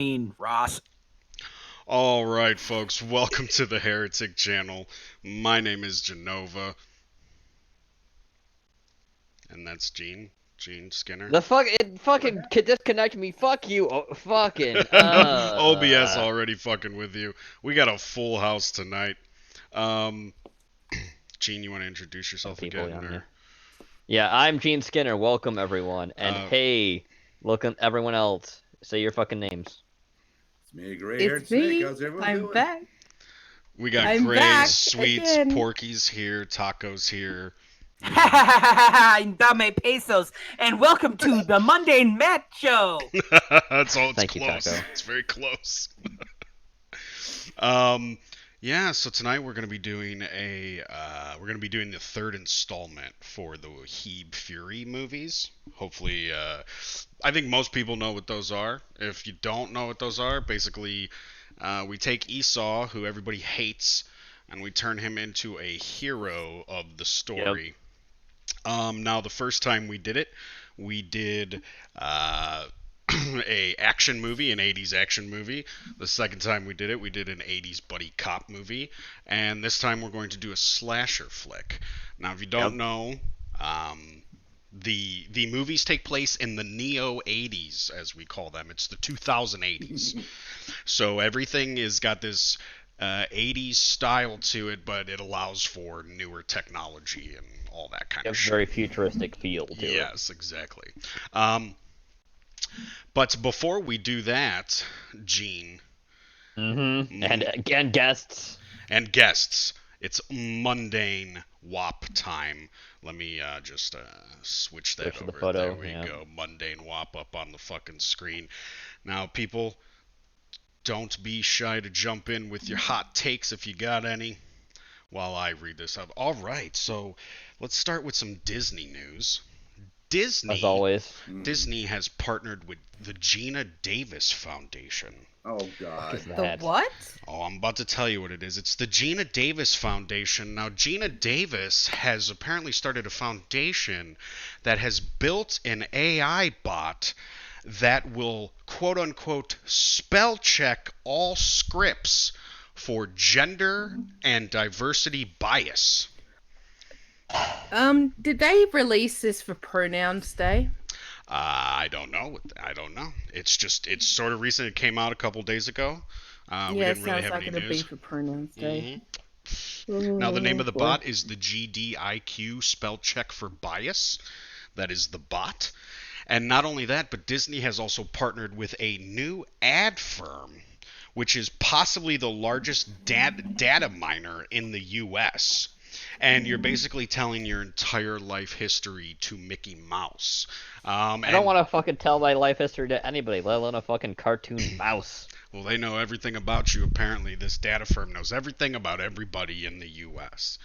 Ross. All right, folks, welcome to the Heretic Channel. My name is Jenova, and that's Gene Skinner. The fuck it fucking disconnected me. Fuck you. Oh, fucking. OBS already fucking with you. We got a full house tonight. Um, Gene, you want to introduce yourself again? Or... Yeah, I'm Gene Skinner. Welcome everyone. And hey, look at everyone else. Say your fucking names. It's me, GreyHairedSnake. How's everyone doing? I'm back. We got I'm Grey, back Sweets, again. Porky's here, Taco's here. Dame pesos, and welcome to the Mundane Matt Show. That's all. It's Thank close. You, Taco. It's very close. Yeah. So tonight we're gonna be doing the third installment for the Heeb Fury movies. Hopefully, I think most people know what those are. If you don't know what those are, basically, we take Esau, who everybody hates, and we turn him into a hero of the story. Yep. Now, the first time we did it, we did a action movie, an 80s action movie. The second time we did it, we did an 80s buddy cop movie. And this time we're going to do a slasher flick. Now, if you don't know, the movies take place in the Neo 80s, as we call them. It's the 2080s. So everything is got this 80s style to it, but it allows for newer technology and all that kind of shit. Very futuristic feel to it. Yes, exactly. But before we do that, Gene. And guests. And guests. It's mundane WAP time. Let me just switch that over. The photo, there we go. Mundane WAP up on the fucking screen. Now, people, don't be shy to jump in with your hot takes if you got any while I read this up. All right, so let's start with some Disney news. Disney, as always, Disney has partnered with the Gina Davis Foundation. Oh, God. The what? Oh, I'm about to tell you what it is. It's the Gina Davis Foundation. Now, Gina Davis has apparently started a foundation that has built an AI bot that will, quote-unquote, spell check all scripts for gender and diversity bias. Did they release this for Pronouns Day? I don't know. It's sort of recent. It came out a couple days ago. We didn't really have any news. Be for Pronouns Day. Now, the name of the bot is the GDIQ spell check for bias. That is the bot. And not only that, but Disney has also partnered with a new ad firm, which is possibly the largest data miner in the U.S., and you're basically telling your entire life history to Mickey Mouse. I don't want to fucking tell my life history to anybody, let alone a fucking cartoon mouse. Well, they know everything about you, apparently. This data firm knows everything about everybody in the U.S.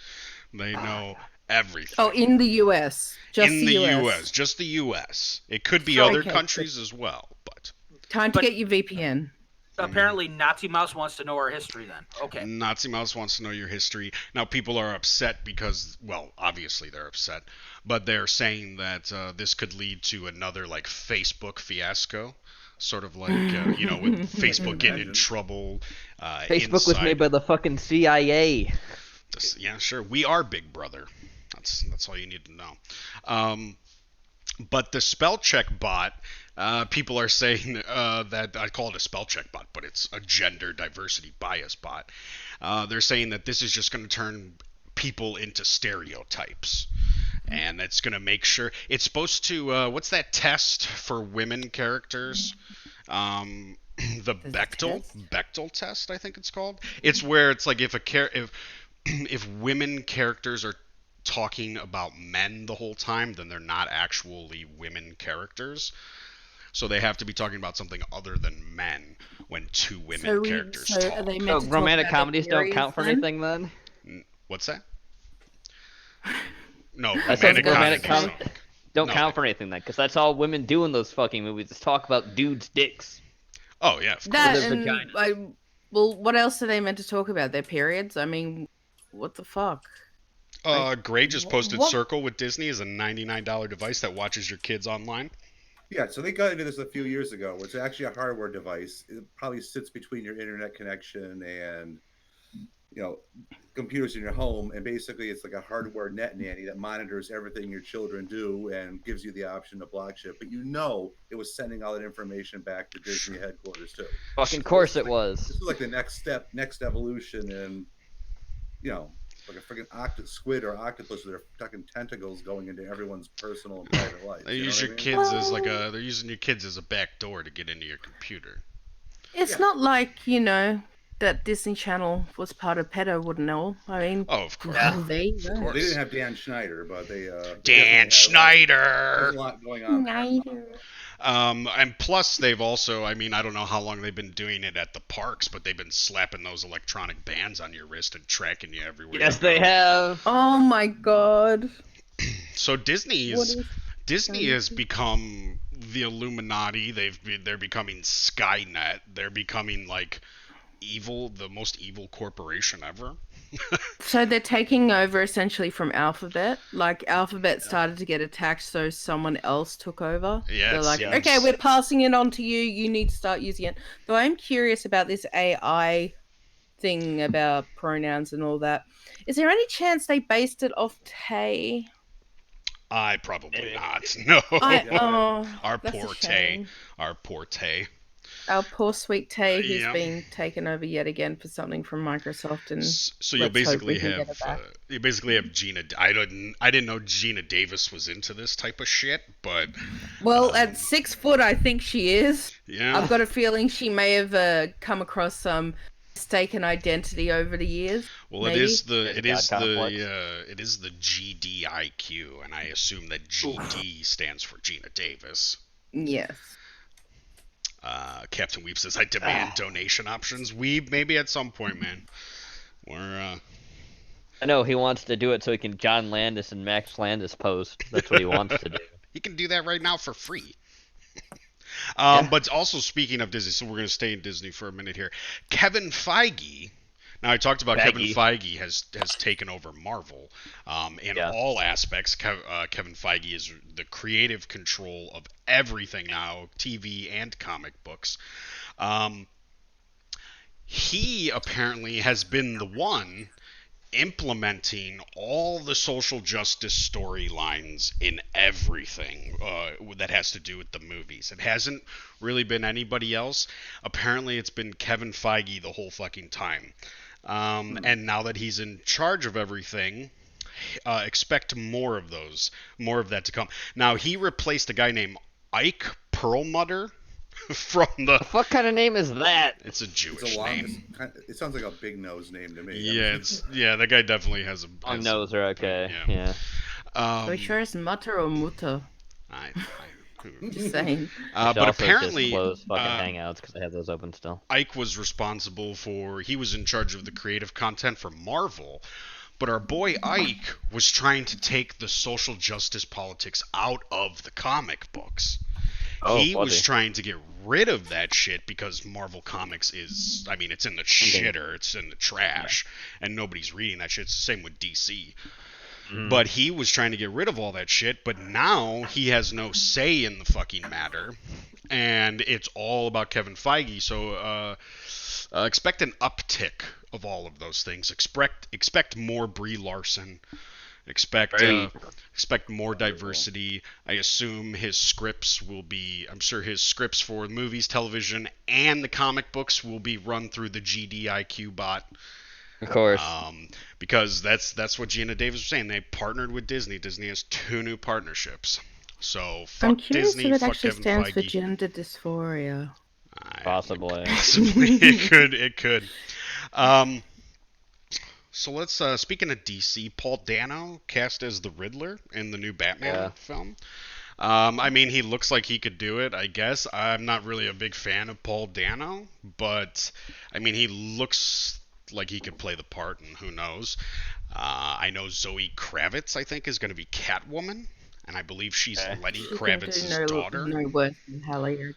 They know everything. Oh, in the U.S. Just in the U.S. Just the U.S. It could be other countries as well, but... Time to get your VPN. Apparently, Nazi Mouse wants to know our history then. Okay. Nazi Mouse wants to know your history. Now, people are upset because, well, obviously they're upset, but they're saying that this could lead to another, like, Facebook fiasco. Sort of like, with Facebook getting in trouble. Facebook was made by the fucking CIA. Yeah, sure. We are Big Brother. That's all you need to know. But the spell check bot, people are saying that I call it a spell check bot, but it's a gender diversity bias bot. They're saying that this is just going to turn people into stereotypes. And it's going to make sure it's supposed to what's that test for women characters? The Bechtel test, I think it's called. It's where it's like if women characters are talking about men the whole time, then they're not actually women characters. So they have to be talking about something other than men when two women characters talk. Are they meant to romantic comedies don't count for anything then? What's that? No, romantic comedies don't count for anything then, because that's all women do in those fucking movies is talk about dudes' dicks. Oh yeah, of course. Well, what else are they meant to talk about? Their periods? I mean, what the fuck? Gray just posted Circle with Disney is a $99 device that watches your kids online. Yeah, so they got into this a few years ago. It's actually a hardware device. It probably sits between your internet connection and you know computers in your home, and basically it's like a hardware net nanny that monitors everything your children do and gives you the option to block shit. But it was sending all that information back to Disney headquarters too. Fucking So course it was. This is like the next step, next evolution, and you know, like a freaking squid or octopus with their fucking tentacles going into everyone's personal and private life. They use your kids as they're using your kids as a back door to get into your computer. It's not like, that Disney Channel was part of PETA, wouldn't know. I mean, Oh, of course. well, they go. Of course. They didn't have Dan Schneider, but they Dan Schneider. There's a lot going on. Schneider. And plus they've also, I mean, I don't know how long they've been doing it at the parks, but they've been slapping those electronic bands on your wrist and tracking you everywhere. Yes, they have. Oh my god. So Disney has become the Illuminati. They're becoming Skynet. They're becoming like the most evil corporation ever. So they're taking over essentially from Alphabet. Like Alphabet started to get attacked, so someone else took over. Yeah, They're like, yes. okay, we're passing it on to you. You need to start using it. Though I'm curious about this AI thing about pronouns and all that. Is there any chance they based it off Tay? I probably not. No. Our that's a poor Tay. shame. Our poor Tay. Our poor sweet Tay, who's Yeah. being taken over yet again for something from Microsoft, and So you'll let's hope we basically can get have it back. Gina. I didn't know Gina Davis was into this type of shit, but Well, at 6 foot, I think she is. yeah. I've got a feeling she may have come across some mistaken identity over the years. Well, maybe? it is the GDIQ, and I assume that GD stands for Gina Davis. Yes. Captain Weep says, "I demand donation options." Weeb, maybe at some point, man. We're I know he wants to do it so he can John Landis and Max Landis post. That's what he wants to do. he can do that right now for free. Yeah. But also speaking of Disney, so we're going to stay in Disney for a minute here. Kevin Feige. Now I talked about Kevin Feige has taken over Marvel in all aspects. Kevin Feige is the creative control of everything now, TV and comic books. He apparently has been the one implementing all the social justice storylines in everything that has to do with the movies. It hasn't really been anybody else. Apparently it's been Kevin Feige the whole fucking time. And now that he's in charge of everything, expect more of that to come. Now, he replaced a guy named Ike Perlmutter from the... What kind of name is that? It's a Jewish name. It sounds like a big nose name to me. Yeah, that guy definitely has a... On nose are okay. Yeah. Are we sure it's Mutter or Mutter? Just saying. But apparently, close fucking Hangouts because I have those open still. Ike was responsible he was in charge of the creative content for Marvel, but our boy Ike was trying to take the social justice politics out of the comic books. He was trying to get rid of that shit because Marvel Comics is, I mean, it's in the shitter, it's in the trash, and nobody's reading that shit. It's the same with DC. But he was trying to get rid of all that shit, but now he has no say in the fucking matter, and it's all about Kevin Feige. So expect an uptick of all of those things. Expect more Brie Larson. Expect more diversity. I assume his scripts I'm sure his scripts for movies, television, and the comic books will be run through the GDIQ bot. Of course. Because that's what Gina Davis was saying. They partnered with Disney. Disney has 2 new partnerships. So fuck I'm curious Disney, if it fuck actually Kevin stands Feige. for gender dysphoria. Possibly. It could. So let's speaking of DC, Paul Dano cast as the Riddler in the new Batman film. I mean, he looks like he could do it, I guess. I'm not really a big fan of Paul Dano, but I mean, he looks like he could play the part, and who knows. I know Zoe Kravitz, I think, is going to be Catwoman, and I believe she's Lenny Kravitz's daughter. No worse than Halle.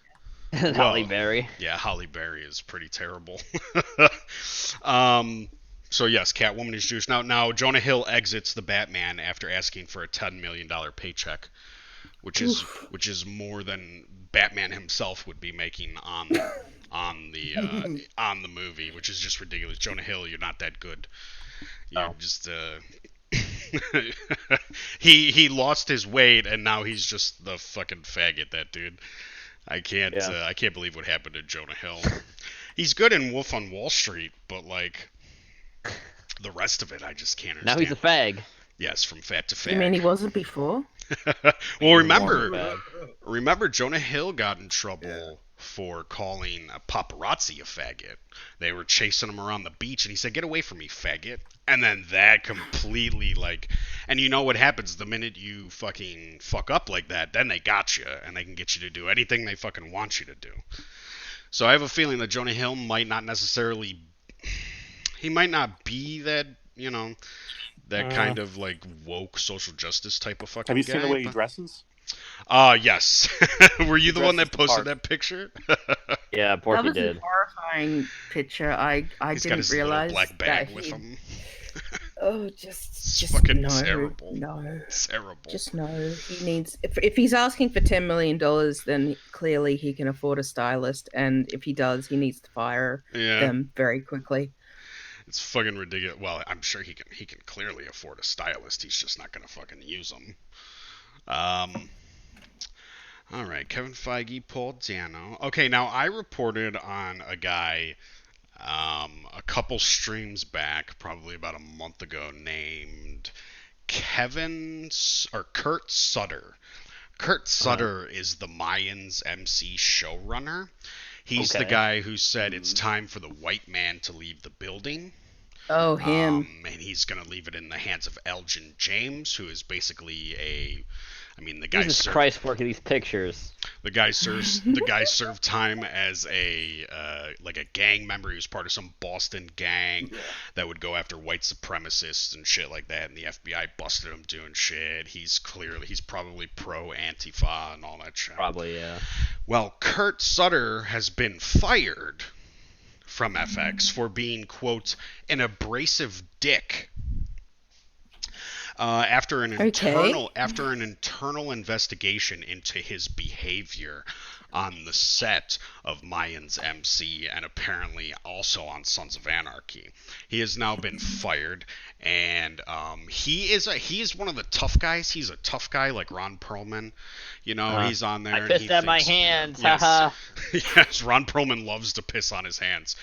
Halle Berry. Yeah, Halle Berry is pretty terrible. So yes, Catwoman is Jewish. Now Jonah Hill exits the Batman after asking for a $10 million paycheck which is more than Batman himself would be making on the movie, which is just ridiculous. Jonah Hill, you're not that good. You're just he lost his weight and now he's just the fucking faggot. That dude. I can't believe what happened to Jonah Hill. He's good in Wolf on Wall Street, but like the rest of it, I just can't understand. Now he's a fag. Yes, from fat to fag. You mean he wasn't before? Well, remember Jonah Hill got in trouble for calling a paparazzi a faggot. They were chasing him around the beach, and he said, "Get away from me, faggot." And then that completely, like... And you know what happens the minute you fucking fuck up like that, then they got you, and they can get you to do anything they fucking want you to do. So I have a feeling that Jonah Hill might not necessarily... He might not be that, you know... That kind of, like, woke social justice type of fucking guy. Have you seen the way he dresses? Yes. Were you the one that posted that picture? Yeah, Porky did. That was a horrifying picture. I He's didn't got his realize little black bag that with him. Oh, just fucking no, terrible. No, terrible. Just no. He needs. If he's asking for $10 million, then clearly he can afford a stylist, and if he does, he needs to fire them very quickly. It's fucking ridiculous. Well, I'm sure he can clearly afford a stylist. He's just not gonna fucking use them. All right, Kevin Feige, Paul Dano. Okay, now I reported on a guy a couple streams back, probably about a month ago, named Kurt Sutter. Kurt Sutter is the Mayans MC showrunner. He's the guy who said it's time for the white man to leave the building. Oh, him. And he's going to leave it in the hands of Elgin James, who is basically the guy Jesus Christ, Porky, these pictures. The guy served time as a gang member. He was part of some Boston gang that would go after white supremacists and shit like that, and the FBI busted him doing shit. He's probably pro Antifa and all that shit. Probably, yeah. Well, Kurt Sutter has been fired from FX for being, quote, an abrasive dick. After an internal investigation into his behavior on the set of Mayans MC and apparently also on Sons of Anarchy. He has now been fired, and he is one of the tough guys. He's a tough guy like Ron Perlman. You know, he's on there. I pissed at my hands. Yes, yes, Ron Perlman loves to piss on his hands.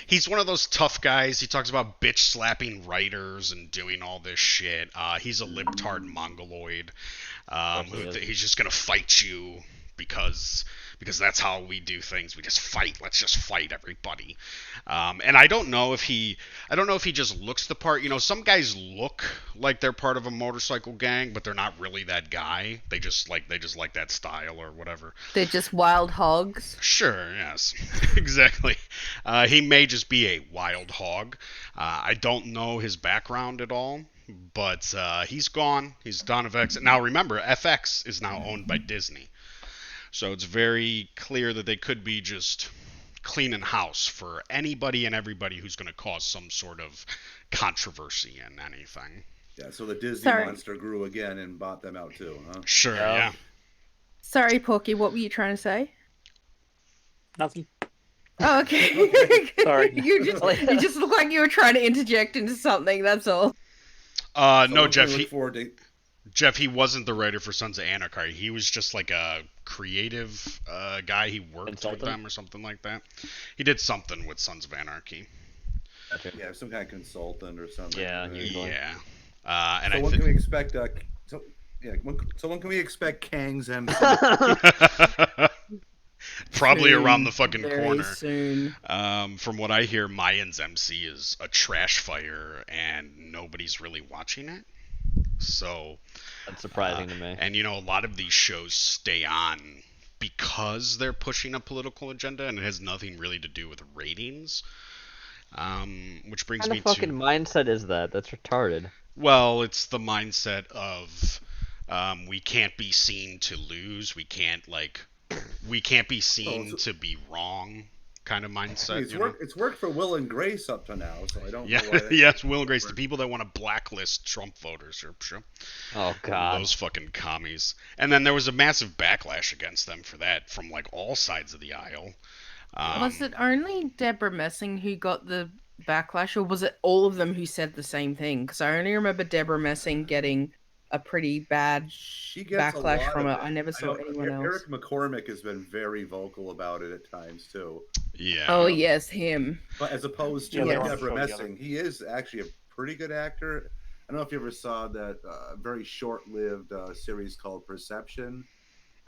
He's one of those tough guys. He talks about bitch slapping writers and doing all this shit. He's a libtard mongoloid. He's just gonna fight you because that's how we do things. We just fight. Let's just fight everybody. And I don't know if he just looks the part. You know, some guys look like they're part of a motorcycle gang, but they're not really that guy. They just like that style or whatever. They're just wild hogs. Sure, yes. Exactly. He may just be a wild hog. I don't know his background at all, but he's gone. He's done with FX. Now remember, FX is now owned by Disney. So it's very clear that they could be just cleaning house for anybody and everybody who's going to cause some sort of controversy in anything. Yeah, so the Disney monster grew again and bought them out too, huh? Sure, yeah. Sorry, Porky, what were you trying to say? Nothing. Oh, okay. Sorry. you just look like you were trying to interject into something, that's all. No, Jeff, he wasn't the writer for Sons of Anarchy. He was just like a creative guy. He worked with them or something like that. He did something with Sons of Anarchy. Yeah, some kind of consultant or something. Yeah, yeah. So when can we expect? When can we expect Kang's MC? Probably around the fucking corner. Soon. From what I hear, Mayans MC is a trash fire, and nobody's really watching it. So that's surprising to me. And you know, a lot of these shows stay on because they're pushing a political agenda, and it has nothing really to do with ratings. Which brings me to... What kind of fucking mindset is that? That's retarded. Well, it's the mindset of we can't be seen to lose. We can't be seen to be wrong. kind of mindset. It's worked for Will and Grace up to now, so I don't Yeah, know why that yes, Will and Grace, the people that want to blacklist Trump voters, sure. Oh God. Those fucking commies. And then there was a massive backlash against them for that from like all sides of the aisle. Was it only Deborah Messing who got the backlash, or was it all of them who said the same thing? Because I only remember Deborah Messing getting a pretty bad she gets backlash a lot from of it. I never saw anyone else. Eric McCormick has been very vocal about it at times too. Yeah. Oh yes, him. But as opposed to Yeah, they were on the Deborah show together. Messing, he is actually a pretty good actor. I don't know if you ever saw that very short-lived series called Perception.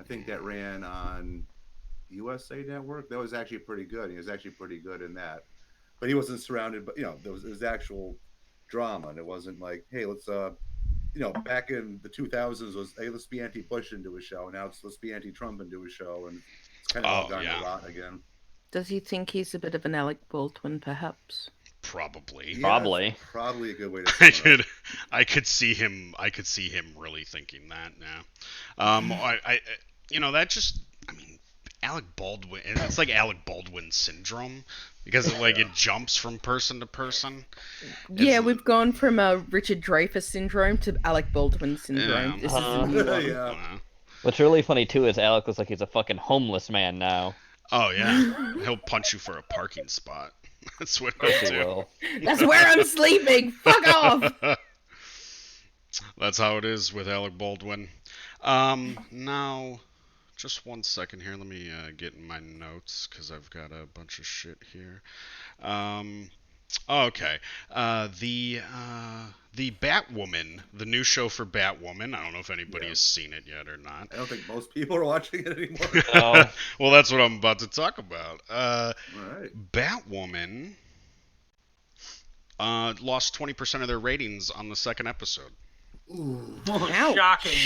I think that ran on USA Network. That was actually pretty good. He was actually pretty good in that. But he wasn't surrounded, but there was actual drama, and it wasn't like, hey, let's back in the 2000s was, hey, let's be anti-Bush and do a show. Now it's let's be anti-Trump and do a show, and it's kind of all gone to rot again. Does he think he's a bit of an Alec Baldwin, perhaps? Probably. Yeah, Probably. that's probably a good way to. I could see him really thinking that now. Alec Baldwin. It's like Alec Baldwin syndrome because it jumps from person to person. Yeah, we've gone from a Richard Dreyfuss syndrome to Alec Baldwin syndrome. Yeah. This is a new one. Yeah. What's really funny too is Alec looks like he's a fucking homeless man now. Oh yeah, he'll punch you for a parking spot. That's what he'll He do. will. That's where I'm sleeping. Fuck off. That's how it is with Alec Baldwin. Now, just one second here. Let me get in my notes because I've got a bunch of shit here. Okay. The Batwoman, the new show for Batwoman. I don't know if anybody has seen it yet or not. I don't think most people are watching it anymore. No. Well, that's what I'm about to talk about. All right. Batwoman lost 20% of their ratings on the second episode. Ouch. Shocking.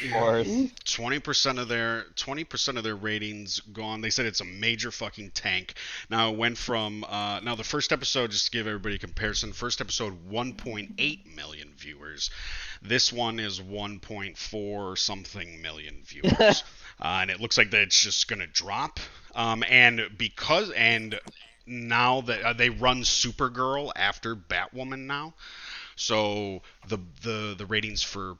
Of course. 20% of their ratings gone. They said it's a major fucking tank. Now it went from now the first episode, just to give everybody a comparison, first episode 1.8 million viewers. This one is 1.4 something million viewers. And it looks like that it's just gonna drop. And now that they run Supergirl after Batwoman now. So the ratings for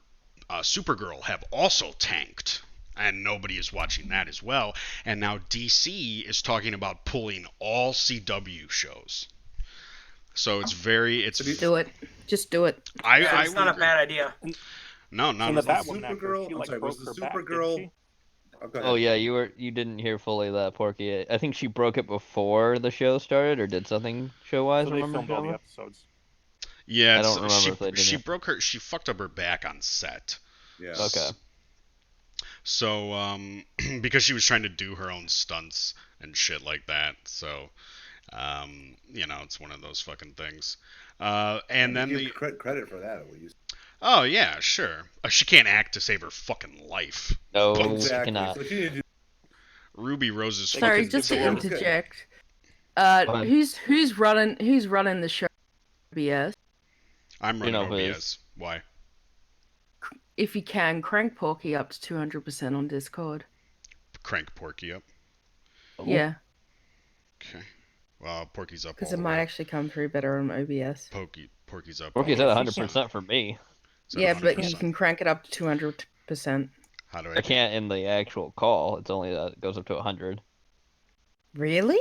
Supergirl have also tanked, and nobody is watching that as well. And now DC is talking about pulling all CW shows. So it's Do it. Just do it. It's not a agree. bad idea. No, And the no. Batwoman actor, Supergirl? she I'm like sorry, broke was her the back, Supergirl- didn't she? Go ahead. Oh yeah, you didn't hear fully that, Porky. I think she broke it before the show started, or did something show-wise. So they remember filmed all the Jenova? episodes. Yeah, I don't remember if they did she it. she fucked up her back on set. Yeah. Okay. So because she was trying to do her own stunts and shit like that. So it's one of those fucking things. And then give credit for that at least. Oh yeah, sure. She can't act to save her fucking life. No, she Exactly. cannot. So she needed to Ruby Rose's Sorry, fucking just to door. interject. ahead. Who's running the show? BS. I'm running You know who it OBS. Why? If you can, crank Porky up to 200% on Discord. Crank Porky up. Yeah, Okay. Well, Porky's up. because all it the might way. actually come through better on OBS. Porky's up. Porky's all at the way. 100% for me. Is that Yeah, but 100%? you can crank it up to 200%. How do I can't in the actual call. It's only that it goes up to 100. Really?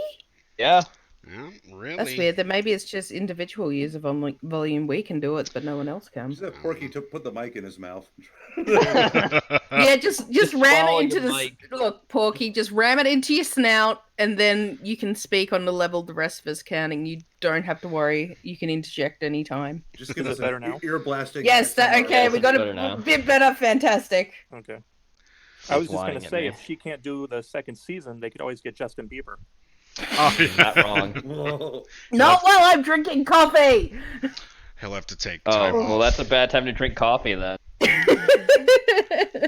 Yeah. Yeah, really? That's weird. Then maybe it's just individual use of volume. We can do it, but no one else can. Just have Porky put the mic in his mouth. Yeah, just ram swallow it into your the mic. look, Porky. Just ram it into your snout, and then you can speak on the level the rest of us can, and you don't have to worry. You can interject anytime. Just give Is us it better now? ear blasting. Yes, okay, we got Better a now. bit better. Fantastic. Okay. I was just lying going to at say, me. if she can't do the second season, they could always get Justin Bieber. Oh, yeah. Not wrong. Whoa. Not while I'm drinking coffee. He'll have to take Oh, time well, off. that's a bad time to drink coffee then.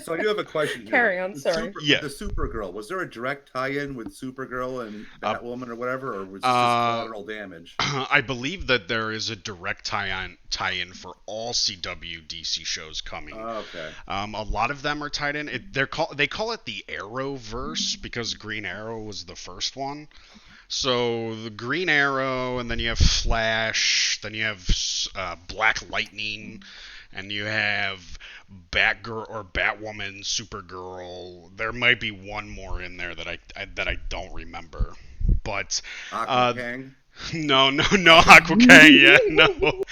So I do have a question here. Carry on, The sorry. Yeah. The Supergirl. Was there a direct tie-in with Supergirl and Batwoman or whatever, or was this just Uh, collateral damage? I believe that there is a direct tie-in for all CW DC shows coming. Okay. A lot of them are tied in. They call it the Arrowverse because Green Arrow was the first one. So the Green Arrow, and then you have Flash, then you have Black Lightning, and you have Batgirl or Batwoman, Supergirl. There might be one more in there that I don't remember, but Aquakang. no, Aqua Kang, yeah, no.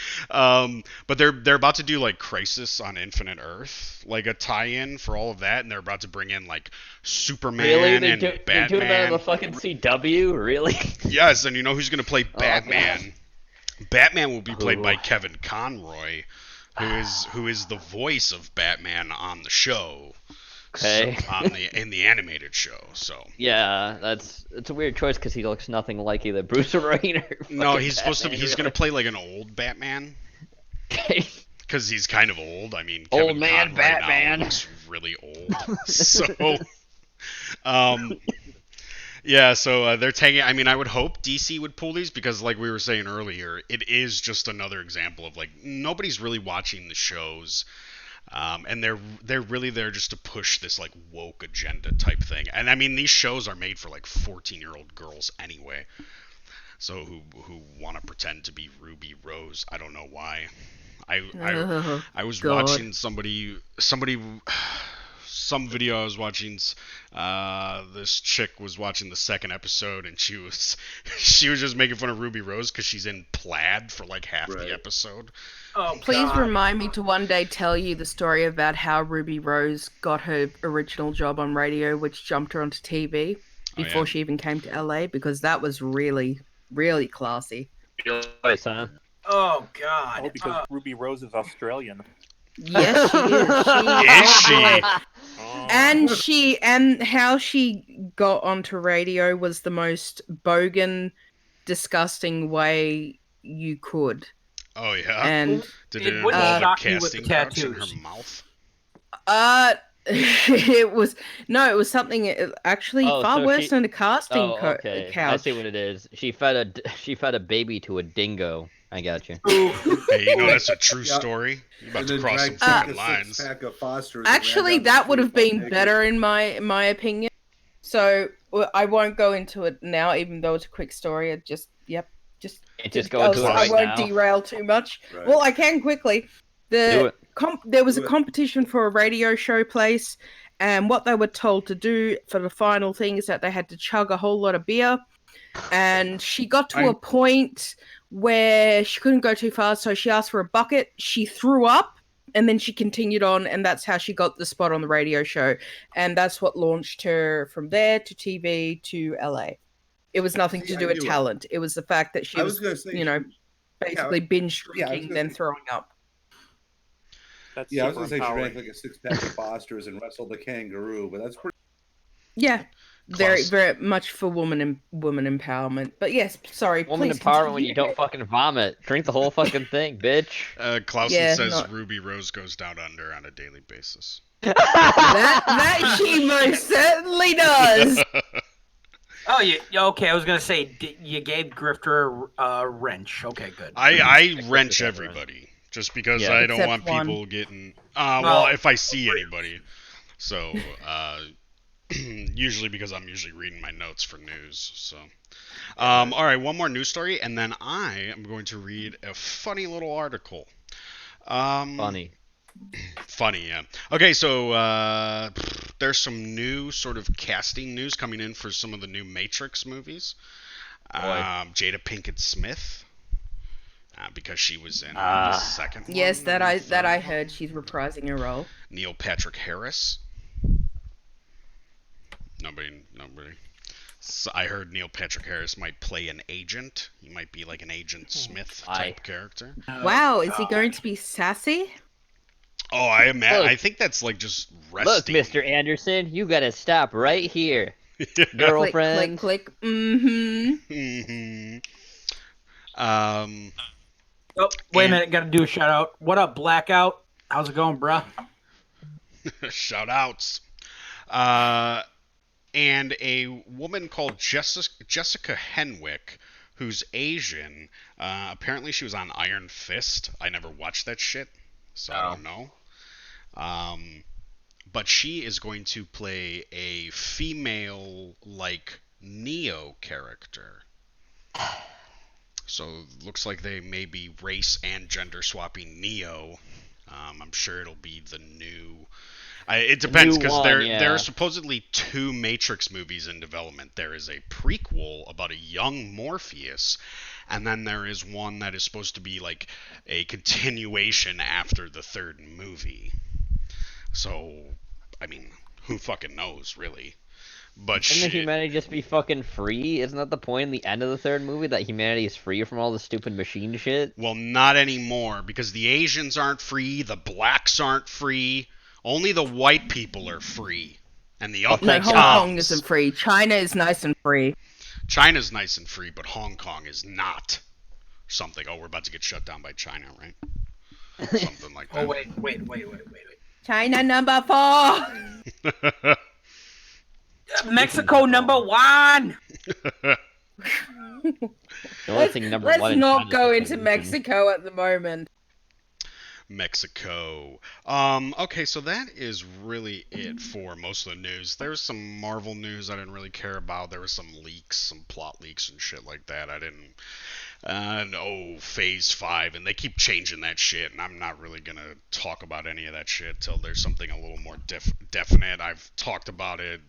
But they're about to do like Crisis on Infinite Earth, like a tie-in for all of that, and they're about to bring in like Superman Really? and They're Batman. doing that on the fucking CW? Really? Yes, and you know who's gonna play Batman? God. Batman will be played by Ooh. Kevin Conroy, who is the voice of Batman on the show. Okay. So, in the animated show. So. Yeah, it's a weird choice because he looks nothing like either Bruce Wayne or No, fucking he's supposed to be. Batman, He's really. gonna play like an old Batman. Because he's kind of old. I mean, Old Kevin man Conroy Batman. now looks really old. So, yeah. So they're taking. I mean, I would hope DC would pull these because, like we were saying earlier, it is just another example of like nobody's really watching the shows. And they're really there just to push this like woke agenda type thing. And I mean, these shows are made for like 14-year-old girls anyway. So who want to pretend to be Ruby Rose? I don't know why. I was God. watching some video I was watching. This chick was watching the second episode, and she was just making fun of Ruby Rose because she's in plaid for like half Right. the episode. Oh, Please God. remind me to one day tell you the story about how Ruby Rose got her original job on radio, which jumped her onto TV before yeah? she even came to LA, because that was really, really classy. Voice, huh? Oh, God. Oh, because Ruby Rose is Australian. Yes, she is. Is she? Oh. And how she got onto radio was the most bogan, disgusting way you could. Oh yeah. And Did It it wouldn't involve a shock me with the casting couch in her tattoos. mouth? it was something actually Oh, far so worse she- than a casting Oh, okay. I couch. see what it is. She fed a baby to a dingo. I got you. Hey, you know that's a true Yeah. story. You're about And to then cross some drag fucking a lines. six-pack of Fosters and ran Actually, down the that would street have been naked. better in my opinion. So I won't go into it now, even though it's a quick story. It just Just go into it I right won't now. derail too much. Right. Well, I can quickly. Do it. There was a Do it. competition for a radio show place, and what they were told to do for the final thing is that they had to chug a whole lot of beer. And she got to a point where she couldn't go too far, so she asked for a bucket. She threw up, and then she continued on, and that's how she got the spot on the radio show. And that's what launched her from there to TV to LA. It was nothing See, to I do with knew it. talent. It was the fact that she I was was gonna say, basically binge yeah, I was drinking, gonna then say- throwing up. That's Yeah, I was super gonna say she empowering. drank like a six-pack of Fosters and wrestled a kangaroo, but that's pretty. Yeah. Very, Close. very much for woman empowerment. But yes, sorry. Woman please empowerment when you continue. don't fucking vomit. Drink the whole fucking thing, bitch. Clausen Yeah, says not- Ruby Rose goes down under on a daily basis. That she most certainly does. Oh, okay. I was gonna say you gave Grifter a wrench. Okay, good. I wrench everybody just because Yeah. I don't Except want one. people getting. Well, Well, if I see anybody, so usually because I'm usually reading my notes for news. So, all right, one more news story, and then I am going to read a funny little article. Funny. Funny, yeah. Okay, so there's some new sort of casting news coming in for some of the new Matrix movies. Jada Pinkett Smith, because she was in the second one. Yes, that and I the third one. heard she's reprising her role. Neil Patrick Harris. Nobody. So I heard Neil Patrick Harris might play an agent. He might be like an Agent Smith type character. Wow, is he going to be sassy? Oh, Look. I think that's like just Look, resting. Mr. Anderson, you gotta stop right here. Click, Girlfriend. click, click. Mm-hmm. Mhm. Oh, wait a minute. Got to do a shout out. What up, Blackout? How's it going, bruh? Shout outs. And a woman called Jessica Henwick, who's Asian. Apparently she was on Iron Fist. I never watched that shit, so I don't know. But she is going to play a female, like, Neo character. So looks like they may be race and gender swapping Neo. I'm sure it'll be the new. It depends because there are supposedly 2 Matrix movies in development. There is a prequel about a young Morpheus, and then there is one that is supposed to be like a continuation after the 3rd movie. So, I mean, who fucking knows, really? But shouldn't humanity just be fucking free? Isn't that the point in the end of the 3rd movie, that humanity is free from all the stupid machine shit? Well, not anymore, because the Asians aren't free, the blacks aren't free, only the white people are free. And the Uncle Toms. No, Hong Kong isn't free. China is nice and free. China's nice and free, but Hong Kong is not. Something. Oh, we're about to get shut down by China, right? Something like that. Oh, wait. China number 4! Mexico number 1. Let's not go into Mexico at the moment. Mexico. Okay, so that is really it for most of the news. There's some Marvel news I didn't really care about. There was some leaks, some plot leaks and shit like that. I didn't know Phase 5, and they keep changing that shit, and I'm not really gonna talk about any of that shit till there's something a little more definite. I've talked about it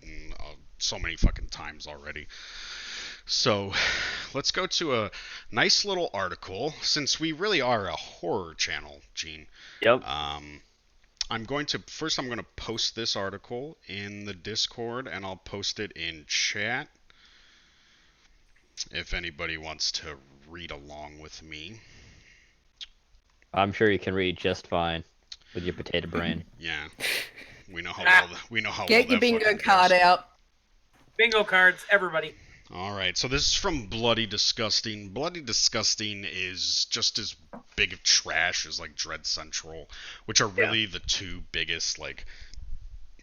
so many fucking times already. So, let's go to a nice little article, since we really are a horror channel, Gene. Yep. I'm going to post this article in the Discord, and I'll post it in chat if anybody wants to read along with me. I'm sure you can read just fine with your potato brain. Yeah. We know how well Get your bingo card out. Bingo cards, everybody. Alright, so this is from Bloody Disgusting. Bloody Disgusting is just as big of trash as, like, Dread Central, which are really the 2 biggest, like,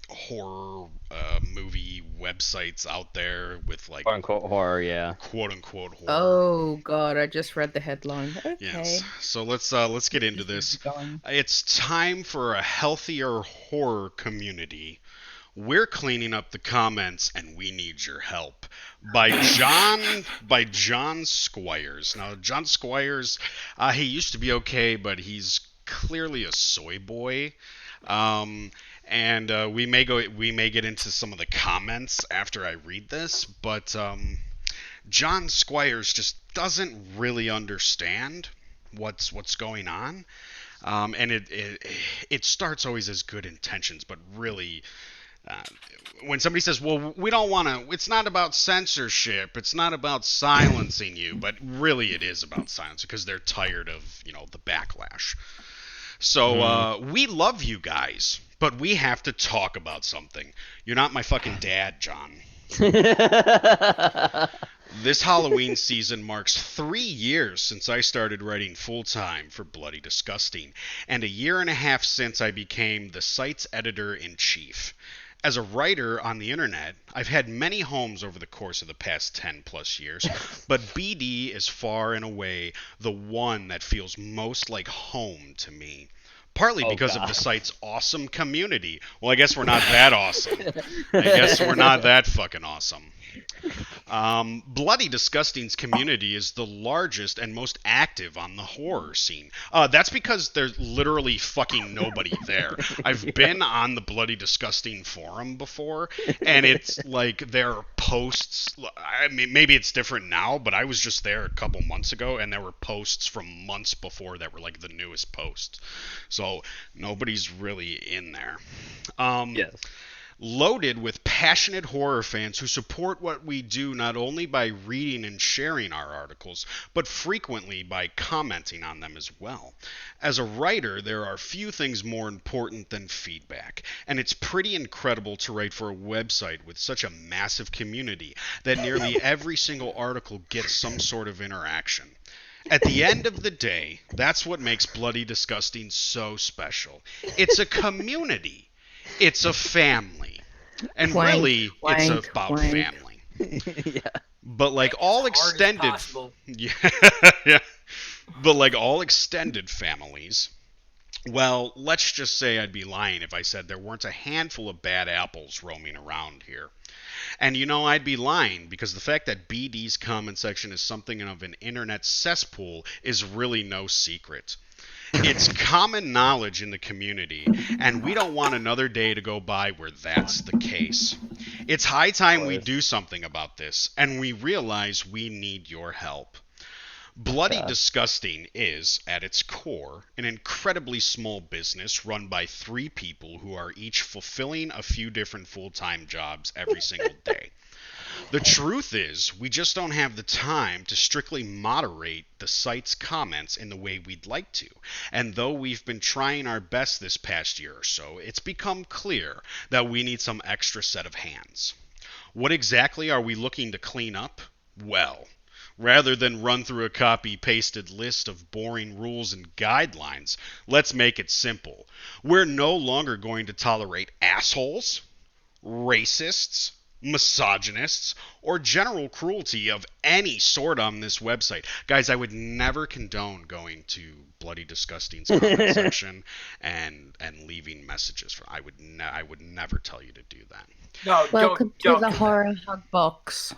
horror movie websites out there with, like... Quote-unquote horror, yeah. Quote-unquote horror. Oh, God, I just read the headline. Okay. Yes, so let's get into this. It's time for a healthier horror community. We're cleaning up the comments, and we need your help. By John Squires. Now, John Squires, he used to be okay, but he's clearly a soy boy. And we may get into some of the comments after I read this, but John Squires just doesn't really understand what's going on. And it starts always as good intentions, but really... when somebody says, well, we don't want to, it's not about censorship, it's not about silencing you, but really it is about silence because they're tired of, the backlash. So, we love you guys, but we have to talk about something. You're not my fucking dad, John. This Halloween season marks 3 years since I started writing full-time for Bloody Disgusting, and a year and a half since I became the site's editor-in-chief. As a writer on the internet, I've had many homes over the course of the past 10 plus years, but BD is far and away the one that feels most like home to me. Partly because of the site's awesome community. Well, I guess we're not that awesome. I guess we're not that fucking awesome. Bloody Disgusting's community is the largest and most active on the horror scene. That's because there's literally fucking nobody there. I've been on the Bloody Disgusting forum before, and it's like there are posts. I mean, maybe it's different now, but I was just there a couple months ago, and there were posts from months before that were like the newest posts. So nobody's really in there. Yes. Loaded with passionate horror fans who support what we do not only by reading and sharing our articles, but frequently by commenting on them as well. As a writer, there are few things more important than feedback, and it's pretty incredible to write for a website with such a massive community that nearly every single article gets some sort of interaction. At the end of the day, that's what makes Bloody Disgusting so special. It's a community. It's a family. And really, it's about family. Yeah. But like all extended... Yeah. But like all extended families, well, let's just say I'd be lying if I said there weren't a handful of bad apples roaming around here. And I'd be lying, because the fact that BD's comment section is something of an internet cesspool is really no secret. It's common knowledge in the community, and we don't want another day to go by where that's the case. It's high time we do something about this, and we realize we need your help. Bloody Disgusting is, at its core, an incredibly small business run by 3 people who are each fulfilling a few different full-time jobs every single day. The truth is, we just don't have the time to strictly moderate the site's comments in the way we'd like to. And though we've been trying our best this past year or so, it's become clear that we need some extra set of hands. What exactly are we looking to clean up? Well, rather than run through a copy-pasted list of boring rules and guidelines, let's make it simple. We're no longer going to tolerate assholes, racists, misogynists, or general cruelty of any sort on this website. Guys, I would never condone going to Bloody Disgusting's comment section and leaving messages. I would never tell you to do that. No, Welcome don't to the do horror hug box.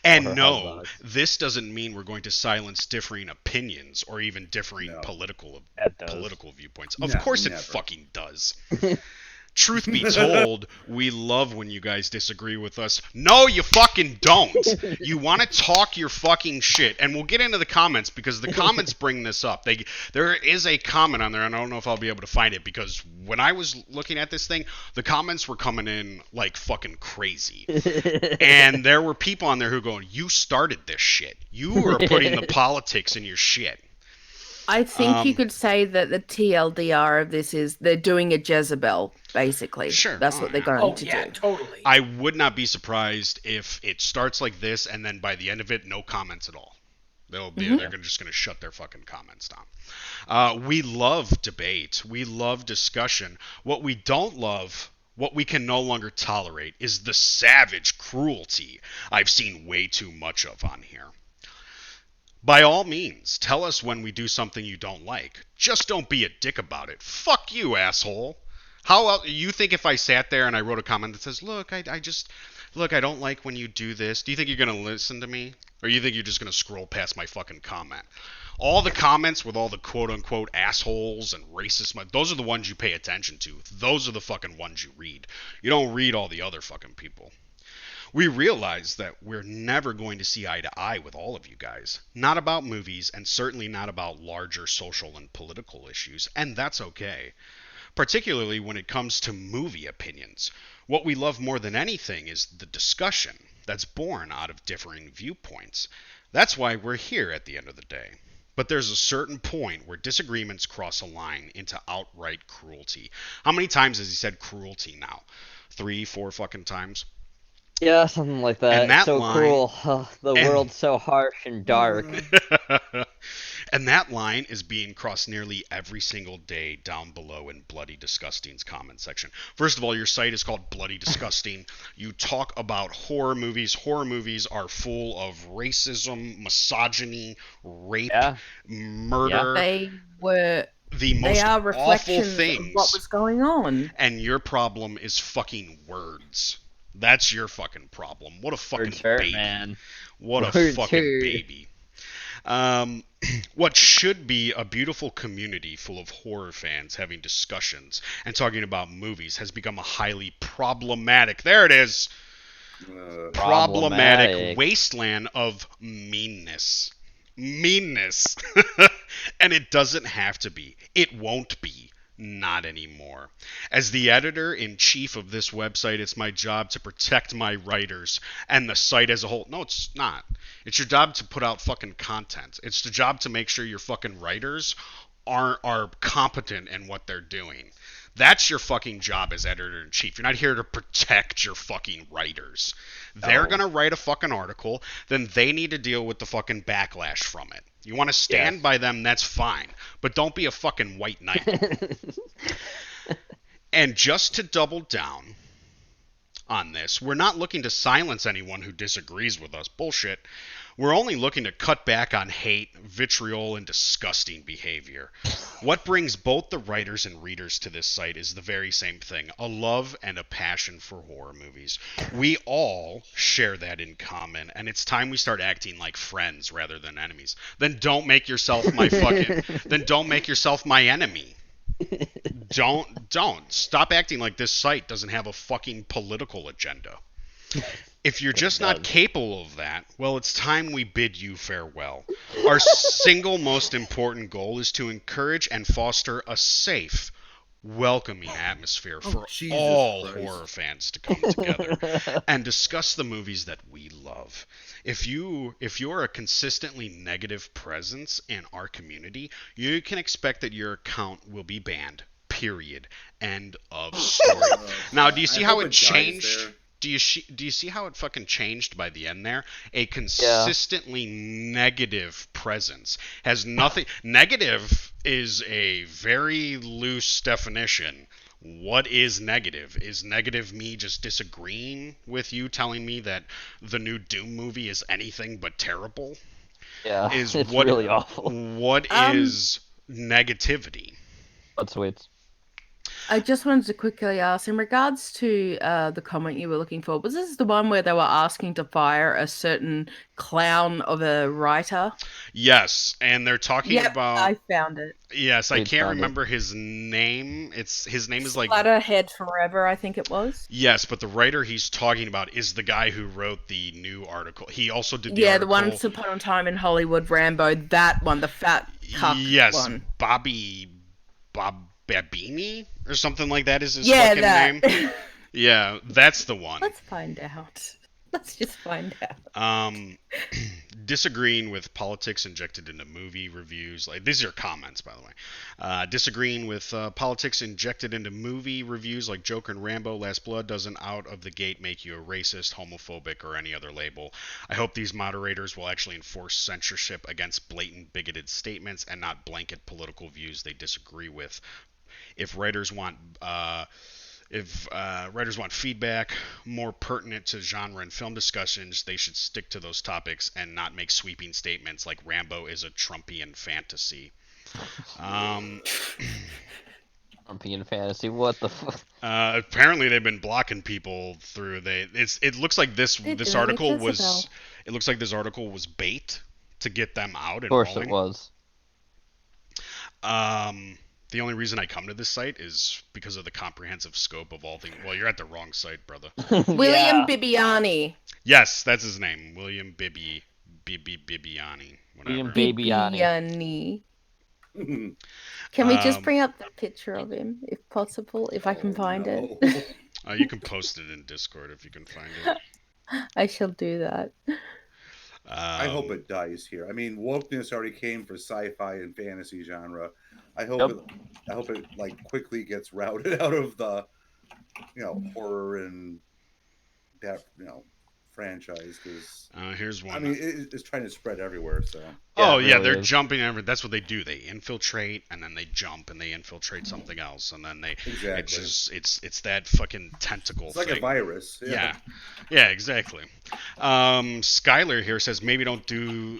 And Horror no, hug box. this doesn't mean we're going to silence differing opinions or even differing No. political does. viewpoints. No, Of course it never. fucking does. Truth be told, we love when you guys disagree with us. No, you fucking don't. You want to talk your fucking shit. And we'll get into the comments, because the comments bring this up. There is a comment on there, and I don't know if I'll be able to find it, because when I was looking at this thing, the comments were coming in like fucking crazy. And there were people on there who were going, you started this shit. You are putting the politics in your shit. I think you could say that the TLDR of this is they're doing a Jezebel, basically. Sure. That's Oh, what they're yeah. going Oh to yeah, do. totally. I would not be surprised if it starts like this, and then by the end of it, no comments at all. They're just going to shut their fucking comments down. We love debate. We love discussion. What we don't love, what we can no longer tolerate, is the savage cruelty I've seen way too much of on here. By all means, tell us when we do something you don't like. Just don't be a dick about it. Fuck you, asshole. How else, you think if I sat there and I wrote a comment that says, look, I don't like when you do this, do you think you're going to listen to me? Or you think you're just going to scroll past my fucking comment? All the comments with all the quote-unquote assholes and racist, those are the ones you pay attention to. Those are the fucking ones you read. You don't read all the other fucking people. We realize that we're never going to see eye to eye with all of you guys. Not about movies, and certainly not about larger social and political issues, and that's okay. Particularly when it comes to movie opinions. What we love more than anything is the discussion that's born out of differing viewpoints. That's why we're here at the end of the day. But there's a certain point where disagreements cross a line into outright cruelty. How many times has he said cruelty now? 3, 4 fucking times? Yeah, something like that. And that so line- cruel. The world's so harsh and dark. And that line is being crossed nearly every single day down below in Bloody Disgusting's comment section. First of all, your site is called Bloody Disgusting. You talk about horror movies. Horror movies are full of racism, misogyny, rape, murder. They were. The most They are awful reflections of things. what was going on. And your problem is fucking words. That's your fucking problem. What a fucking Words hurt, baby. man. What a Words fucking hurt. baby. What should be a beautiful community full of horror fans having discussions and talking about movies has become a highly problematic, there it is, problematic wasteland of meanness. Meanness. And it doesn't have to be. It won't be. Not anymore. As the editor-in-chief of this website, it's my job to protect my writers and the site as a whole. No, it's not. It's your job to put out fucking content. It's the job to make sure your fucking writers are competent in what they're doing. That's your fucking job as editor-in-chief. You're not here to protect your fucking writers. They're going to write a fucking article, then they need to deal with the fucking backlash from it. You want to stand by them, that's fine. But don't be a fucking white knight. And just to double down on this, we're not looking to silence anyone who disagrees with us. Bullshit. We're only looking to cut back on hate, vitriol, and disgusting behavior. What brings both the writers and readers to this site is the very same thing, a love and a passion for horror movies. We all share that in common, and it's time we start acting like friends rather than enemies. Then don't make yourself my enemy. Don't. Stop acting like this site doesn't have a fucking political agenda. If you're just not capable of that, well, it's time we bid you farewell. Our single most important goal is to encourage and foster a safe, welcoming atmosphere for all horror fans to come together and discuss the movies that we love. If you're a consistently negative presence in our community, you can expect that your account will be banned. Period. End of story. Now, do you see how it changed? Do you see how it fucking changed by the end there? A consistently negative presence has nothing. Negative is a very loose definition. What is negative? Is negative me just disagreeing with you, telling me that the new Doom movie is anything but terrible? Yeah, it's really awful. What is negativity? What's Sweets? I just wanted to quickly ask, in regards to the comment you were looking for, was this the one where they were asking to fire a certain clown of a writer? Yes, and they're talking about. I found it. Yes, I can't remember his name. His name is like Splatterhead Forever, I think it was. Yes, but the writer he's talking about is the guy who wrote the new article. He also did the article. The Once Upon a Time in Hollywood Rambo, that one, the fat cuck one. Babini or something like that is his fucking name. Yeah, that's the one. Let's find out. Let's just find out. Disagreeing with politics injected into movie reviews. Like, these are comments, by the way. Disagreeing with politics injected into movie reviews like Joker and Rambo, Last Blood doesn't out of the gate make you a racist, homophobic, or any other label. I hope these moderators will actually enforce censorship against blatant bigoted statements and not blanket political views they disagree with. If writers want feedback more pertinent to genre and film discussions, they should stick to those topics and not make sweeping statements like Rambo is a Trumpian fantasy. Trumpian fantasy? What the fuck? Apparently they've been blocking people through. It looks like this article was. It looks like this article was bait to get them out. Of course it was. The only reason I come to this site is because of the comprehensive scope of all things. Well, you're at the wrong site, brother. William Bibbiani. Yes, that's his name. William Bibbiani. Whatever. William Bibbiani. Can we just bring up the picture of him, if possible, if I can find it? You can post it in Discord if you can find it. I shall do that. I hope it dies here. I mean, wokeness already came for sci-fi and fantasy genre. I hope it like quickly gets routed out of the horror and that franchise, because here's one. I mean, it's trying to spread everywhere. So they're jumping everywhere. That's what they do. They infiltrate and then they jump and they infiltrate something else and then they it's that fucking tentacle. It's like a virus. Yeah, exactly. Skylar here says maybe don't do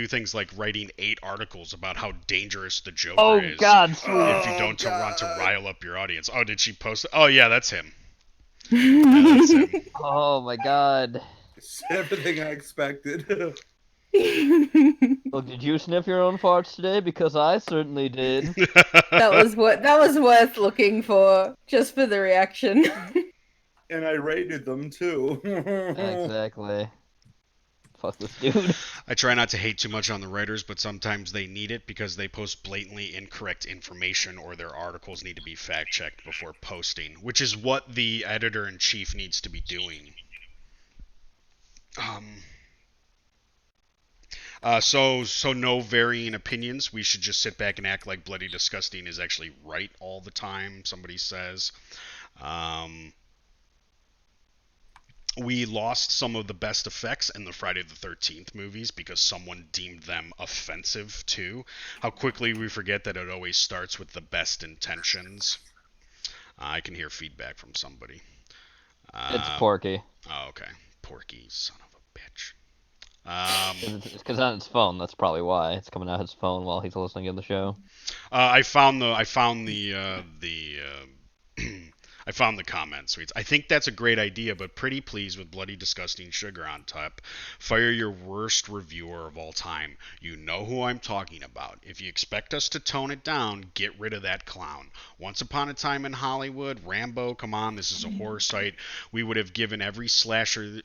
things like writing 8 articles about how dangerous the Joker is. Oh God! If you don't want to rile up your audience. Oh, did she post it? Oh yeah, that's him. Oh my God! It's everything I expected. Well, did you sniff your own farts today? Because I certainly did. That was worth looking for, just for the reaction. And I rated them too. Exactly. Fuck this dude. I try not to hate too much on the writers, but sometimes they need it because they post blatantly incorrect information or their articles need to be fact-checked before posting, which is what the editor-in-chief needs to be doing. So no varying opinions. We should just sit back and act like Bloody Disgusting is actually right all the time, somebody says. We lost some of the best effects in the Friday the 13th movies because someone deemed them offensive too. How quickly we forget that it always starts with the best intentions. I can hear feedback from somebody. It's Porky. Oh, okay. Porky, son of a bitch. Because on his phone, that's probably why it's coming out his phone while he's listening to the show. I found the I found the comment, Sweets. I think that's a great idea, but pretty pleased with bloody disgusting sugar on top. Fire your worst reviewer of all time. You know who I'm talking about. If you expect us to tone it down, get rid of that clown. Once upon a time in Hollywood, Rambo, come on, this is a horror site. We would have given every slasher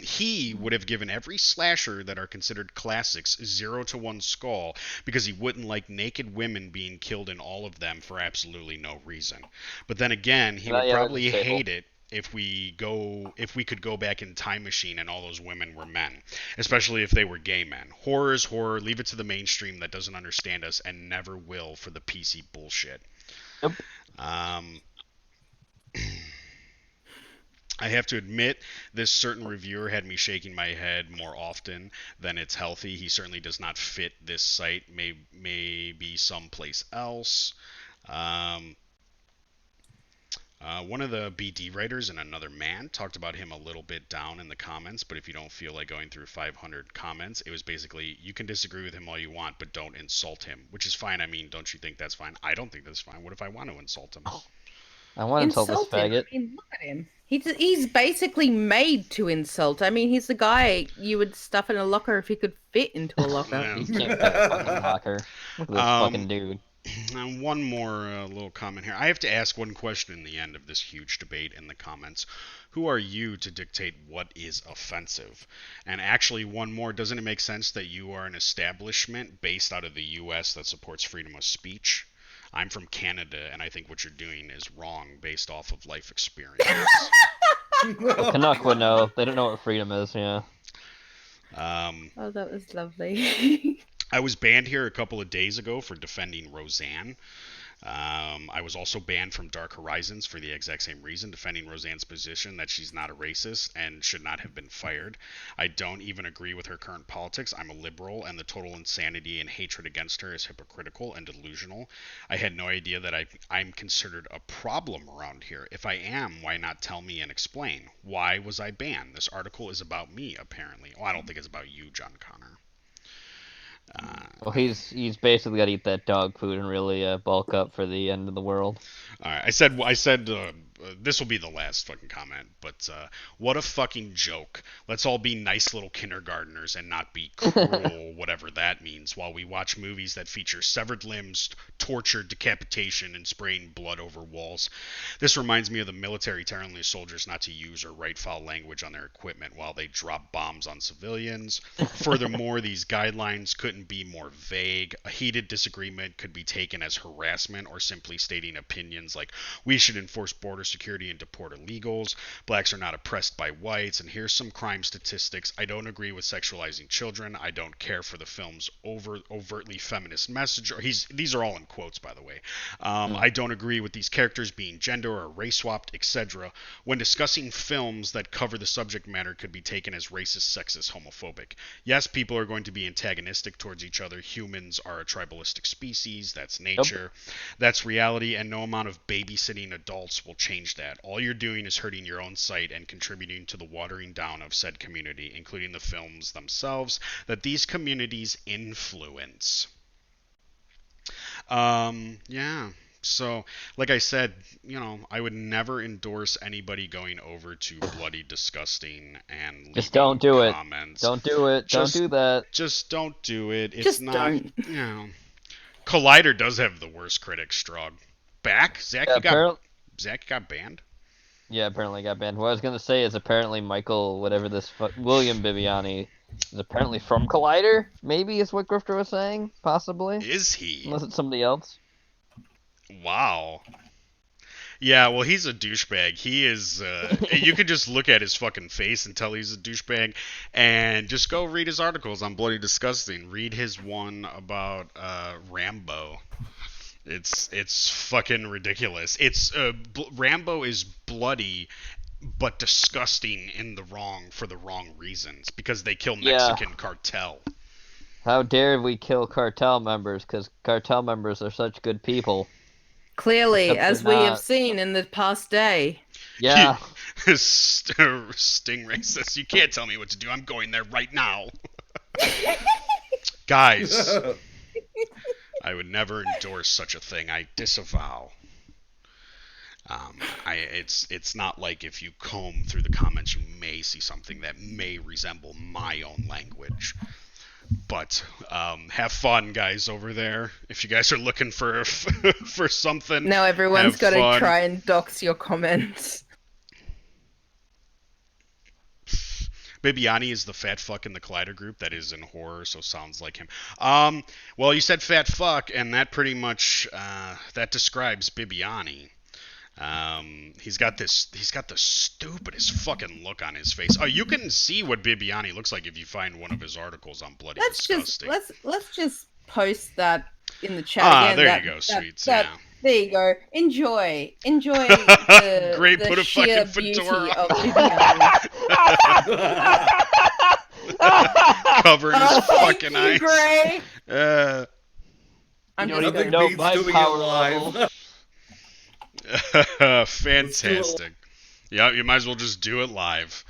he would have given every slasher that are considered classics 0 to 1 skull because he wouldn't like naked women being killed in all of them for absolutely no reason. But then again, he would probably hate it if we could go back in time machine and all those women were men, especially if they were gay men. Horror is horror. Leave it to the mainstream that doesn't understand us and never will for the PC bullshit. Yep. I have to admit, this certain reviewer had me shaking my head more often than it's healthy. He certainly does not fit this site. Maybe someplace else. One of the BD writers and another man talked about him a little bit down in the comments, but if you don't feel like going through 500 comments, it was basically, you can disagree with him all you want, but don't insult him, which is fine. I mean, don't you think that's fine? I don't think that's fine. What if I want to insult him? I want to insult this faggot. I mean, look at him. He's basically made to insult. I mean, he's the guy you would stuff in a locker if he could fit into a locker. Yeah. He can't fit a fucking locker. Look at this fucking dude. And one more little comment here. I have to ask one question in the end of this huge debate in the comments. Who are you to dictate what is offensive? And actually, one more. Doesn't it make sense that you are an establishment based out of the U.S. that supports freedom of speech? I'm from Canada, and I think what you're doing is wrong based off of life experience. Well, Canuck would know. They don't know what freedom is, yeah. Oh, that was lovely. I was banned here a couple of days ago for defending Roseanne. I was also banned from Dark Horizons for the exact same reason, defending Roseanne's position that she's not a racist and should not have been fired. I don't even agree with her current politics. I'm a liberal, and the total insanity and hatred against her is hypocritical and delusional. I had no idea that I'm considered a problem around here. If I am, why not tell me and explain? Why was I banned? This article is about me, apparently. Oh, I don't think it's about you, John Connor. Well, he's basically got to eat that dog food and really bulk up for the end of the world. All right, I said this will be the last fucking comment, but what a fucking joke. Let's all be nice little kindergartners and not be cruel, whatever that means, while we watch movies that feature severed limbs, torture, decapitation, and spraying blood over walls. This reminds me of the military telling their soldiers not to use or write foul language on their equipment while they drop bombs on civilians. Furthermore, these guidelines couldn't be more vague. A heated disagreement could be taken as harassment or simply stating opinions like, we should enforce border security and deport illegals, blacks are not oppressed by whites, and here's some crime statistics. I don't agree with sexualizing children. I don't care for the film's overtly feminist message. These are all in quotes, by the way. I don't agree with these characters being gender or race swapped, etc. When discussing films that cover the subject matter could be taken as racist, sexist, homophobic. Yes, people are going to be antagonistic towards each other. Humans are a tribalistic species. That's nature. That's reality, and no amount of babysitting adults will change that. All you're doing is hurting your own site and contributing to the watering down of said community, including the films themselves that these communities influence. Yeah. So, like I said, I would never endorse anybody going over to bloody disgusting and leaving just don't do comments. Don't do it. Don't do that. Just don't do it. It's Just not. don't. Collider does have the worst critics, Strog. Zach, Zach got banned? Yeah, apparently got banned. What I was going to say is apparently Michael, William Bibiani, is apparently from Collider, maybe is what Grifter was saying, possibly. Is he? Unless it's somebody else. Wow. Yeah, well, he's a douchebag. He is, you could just look at his fucking face and tell he's a douchebag, and just go read his articles on Bloody Disgusting. Read his one about Rambo. It's fucking ridiculous. Rambo is bloody, but disgusting for the wrong reasons, because they kill Mexican cartel. How dare we kill cartel members, because cartel members are such good people. Clearly, as we have seen in the past day. Yeah. Stingray says, "You can't tell me what to do. I'm going there right now." Guys, I would never endorse such a thing. I disavow. It's not like if you comb through the comments, you may see something that may resemble my own language. But have fun, guys, over there. If you guys are looking for for something, Now everyone's have got to fun. try and dox your comments. Bibiani is the fat fuck in the Collider group that is in horror, so sounds like him. Well, you said fat fuck, and that pretty much that describes Bibiani. He's got the stupidest fucking look on his face. Oh, you can see what Bibiani looks like if you find one of his articles on Bloody Disgusting. Let's just post that in the chat again. There you go, Sweets. Yeah. There you go. Enjoy the, Great, the put a sheer fucking beauty fedora of Viviani. Covering his Thank fucking you, eyes. Gray. I'm You don't just even Nothing know beats my doing it power live. level. Fantastic. Yeah, you might as well just do it live.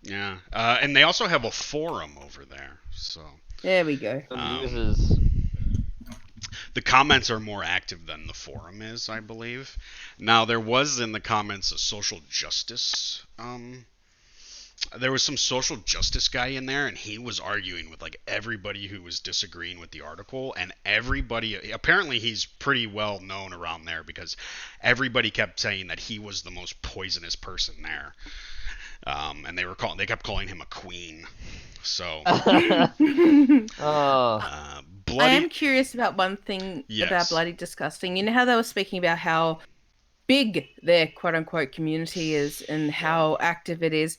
Yeah. And they also have a forum over there. So There we go. Uses the comments are more active than the forum is, I believe. Now, there was in the comments a social justice. There was some social justice guy in there, and he was arguing with like everybody who was disagreeing with the article, and everybody. Apparently, he's pretty well known around there because everybody kept saying that he was the most poisonous person there, and they kept calling him a queen. So, I am curious about one thing Yes. about Bloody Disgusting. You know how they were speaking about how big their quote-unquote community is and how active it is.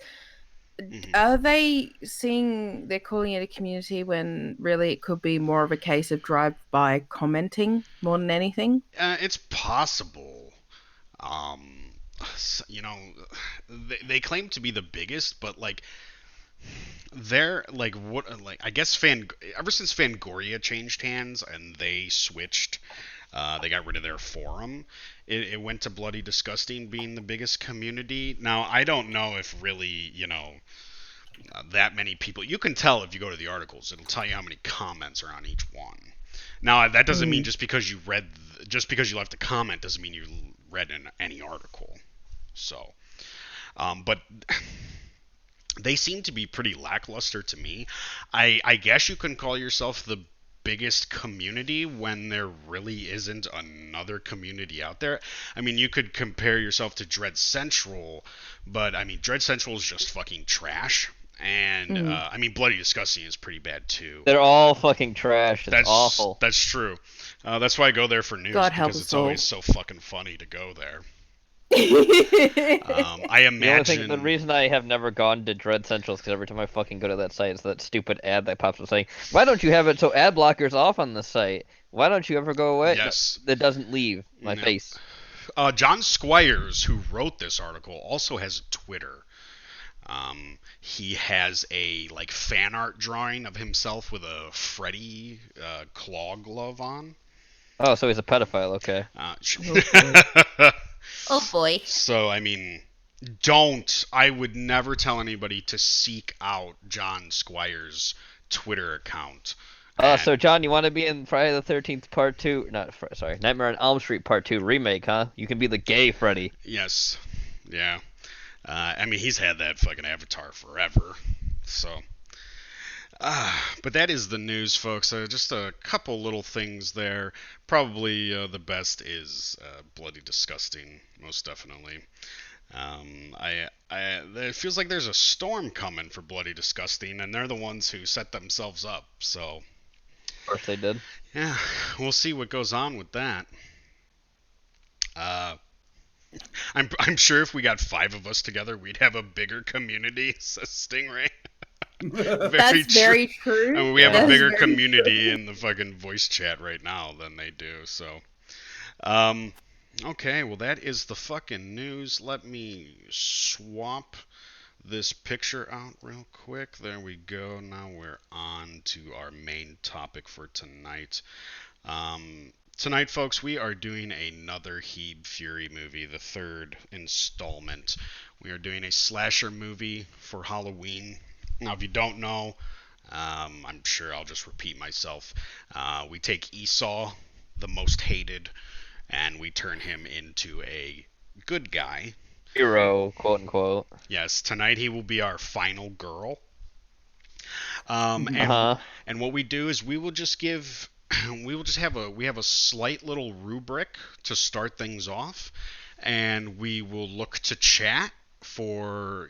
Are they they're calling it a community when really it could be more of a case of drive-by commenting more than anything? It's possible. They claim to be the biggest, but like they're like I guess ever since Fangoria changed hands and they switched, they got rid of their forum. It went to Bloody Disgusting being the biggest community. Now I don't know if really that many people. You can tell if you go to the articles. It'll tell you how many comments are on each one. Now that doesn't mean just because you left a comment doesn't mean you read in any article. So, but they seem to be pretty lackluster to me. I guess you can call yourself the biggest community when there really isn't another community out there. I mean, you could compare yourself to Dread Central, but I mean, Dread Central is just fucking trash. And I mean, Bloody Disgusting is pretty bad too. They're all fucking trash. It's awful. That's true. That's why I go there for news, God help because us it's all. always so fucking funny to go there. I The only imagine the reason I have never gone to Dread Central is because every time I fucking go to that site, it's that stupid ad that pops up saying, "Why don't you have it so ad blockers off on the site? Why don't you ever go away?" Yes. That doesn't leave my No. face. John Squires, who wrote this article, also has Twitter. He has a like fan art drawing of himself with a Freddy claw glove on. Oh, so he's a pedophile. Okay. Oh boy. So I mean, I would never tell anybody to seek out John Squires' Twitter account. So John, you want to be in Friday the 13th Part 2? Nightmare on Elm Street Part 2 remake, huh? You can be the gay Freddy. Yes. Yeah. I mean, he's had that fucking avatar forever. So. But that is the news, folks. Just a couple little things there. Probably the best is Bloody Disgusting, most definitely. It feels like there's a storm coming for Bloody Disgusting, and they're the ones who set themselves up. So. Of course they did. Yeah, we'll see what goes on with that. I'm sure if we got 5 of us together, we'd have a bigger community, says Stingray. Very true. I mean, we have a That's bigger very community in the fucking voice chat right now than they do, so. Okay, well, that is the fucking news. Let me swap this picture out real quick. There we go. Now we're on to our main topic for tonight. tonight, folks, we are doing another Heeb Fury movie, the third installment. We are doing a slasher movie for Halloween. Now, if you don't know, I'm sure I'll just repeat myself. We take Esau, the most hated, and we turn him into a good guy. Hero, quote unquote. Yes, tonight he will be our final girl. And what we do is we will just have a slight little rubric to start things off, and we will look to chat for,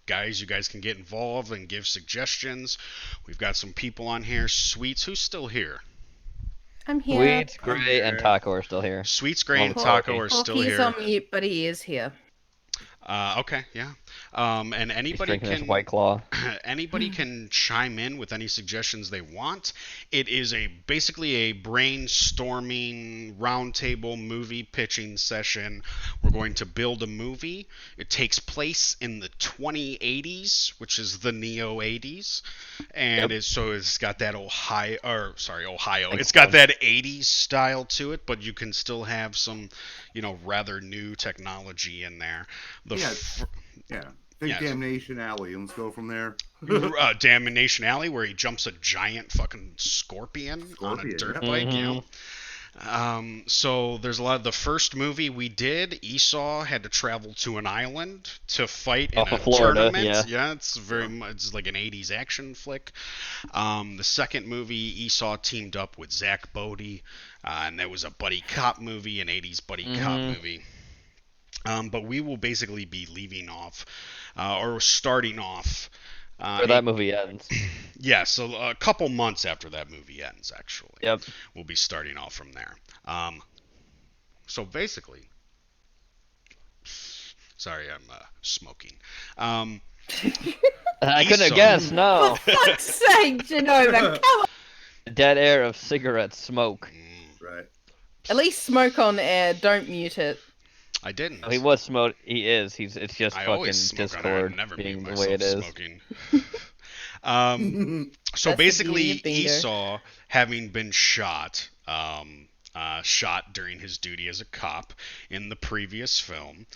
guys. You guys can get involved and give suggestions. We've got some people on here. Sweets, who's still here? I'm here. Sweets, Grey, and Taco are still here. Sweets, Grey, and Porky. Taco are still Porky's here. on mute, but he is here. Okay, yeah. And He's anybody drinking his can White Claw. anybody can chime in with any suggestions they want. It is basically a brainstorming roundtable movie pitching session. We're going to build a movie. It takes place in the 2080s, which is the Neo 80s, and it's got that Ohio. It's got that 80s style to it, but you can still have some, rather new technology in there. Think Damnation Alley, and let's go from there. Damnation Alley, where he jumps a giant fucking scorpion on a dirt bike. So there's a lot of the first movie we did. Esau had to travel to an island to fight in a Florida, tournament. Yeah, it's it's like an 80s action flick. The second movie, Esau teamed up with Zach Bodie, and there was a buddy cop movie, an 80s buddy cop movie. But we will basically be leaving off, or starting off. Where that movie ends. Yeah, so a couple months after that movie ends, actually. Yep. We'll be starting off from there. So basically, sorry, I'm smoking. I couldn't have guessed, no. For fuck's sake, Jenova, come on. Dead air of cigarette smoke. Right. At least smoke on air, don't mute it. I didn't. He was smoke. He is. It's just I fucking always smoke on air. I Discord never being mute the way it is. myself smoking. So That's basically, the beauty of Esau, having been shot during his duty as a cop in the previous film,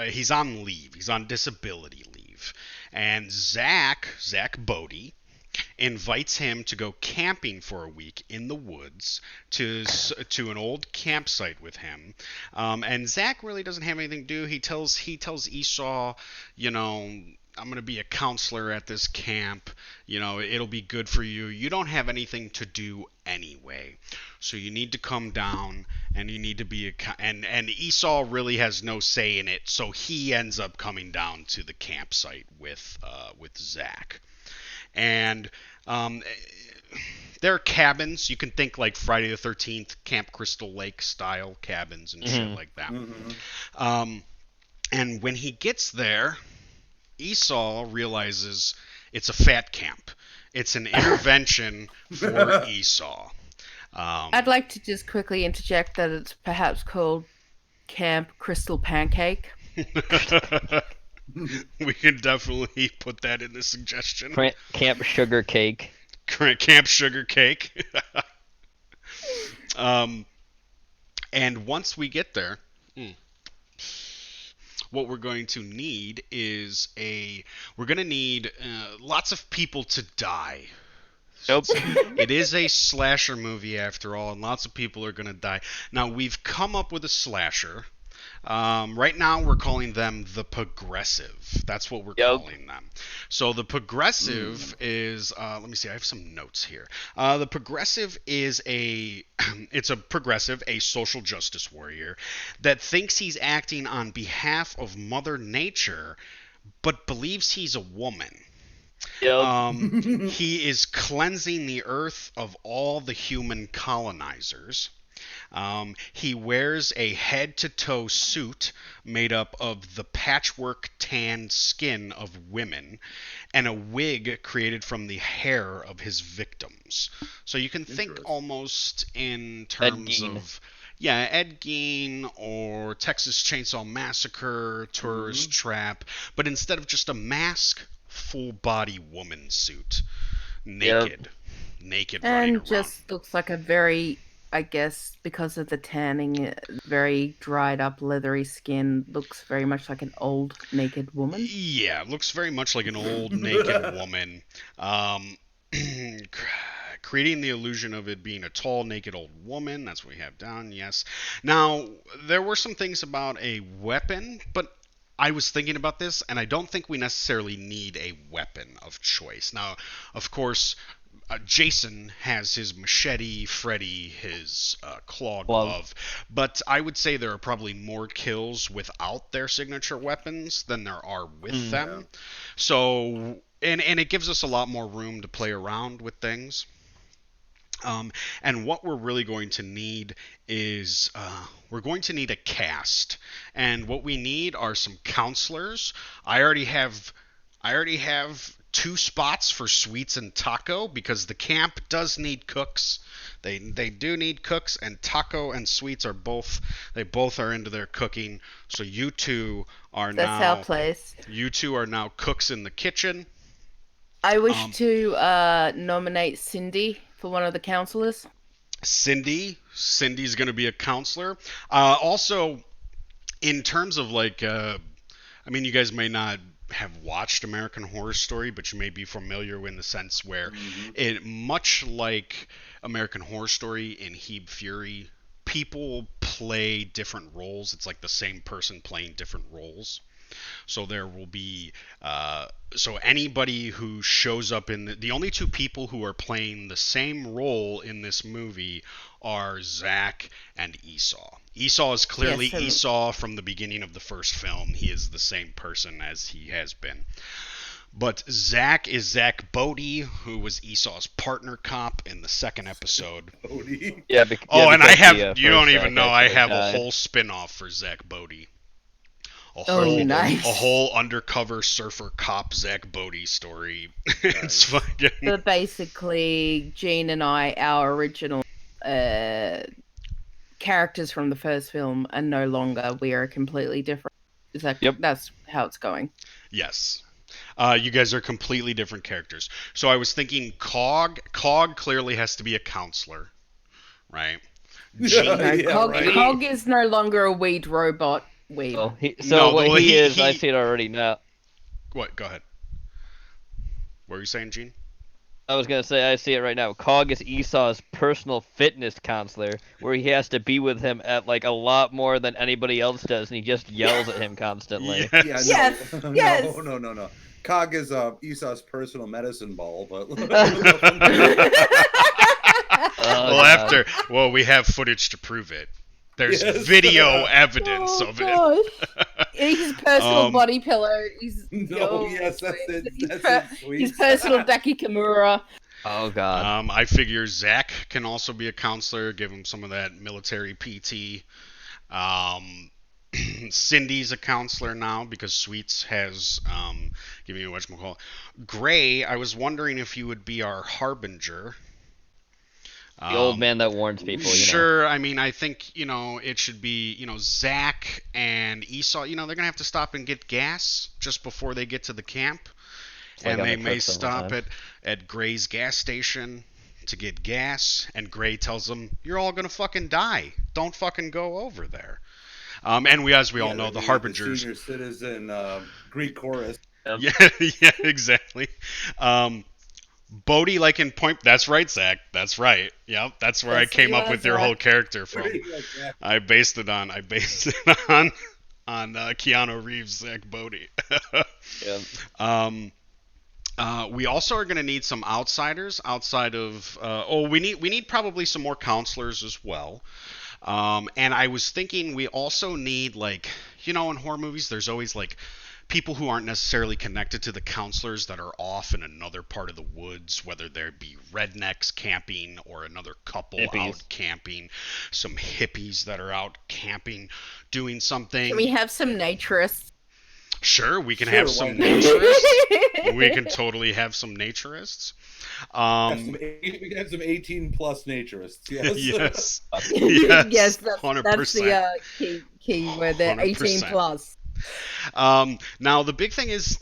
he's on leave. He's on disability leave. And Zach Bodie invites him to go camping for a week in the woods to an old campsite with him. And Zach really doesn't have anything to do. He tells Esau, I'm going to be a counselor at this camp. It'll be good for you. You don't have anything to do anyway. So you need to come down and you need to be and Esau really has no say in it. So he ends up coming down to the campsite with Zach. And there are cabins. You can think like Friday the 13th, Camp Crystal Lake style cabins and shit like that. And when he gets there, Esau realizes it's a fat camp. It's an intervention for Esau. I'd like to just quickly interject that it's perhaps called Camp Crystal Pancake. We can definitely put that in the suggestion. Camp Sugar Cake. Camp Sugar Cake. And once we get there, what we're going to need is lots of people to die. Nope. It is a slasher movie after all, and lots of people are going to die. Now, we've come up with a slasher. Right now, we're calling them the Progressive. That's what we're calling them. So the Progressive is, let me see, I have some notes here. The Progressive is a social justice warrior that thinks he's acting on behalf of Mother Nature, but believes he's a woman. He is cleansing the earth of all the human colonizers. He wears a head-to-toe suit made up of the patchwork tanned skin of women and a wig created from the hair of his victims. So you can think almost in terms of... Yeah, Ed Gein or Texas Chainsaw Massacre, Tourist Trap, but instead of just a mask, full-body woman suit. Naked. naked running And around. just looks like a very, I guess, because of the tanning, very dried up, leathery skin. Looks very much like an old naked woman. Yeah, looks very much like an old naked woman. Um, creating the illusion of it being a tall, naked old woman. That's what we have down, yes. Now, there were some things about a weapon, but I was thinking about this, and I don't think we necessarily need a weapon of choice. Now, of course, Jason has his machete, Freddy his claw glove, but I would say there are probably more kills without their signature weapons than there are with them. So, and it gives us a lot more room to play around with things. And what we're really going to need is we're going to need a cast, and what we need are some counselors. I already have 2 spots for Sweets and Taco because the camp does need cooks. They do need cooks, and Taco and Sweets are both are into their cooking. So you two are That's now our place. you two are now cooks in the kitchen. I wish to nominate Cindy for one of the counselors. Cindy's going to be a counselor. Also, in terms of like, I mean, you guys may not have watched American Horror Story, but you may be familiar in the sense where it, much like American Horror Story in Heeb Fury, people play different roles. It's like the same person playing different roles. So there will be, so anybody who shows up in the only 2 people who are playing the same role in this movie are Zach and Esau. Esau is clearly Esau from the beginning of the first film. He is the same person as he has been. But Zach is Zach Bodie, who was Esau's partner cop in the second episode. Yeah. And I have, the, you don't first even Zach know, I actually have died. a whole spin-off for Zach Bodie. Nice. A whole undercover surfer cop Zach Bodie story. It's fucking. But basically, Gene and I, our original characters from the first film, are no longer. We are completely different. Is that? Yep. That's how it's going. Yes. You guys are completely different characters. So I was thinking Cog clearly has to be a counselor, right? Cog is no longer a weed robot. Weed. Oh, he he is. I see it already now. What? Go ahead. What were you saying, Gene? I was gonna say I see it right now. Cog is Esau's personal fitness counselor, where he has to be with him at like a lot more than anybody else does, and he just yells at him constantly. Yes. No. Cog is Esau's personal medicine ball, but well, we have footage to prove it. There's video evidence of it. His personal body pillow. That's it. His personal Daki Kimura. Oh god. I figure Zach can also be a counselor. Give him some of that military PT. Cindy's a counselor now because Sweets has given you a whatchamacallit. Gray, I was wondering if you would be our harbinger. The old man that warns people, Sure, I mean, I think, it should be, Zach and Esau, they're going to have to stop and get gas just before they get to the camp. And they may stop at Gray's gas station to get gas, and Gray tells them, you're all going to fucking die. Don't fucking go over there. And as we all know, the Harbingers... The senior citizen Greek chorus. Yeah, exactly. Bodie, like in Point... That's right, Zach. That's right. Yep, that's where I came up with your whole character from. I based it on Keanu Reeves, Zach Bodie. We also are going to need some outsiders outside of... we need probably some more counselors as well. And I was thinking we also need, like... in horror movies, there's always, like... people who aren't necessarily connected to the counselors that are off in another part of the woods, whether there be rednecks camping or another couple out camping, some hippies that are out camping, doing something. Can we have some naturists? Sure, we can have some naturists. We can totally have some naturists. We can have some 18-plus naturists. Yes. Yes, that's 100%. That's the key word there. 18+. Now the big thing is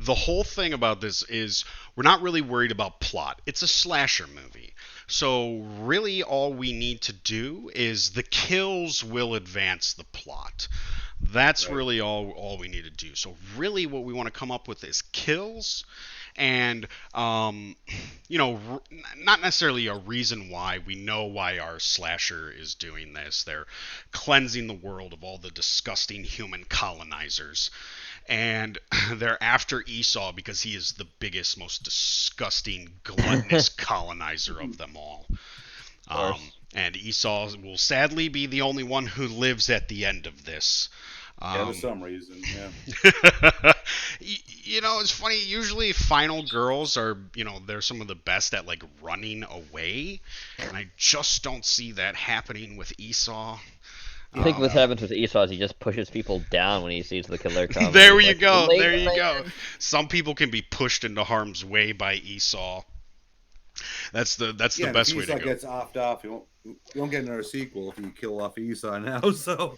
the whole thing about this is we're not really worried about plot. It's a slasher movie. So really all we need to do is the kills will advance the plot. That's Right. really all we need to do. So really what we want to come up with is kills and not necessarily a reason why. We know why our slasher is doing this. They're cleansing the world of all the disgusting human colonizers, and they're after Esau because he is the biggest, most disgusting, gluttonous colonizer of them all. course. And Esau will sadly be the only one who lives at the end of this. For some reason, yeah. It's funny. Usually, final girls are, they're some of the best at like running away, and I just don't see that happening with Esau. I think what happens with Esau is he just pushes people down when he sees the killer coming. There He's you like, go. "Late, There you man." go. Some people can be pushed into harm's way by Esau. That's the best way to Esau go. gets offed off. You won't get another sequel if you kill off Esau now. So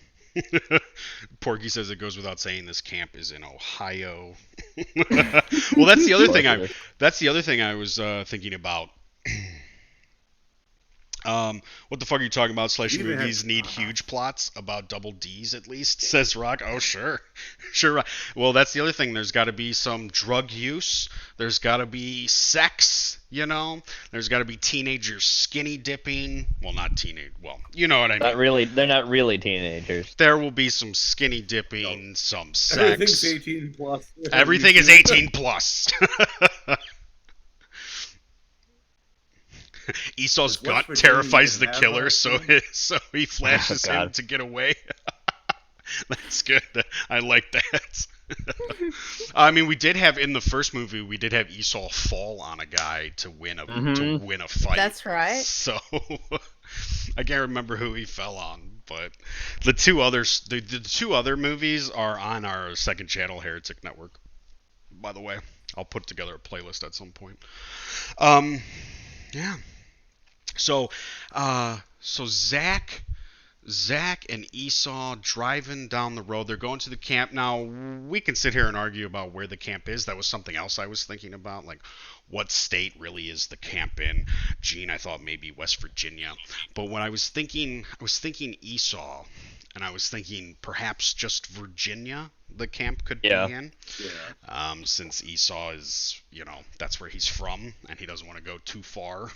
Porky says it goes without saying this camp is in Ohio. Well, that's the other thing I was thinking about. What the fuck are you talking about? Slasher You even movies need huge plots about double D's at least, says Rock. Oh, sure. Sure. Well, that's the other thing. There's got to be some drug use. There's got to be sex, There's got to be teenagers skinny dipping. Well, not teenage. Well, you know what I mean. Not really. They're not really teenagers. There will be some skinny dipping, some sex. everything's 18 plus. Everything is 18 plus. Esau's Does gut West Virginia terrifies the even have killer, a so thing? so he flashes him God. to get away. That's good. I like that. I mean, we did have in the first movie, we did have Esau fall on a guy to win a fight. That's right. So I can't remember who he fell on, but the two other movies are on our second channel, Heretic Network. By the way, I'll put together a playlist at some point. Yeah. So Zach and Esau driving down the road. They're going to the camp. Now, we can sit here and argue about where the camp is. That was something else I was thinking about, like what state really is the camp in. Gene, I thought maybe West Virginia. But when I was thinking Esau, and I was thinking perhaps just Virginia the camp could be in. Yeah. Since Esau is, that's where he's from, and he doesn't want to go too far.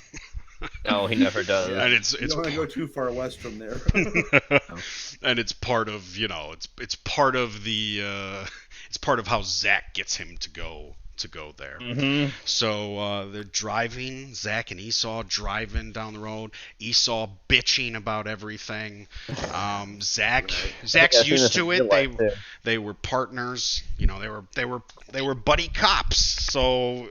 No, he never does. And You it's don't want to go too far west from there. and it's part of it's part of the it's part of how Zach gets him to go there. Mm-hmm. So they're driving, Zach and Esau driving down the road. Esau bitching about everything. Zach's used to it. They were partners. They were buddy cops. So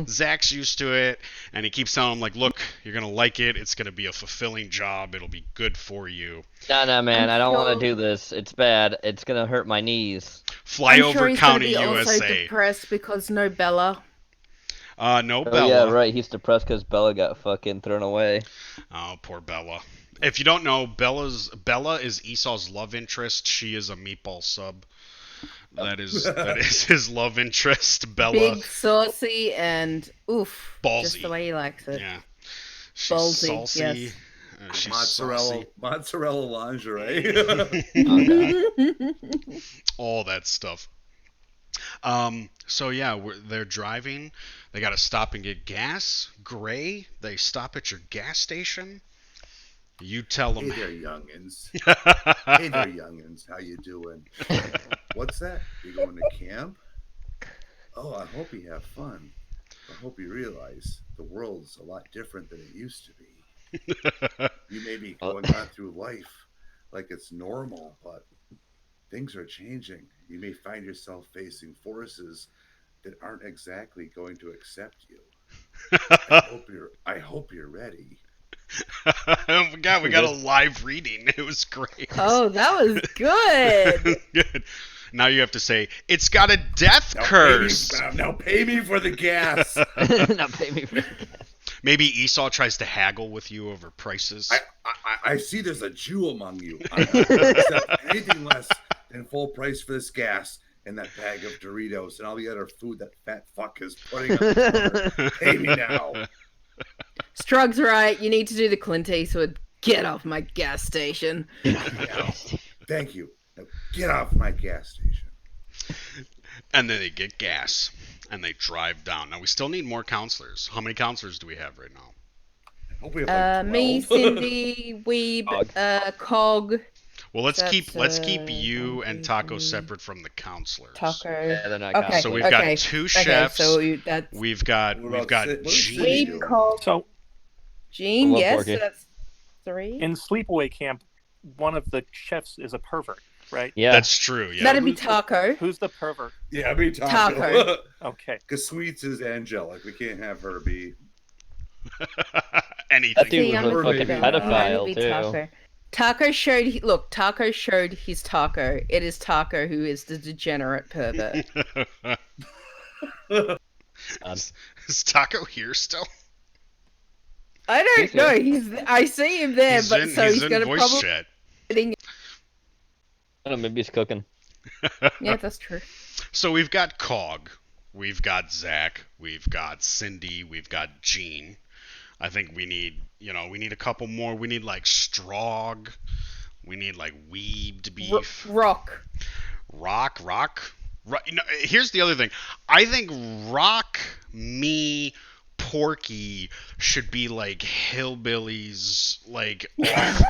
Zach's used to it, and he keeps telling him like, "Look, you're gonna like it. It's gonna be a fulfilling job. It'll be good for you." No, man, I don't want sure- to do this. It's bad. It's gonna hurt my knees. Flyover I'm sure he's County, gonna be also USA. depressed because no Bella. No Oh Bella. yeah, right. He's depressed because Bella got fucking thrown away. Oh, poor Bella. If you don't know, Bella is Esau's love interest. She is a meatball sub. That is his love interest, Bella. Big, saucy, and oof. Ballsy. Just the way he likes it. Yeah. She's Ballsy, saucy. yes. She's Mozzarella lingerie. all that stuff. So yeah, they're driving. They got to stop and get gas. Gray, they stop at your gas station. You tell them. Hey there, youngins. Hey there, youngins. How you doing? What's that? You going to camp? Oh, I hope you have fun. I hope you realize the world's a lot different than it used to be. You may be going on through life like it's normal, but things are changing. You may find yourself facing forces that aren't exactly going to accept you. I hope you're ready. God, we got a live reading. It was great. Oh, that was good. Good. Now you have to say, it's got a death curse. Now pay me for the gas. Not pay me for. Maybe Esau tries to haggle with you over prices. I see there's a Jew among you. I don't accept anything less than full price for this gas. and that bag of Doritos and all the other food that fat fuck is putting on the counter. Pay me now. Strug's right. You need to do the Clint Eastwood. Get off my gas station. Thank you. Now get off my gas station. And then they get gas and they drive down. Now we still need more counselors. How many counselors do we have right now? I hope we have like 12. Me, Cindy, Weeb, Cog. Well, let's That's, keep you and Taco 1, 2, 3. separate from the counselors. Taco. Yeah, they're not Okay. counselors. So we've got two chefs. So that's We've got What about Gene. Weeb, Cog, So Gene. Love Yes, Porky. so that's 3. in Sleepaway Camp, one of the chefs is a pervert, right? Yeah. That's true. Yeah. That'd be Taco. Who's the pervert? Yeah, me Taco. Okay. Because Sweets is angelic. We can't have her be. Anything. That dude See, was I'm a fucking gonna- pedophile Maybe too. Taco. Taco showed. Look, Taco showed his Taco. It is Taco who is the degenerate pervert. Is Taco here still? I don't He's know. here. I see him there, He's but in, so he's he's in gonna voice probably. chat. I don't know, maybe he's cooking. Yeah, that's true. So we've got Cog, we've got Zach, we've got Cindy, we've got Gene. I think we need a couple more. We need like Strog. We need like Weebed beef. Rock. Rock. Here's the other thing. I think Rock, me, Porky should be like hillbillies, like off,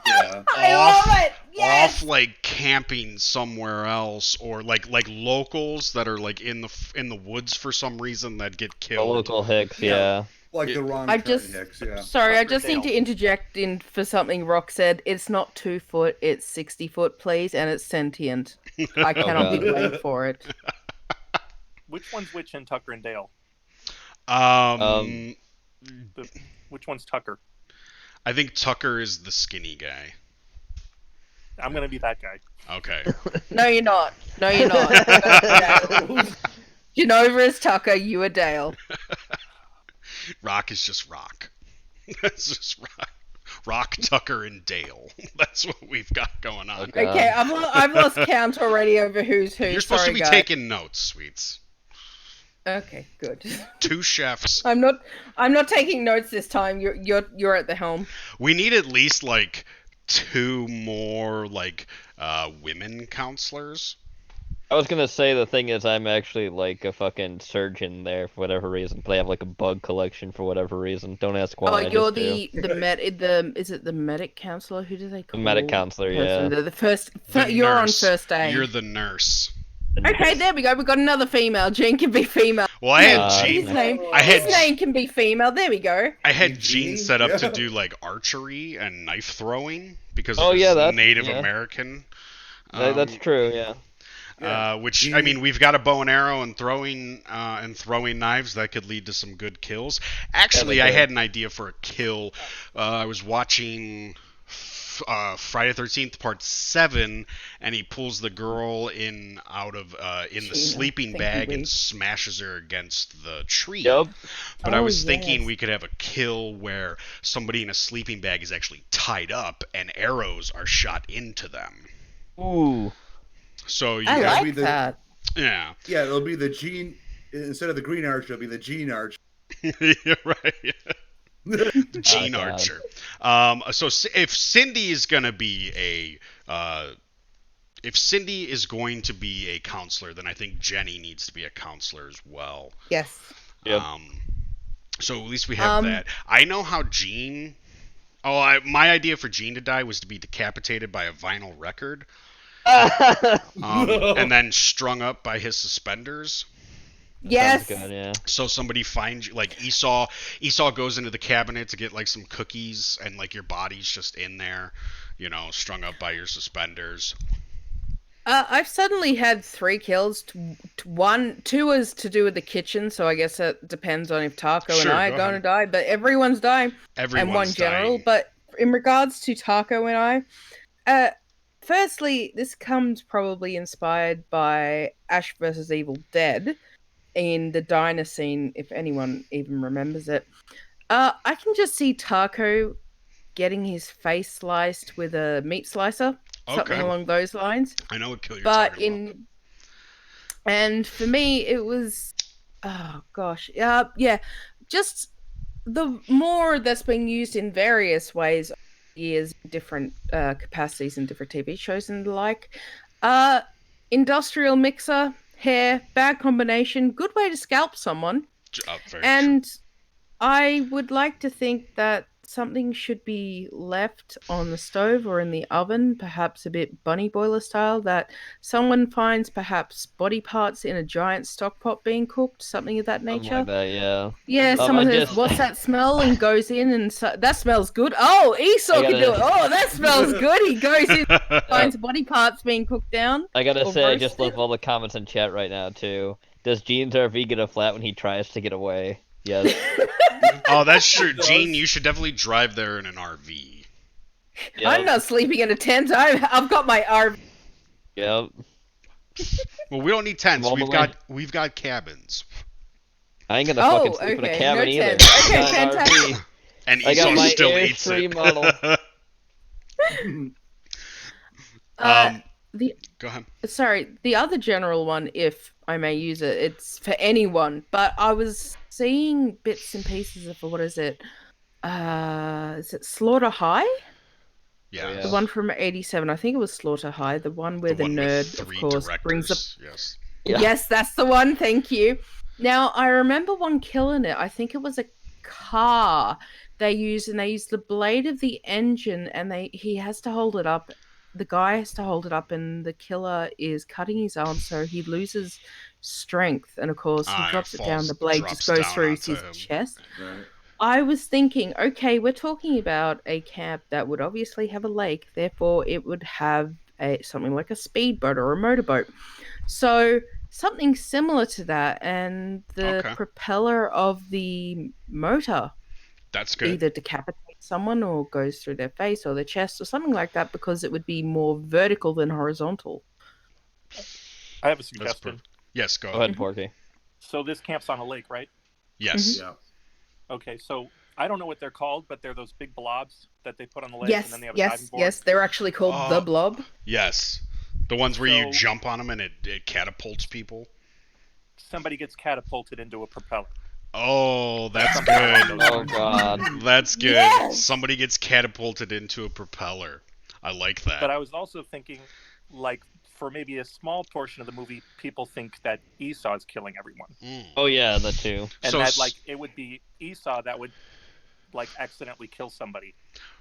Yeah. I love it. Yes. off like camping somewhere else, or like locals that are like in the woods for some reason that get The killed. local Hicks, yeah. Like the wrong I Trent just- Hicks, yeah. Sorry, I just need Tucker to interject in for something Rock said. It's not 2 foot, it's 60 foot, please, and it's sentient. I cannot be God. blamed for it. Which one's which in Tucker and Dale? Which one's Tucker? I think Tucker is the skinny guy. I'm gonna be that guy. Okay. No, you're not. No, you're not. Jenova is Tucker, you are Dale. Rock is just Rock. That's just Rock. Rock, Tucker, and Dale. That's what we've got going on. Okay. Okay, I've lost count already over who's who. You're supposed Sorry, to be guys. taking notes, Sweets. Okay, good. 2 chefs. I'm not taking notes this time. You're at the helm. We need at least like 2 more like women counselors. I was gonna say the thing is I'm actually like a fucking surgeon there for whatever reason, but I have like a bug collection for whatever reason. Don't ask why. Oh, I you're just do. is it the medic counselor? Who do they call? medic counselor, person? yeah. The first. The You're on nurse. first aid. You're the nurse. Okay, there we go. We've got another female. Jean can be female. Well, I had His Gene. name. I had- His name can be female. There we go. I had Gene? Gene set up to Yeah. do like archery and knife throwing because Oh, of his yeah, that's- Native yeah. American. That's true, yeah. Which Gene- I mean, we've got a bow and arrow and throwing knives that could lead to some good kills. Actually, I could. had an idea for a kill. I was watching Friday 13th Part 7, and he pulls the girl out of the Gina, sleeping thank you, bag and Wade. smashes her against the tree. Yep. But I Oh, was thinking yes. we could have a kill where somebody in a sleeping bag is actually tied up and arrows are shot into them. Ooh. So you I got, be like the- that. yeah. Yeah, it'll be the Gene instead of the Green Archer, it'll be the Gene Archer. You're right. Gene God. Archer. So if Cindy is gonna be a counselor, then I think Jenny needs to be a counselor as well. Yes. Yep. So at least we have that. I know how Gene. Oh, my idea for Gene to die was to be decapitated by a vinyl record, and then strung up by his suspenders. Yes. Sounds good, yeah. So somebody finds you, like Esau goes into the cabinet to get like some cookies, and like your body's just in there, strung up by your suspenders. I've suddenly had 3 kills. 2 is to do with the kitchen, so I guess it depends on if Taco Sure, and I are go going to ahead. die. But everyone's dying, Everyone's and one general. dying. But in regards to Taco and I, firstly, this comes probably inspired by Ash vs. Evil Dead in the diner scene, if anyone even remembers it. I can just see Taco getting his face sliced with a meat slicer, something Okay. along those lines. I know what kill you're But talking about. And for me, it was, oh gosh, yeah, just the more that's been used in various ways, years, different capacities and different TV shows and the like. Uh, industrial mixer, hair, bad combination, good way to scalp someone. Very true. And I would like to think that something should be left on the stove or in the oven, perhaps a bit bunny boiler style, that someone finds perhaps body parts in a giant stock pot being cooked, something of that Something nature. like that, yeah. Yeah, someone I says, just- "What's that smell?" and goes in, and that smells good. Oh, Esau can do it. Oh, that smells good. He goes in, finds body parts being cooked down. I gotta or say, I just roasted. love all the comments in chat right now too. Does Gene's RV get a flat when he tries to get away? Yes. Oh, that's true. It does. Gene, you should definitely drive there in an RV. Yep. I'm not sleeping in a tent. I've got my RV. Yep. Well, we don't need tents. All the We've got cabins. I ain't gonna Oh, fucking sleep in a okay, cabin no either. tent. I Okay, got an fantastic. RV. And I got Esau my still Air eats 3 it. model. The Go ahead. sorry, the other general one, if I may use it, it's for anyone. But I was seeing bits and pieces of what is it? Is it Slaughter High? Yeah. Yeah. The one from '87. I think it was Slaughter High. The one where the, one with nerd, of 3 course, directors. brings up. Yes. Yeah. Yes, that's the one. Thank you. Now I remember one killing it. I think it was a car they used, and they used the blade of the engine, and he has to hold it up. The guy has to hold it up, and the killer is cutting his arm, so he loses strength, and of course he It drops it down. falls- The blade drops just goes down through onto his him. chest. Right. I was thinking, okay, we're talking about a camp that would obviously have a lake, therefore it would have something like a speedboat or a motorboat. So something similar to that, and the Okay. propeller of the motor That's good. either decapitates someone or goes through their face or their chest or something like that, because it would be more vertical than horizontal. I have a That's suggestion. perfect. Yes, go Go ahead. ahead, Porky. So this camp's on a lake, right? Yes. Yeah. Okay, so I don't know what they're called, but they're those big blobs that they put on the lake, Yes, and then they have a diving yes, board. yes. They're actually called Oh. the Blob. Yes. The ones where you So- jump on them and it catapults people. Somebody gets catapulted into a propeller. Oh, that's Something along good. those Oh lines. god. That's good. Yes! Somebody gets catapulted into a propeller. I like that. But I was also thinking, like, for maybe a small portion of the movie, people think that Esau's killing everyone, Mm. Oh yeah, that too. and So that s- like it would be Esau that would like accidentally kill somebody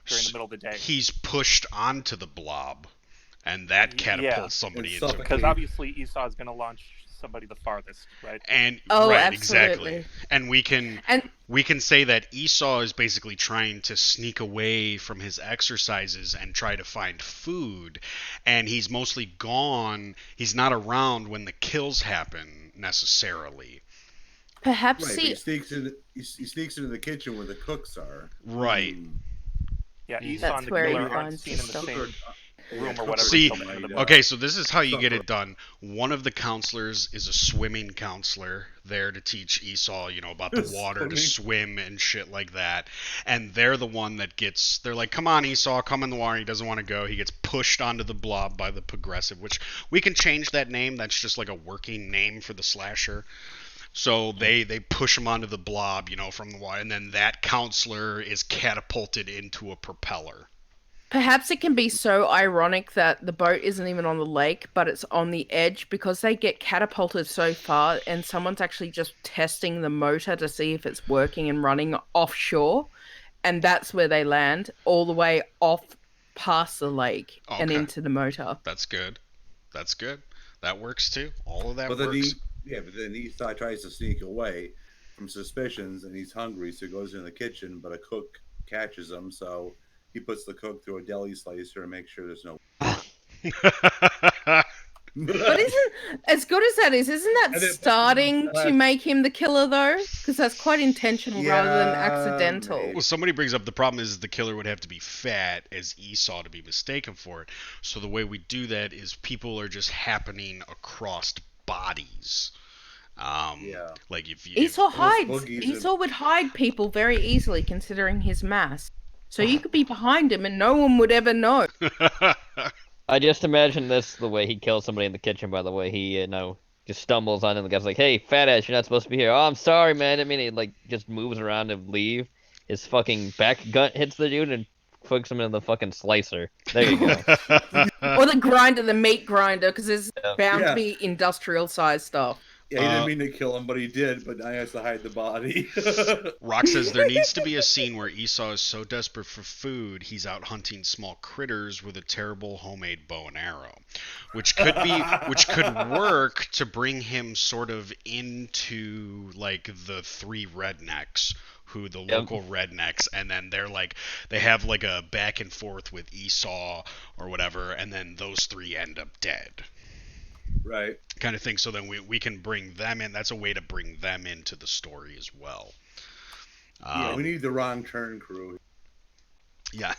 during the middle of the day. He's pushed onto the blob, and that Yeah. somebody And into suffocate. Because obviously Esau is going to launch somebody the farthest, right? and Oh, right, absolutely. exactly. And we can say that Esau is basically trying to sneak away from his exercises and try to find food, and he's mostly gone. He's not around when the kills happen necessarily. Perhaps Right. But see, he sneaks into the kitchen where the cooks are. Right. Yeah, Mm. Esau That's and the where he killer aren't finds seen the in the stuff. same Yeah, room or cook whatever. See, until the end of the Okay, so this is how you get Supper. it done. One of the counselors is a swimming counselor there to teach Esau, about the water to swim and shit like that. And they're the one that they're like, come on, Esau, come in the water. He doesn't want to go. He gets pushed onto the blob by the progressive, which we can change that name. That's just like a working name for the slasher. So they push him onto the blob, from the water. And then that counselor is catapulted into a propeller. perhaps it can be so ironic that the boat isn't even on the lake, but it's on the edge, because they get catapulted so far, and someone's actually just testing the motor to see if it's working and running offshore, and that's where they land, all the way off past the lake and Okay. into the motor. That's good. That's good. That works too. All of that But then works. but then Esau tries to sneak away from suspicions, and he's hungry, so he goes in the kitchen. But a cook catches him, so he puts the cook through a deli slicer to make sure there's no. But isn't, as good as that is, isn't that And then- starting to make him the killer, though? Because that's quite intentional rather than Yeah, accidental. maybe. Well, somebody brings up the problem is the killer would have to be fat as Esau to be mistaken for it. So the way we do that is people are just happening across bodies. Yeah. Like if you. Esau hides. boogies and- Esau would hide people very easily, considering his mass. So you could be behind him and no one would ever know. I just imagine this the way he kills somebody in the kitchen. By the way, he just stumbles on him. The guy's like, "Hey, fat ass, you're not supposed to be here." "Oh, I'm sorry, man." I mean, he like just moves around and leave. His fucking back gut hits the dude and hooks him in the fucking slicer. There you go. Or the grinder, the meat grinder, because there's Yeah. bound to be industrial size stuff. Yeah, he didn't mean to kill him, but he did. But now he has to hide the body. Rock says there needs to be a scene where Esau is so desperate for food he's out hunting small critters with a terrible homemade bow and arrow, which could work to bring him sort of into like the three rednecks, who the local rednecks, and then they have like a back and forth with Esau or whatever, and then those three end up dead. Right. Kind of thing. So then we can bring them in. That's a way to bring them into the story as well. Yeah, we need the wrong turn crew. Yeah.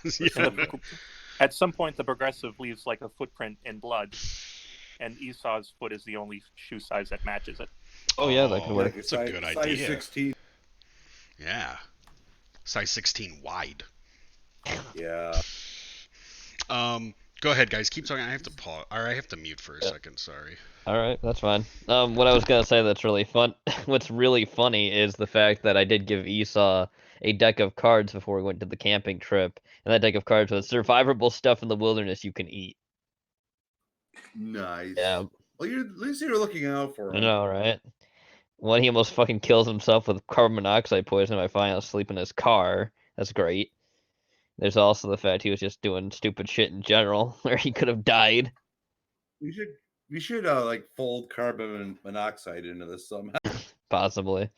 At some point, the progressive leaves like a footprint in blood, and Esau's foot is the only shoe size that matches it. Oh yeah, that could work. That's a good size idea. 16. Yeah. Size 16 wide. Yeah. Go ahead, guys. Keep talking. I have to pause. Or I have to mute for a second. Sorry. All right, that's fine. What I was gonna say that's really fun. What's really funny is the fact that I did give Esau a deck of cards before we went to the camping trip, and that deck of cards was survivable stuff in the wilderness you can eat. Nice. Yeah. Well, at least you're looking out for him. I know, right? When he almost fucking kills himself with carbon monoxide poison by falling asleep in his car. That's great. There's also the fact he was just doing stupid shit in general, where he could have died. We should like fold carbon monoxide into this somehow. Possibly.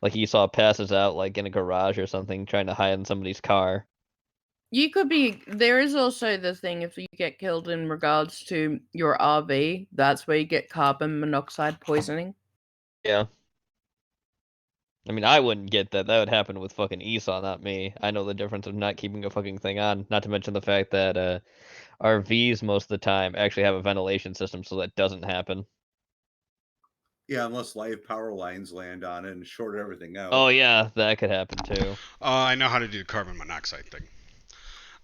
Like Esau passes out like in a garage or something, trying to hide in somebody's car. You could be. There is also the thing if you get killed in regards to your RV, that's where you get carbon monoxide poisoning. Yeah. I mean, I wouldn't get that. That would happen with fucking Esau, not me. I know the difference of not keeping a fucking thing on. Not to mention the fact that RVs most of the time actually have a ventilation system, so that doesn't happen. Yeah, unless live power lines land on it and short everything out. Oh yeah, that could happen too. I know how to do the carbon monoxide thing.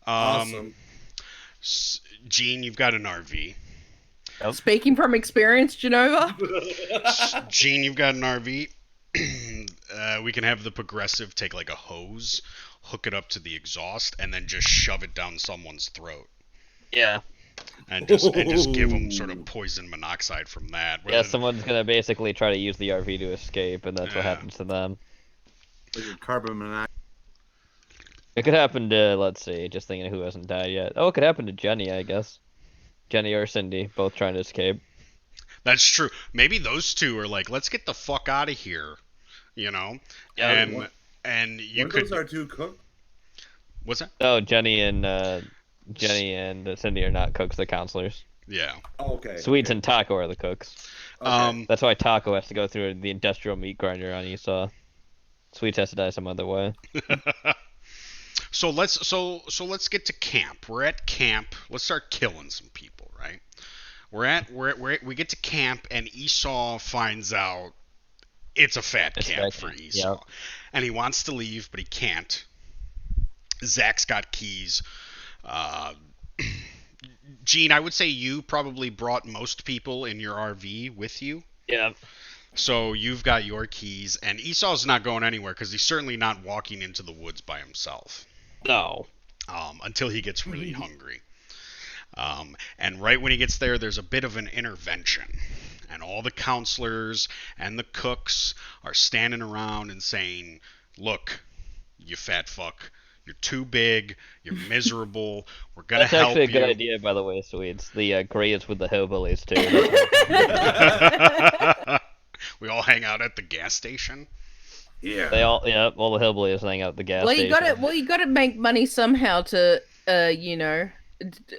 Awesome. Gene, you've got an RV. Yep. Speaking from experience, Jenova. Gene, you've got an RV. We can have the progressive take like a hose, hook it up to the exhaust, and then just shove it down someone's throat. Yeah. And just give them sort of poison monoxide from that. Yeah, someone's gonna basically try to use the RV to escape, and that's what Yeah. happens to them. Carbon monoxide. It could happen to, let's see, just thinking of who hasn't died yet. Oh, it could happen to Jenny, I guess. Jenny or Cindy, both trying to escape. That's true. Maybe those two are like, let's get the fuck out of here, you know? Yeah, and you One could. of those are two cook. What's that? Oh, Jenny and Cindy are not cooks, they're counselors. Yeah. Oh, okay. Sweets and Taco are the cooks. Okay. That's why Taco has to go through the industrial meat grinder on Esau. Sweets has to die some other way. So let's get to camp. We're at camp. Let's start killing some people, right? We get to camp and Esau finds out it's a fat camp for Esau. Yep. And he wants to leave, but he can't. Zach's got keys. Gene, I would say you probably brought most people in your RV with you. Yeah. So you've got your keys, and Esau's not going anywhere because he's certainly not walking into the woods by himself. No. Until he gets really hungry. And right when he gets there, there's a bit of an intervention. And all the counselors and the cooks are standing around and saying, look, you fat fuck, you're too big, you're miserable, we're going to help you. That's actually a good idea, by the way, Swedes. The Grey is with the hillbillies, too. We all hang out at the gas station. Yeah. All the hillbillies hang out at the gas station. You gotta make money somehow to, you know.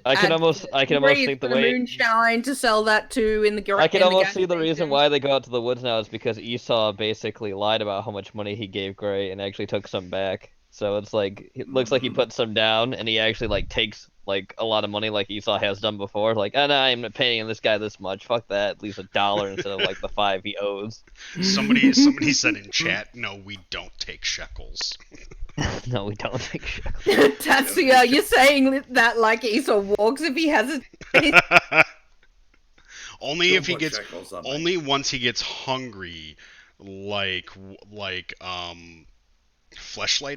I can almost think the way moonshine to sell that to in the garage. I can almost see the reason why they go out to the woods now is because Esau basically lied about how much money he gave Grey and actually took some back. So it's like it looks like he put some down and he actually like takes like a lot of money like Esau has done before. Like, oh, no, I'm paying this guy this much. Fuck that. At least $1 instead of like the 5 he owes. Somebody said in chat, no, we don't take shekels. No, we don't take shekels. Tatsuya, you're saying that like Esau walks if he has a. Only Don't if he put gets, shekels on my- only once he gets hungry, fleshlight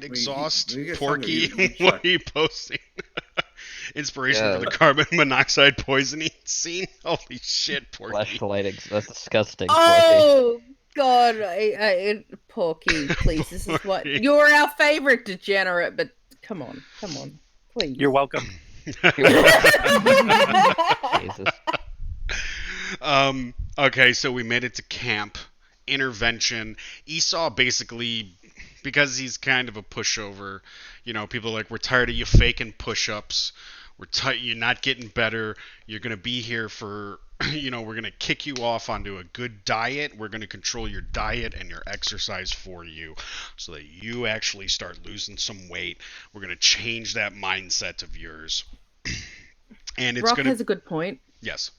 exhaust. when he gets Porky, hungry, you what check. are you posting? Inspiration Yeah. for the carbon monoxide poisoning scene. Holy shit, Porky. Flashlight. That's disgusting. Porky. Oh God, Porky, please. This is what Porky. you're our favorite degenerate, but come on, please. You're welcome. Jesus. Okay, so we made it to camp. Intervention. Esau basically, because he's kind of a pushover, people are like, we're tired of you faking push-ups. You're not getting better. You're going to be here for, we're going to kick you off onto a good diet. We're going to control your diet and your exercise for you so that you actually start losing some weight. We're going to change that mindset of yours. And it's Rock going to... has a good point. Yes.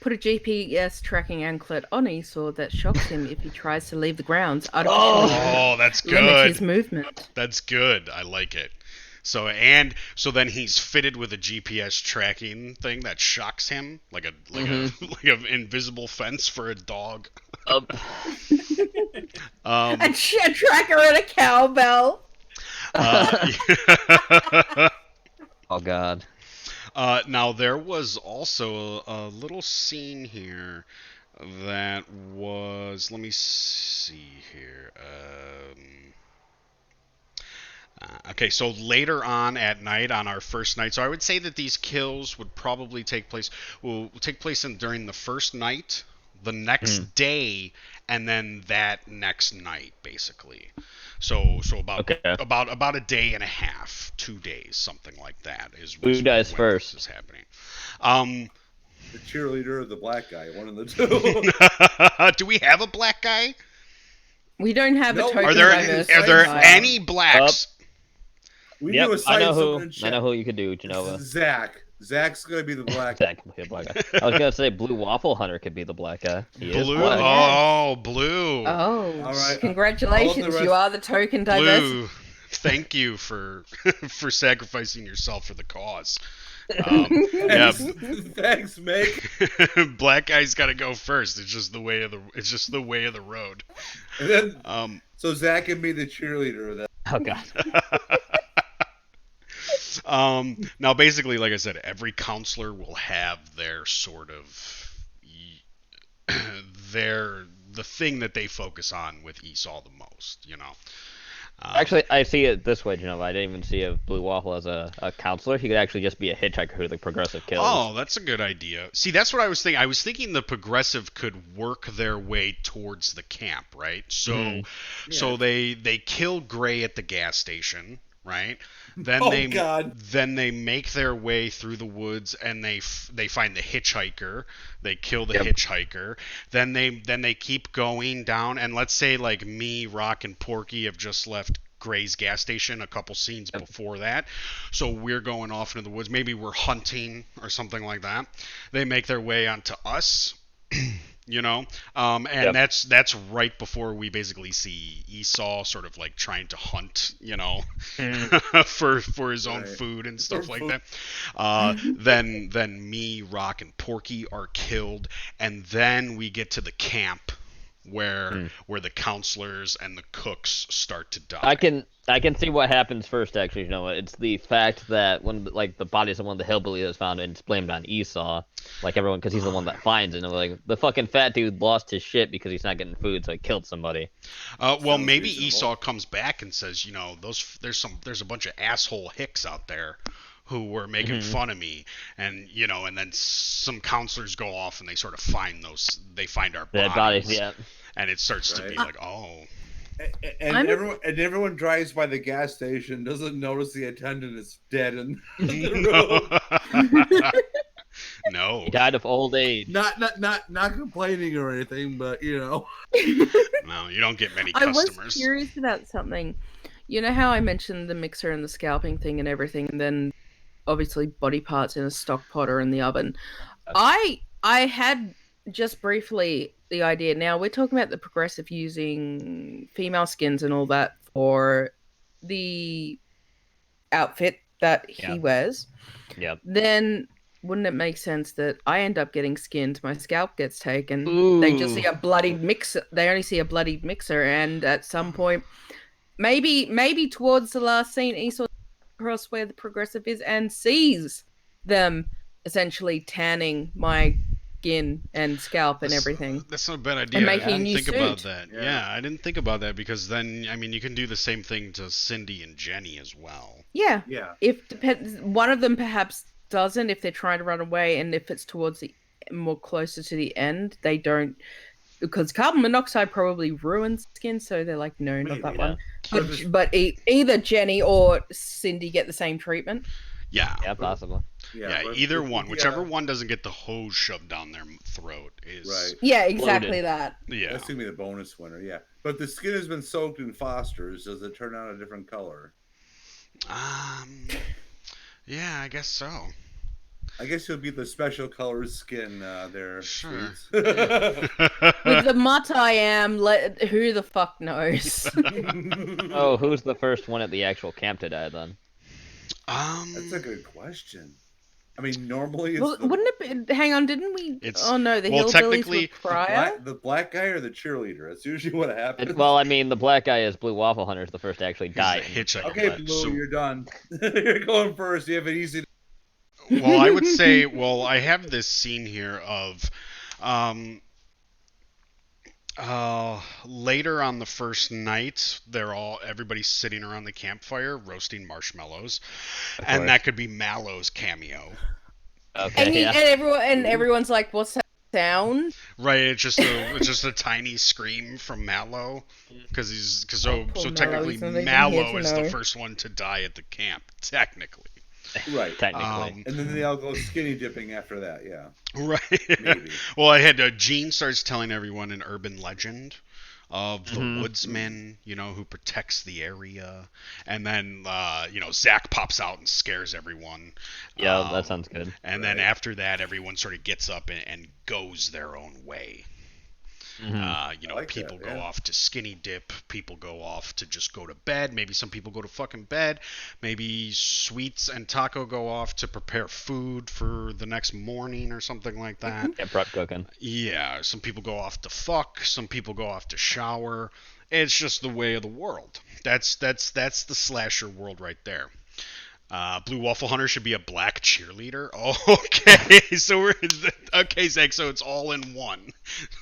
Put a GPS tracking anklet on Esau that shocks him if he tries to leave the grounds. Oh, that's good. Limit his movement. That's good. I like it. So then he's fitted with a GPS tracking thing that shocks him like an invisible fence for a dog. A tracker and a cowbell. Oh God. Now there was also a little scene here that was. Let me see here. Okay, so later on at night, on our first night, so I would say that these kills would probably take place during the first night, the next day, and then that next night, basically. So about a day and a half, 2 days, something like that is. Who dies when first? This is happening. The cheerleader or the black guy, one of the two. Do we have a black guy? We don't have No, a token Are there diversity. any blacks? We Yep, do a I side know someone in who. chat. I know who you could do, Jenova. Zach. Zach's gonna be the black. Zach could be a black guy. I was gonna say Blue Waffle Hunter could be the black guy. He is Blue. black. Oh, blue. Oh, All right. congratulations! All of the You are the token diversity. Blue. Thank you for sacrificing yourself for the cause. Yeah. Thanks, Meg. Black guy's got to go first. It's just the way of the road. And then, so Zach can be the cheerleader of that. Oh God. Now, basically, like I said, every counselor will have their sort of the thing that they focus on with Esau the most. Actually, I see it this way, Jenova. I didn't even see a Blue Waffle as a counselor. He could actually just be a hitchhiker who the progressive kills. Oh, that's a good idea. See, that's what I was thinking. I was thinking the progressive could work their way towards the camp, right? So, so they kill Grey at the gas station, right? Then then they make their way through the woods and they find the hitchhiker. They kill the hitchhiker. Then they keep going down, and let's say like me, Rock, and Porky have just left Grey's gas station a couple scenes before that. So we're going off into the woods. Maybe we're hunting or something like that. They make their way onto us. And that's right before we basically see Esau sort of like trying to hunt, for his own food and stuff like that. Then me, Rock, and Porky are killed, and then we get to the camp where the counselors and the cooks start to die. I can see what happens first. Actually, it's the fact that when the bodies of one of the hillbillies is found and it's blamed on Esau, like everyone, because he's the one that finds it. And like the fucking fat dude lost his shit because he's not getting food, so he killed somebody. Well, maybe Esau comes back and says, there's a bunch of asshole hicks out there who were making fun of me, and and then some counselors go off and they sort of find our bodies, and it starts to be like, oh. And everyone drives by the gas station, doesn't notice the attendant is dead in the road. No. He died of old age. Not complaining or anything, but No, you don't get many customers. I was curious about something. You know how I mentioned the mixer and the scalping thing and everything, and then obviously body parts in a stock pot or in the oven. I had just briefly the idea. Now we're talking about the progressive using female skins and all that for the outfit that he wears. Yep. Then wouldn't it make sense that I end up getting skinned, my scalp gets taken, they just see a bloodied mixer, they only see a bloodied mixer, and at some point, maybe towards the last scene, Esau across where the progressive is and sees them essentially tanning my skin and scalp and everything. That's not a bad idea. And I making a didn't new think about suit. that. Yeah. Yeah, I didn't think about that because then, I mean, you can do the same thing to Cindy and Jenny as well. Yeah. Yeah. If depends, one of them perhaps doesn't if they're trying to run away, and if it's towards the more closer to the end, they don't, because carbon monoxide probably ruins skin, so they're like, no, not that Maybe, one. yeah. But either Jenny or Cindy get the same treatment. Yeah. Yeah, possible. Yeah, but either the- one. the, Whichever one doesn't get the hose shoved down their throat is. Right. Yeah, exactly Loaded. that. Yeah. That's gonna be the bonus winner, yeah. But the skin has been soaked in Foster's. Does it turn out a different color? Yeah, I guess so. I guess you'll be the special color skin there. Sure. Sweets. With the mutt I am, who the fuck knows? Oh, who's the first one at the actual camp to die then? That's a good question. I mean, normally it's Well, wouldn't it be, hang on, didn't we? It's- Oh no, the well, hillbillies technically, were prior. the black guy or the cheerleader. That's usually what happens. Well, I mean, the black guy is Blue Waffle Hunter's the first to actually He's die. a hitchhiker. Okay, but- Blue, so- you're done. You're going first. You have it easy. well, I would say, I have this scene here of, later on the first night, everybody's sitting around the campfire roasting marshmallows, and that could be Mallow's cameo. Okay, yeah. And everyone's like, "What's that sound?" Right, it's just a tiny scream from Mallow, because poor so Mallow, technically he's not even here Mallow to is the know. first one to die at the camp, technically. Right. Technically. And then they all go skinny dipping after that, yeah. Right. Maybe. Well, I had Gene starts telling everyone an urban legend of the Mhm. woodsman, who protects the area, and then Zach pops out and scares everyone. Yeah, that sounds good. And then after that, everyone sort of gets up and goes their own way. Mhm. like People that, go yeah. off to skinny dip. People go off to just go to bed. Maybe some people go to fucking bed. Maybe Sweets and Taco go off to prepare food for the next morning or something like that. Yeah, prep cooking. Yeah, some people go off to fuck. Some people go off to shower. It's just the way of the world. That's the slasher world right there. Blue Waffle Hunter should be a black cheerleader. Oh, okay, so okay, Zach. So it's all in one.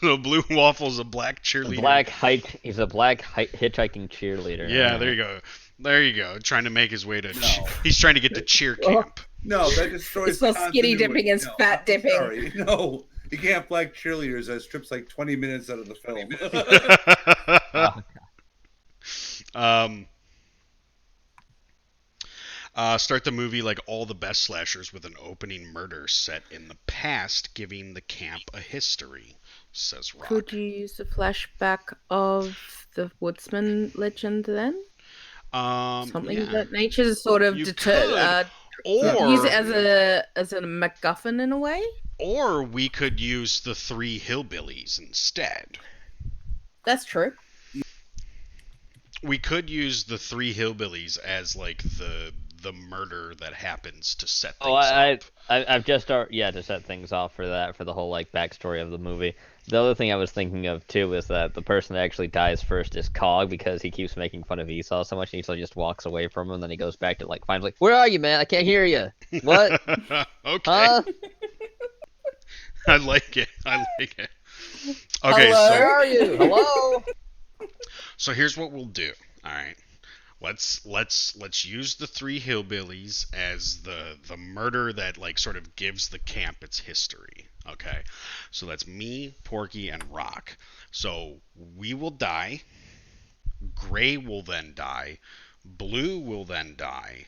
So Blue Waffle's a black cheerleader. He's a black hitchhiking cheerleader. Yeah, there you go. There you go. Trying to make his way to. No. He's trying to get to cheer camp. No, that destroys It's not skinny continuity. dipping, it's No, fat I'm dipping. Sorry. No, you can't have black cheerleaders as strips like 20 minutes out of the film. Start the movie like all the best slashers with an opening murder set in the past, giving the camp a history, says Rock. Could you use the flashback of the woodsman legend then? Something yeah. of that nature to sort of You use Or it as a MacGuffin in a way. or we could use the three hillbillies instead. That's true. We could use the three hillbillies as like the murder that happens to set things up. I've just started, to set things off for that, for the whole like backstory of the movie. The other thing I was thinking of too is that the person that actually dies first is Cog, because he keeps making fun of Esau so much, and Esau just walks away from him, and then he goes back to like finds like, "Where are you, man? I can't hear you. What? Okay. Huh? I like it. Okay, Hello? Where are you? Hello?" so here's what we'll do. All right. Let's use the three hillbillies as the murder that like sort of gives the camp its history. Okay. So that's me, Porky, and Rock. So we will die. Gray will then die. Blue will then die.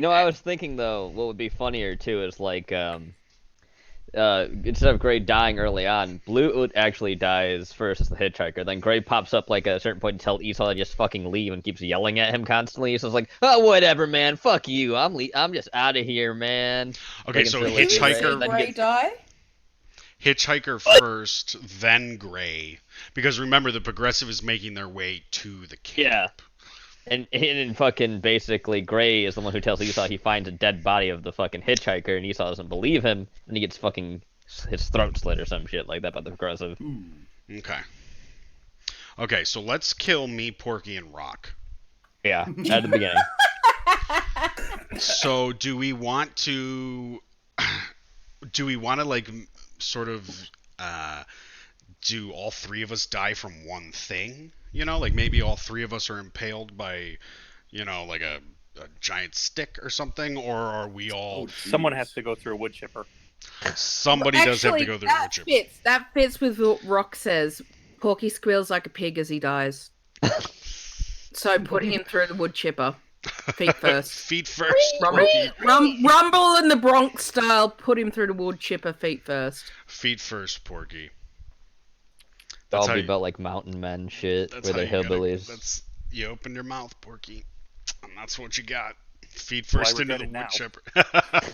I was thinking though, what would be funnier too is like instead of Gray dying early on, Blue actually dies first as the hitchhiker. Then Gray pops up like at a certain point to tell Esau to just fucking leave and keeps yelling at him constantly. Esau's like, "Oh, whatever, man. Fuck you. I'm just out of here, man." Okay, Making so silly with Gray, hitchhiker- and then Gray gets- die? Hitchhiker first, then Gray. Because remember, the progressive is making their way to the camp. Yeah. And fucking basically Gray is the one who tells Esau he finds a dead body of the fucking hitchhiker, and Esau doesn't believe him, and he gets fucking his throat slit or some shit like that by the Progressive. Okay. Okay, so let's kill me, Porky, and Rock. Yeah, at the beginning. So do we want to like sort of do all three of us die from one thing? You know, like maybe all three of us are impaled by, you know, like a giant stick or something, or are we all? Someone has to go through a wood chipper. Somebody does have to go through a wood chipper. That fits with what Rock says. Porky squeals like a pig as he dies. So put him through the wood chipper. Feet first. Feet first. Rumble in the Bronx style. Put him through the wood chipper. Feet first. Feet first, Porky. It's all be about like mountain men shit, where they're hillbillies. You open your mouth, Porky, and that's what you got. Feet first into the wood chipper.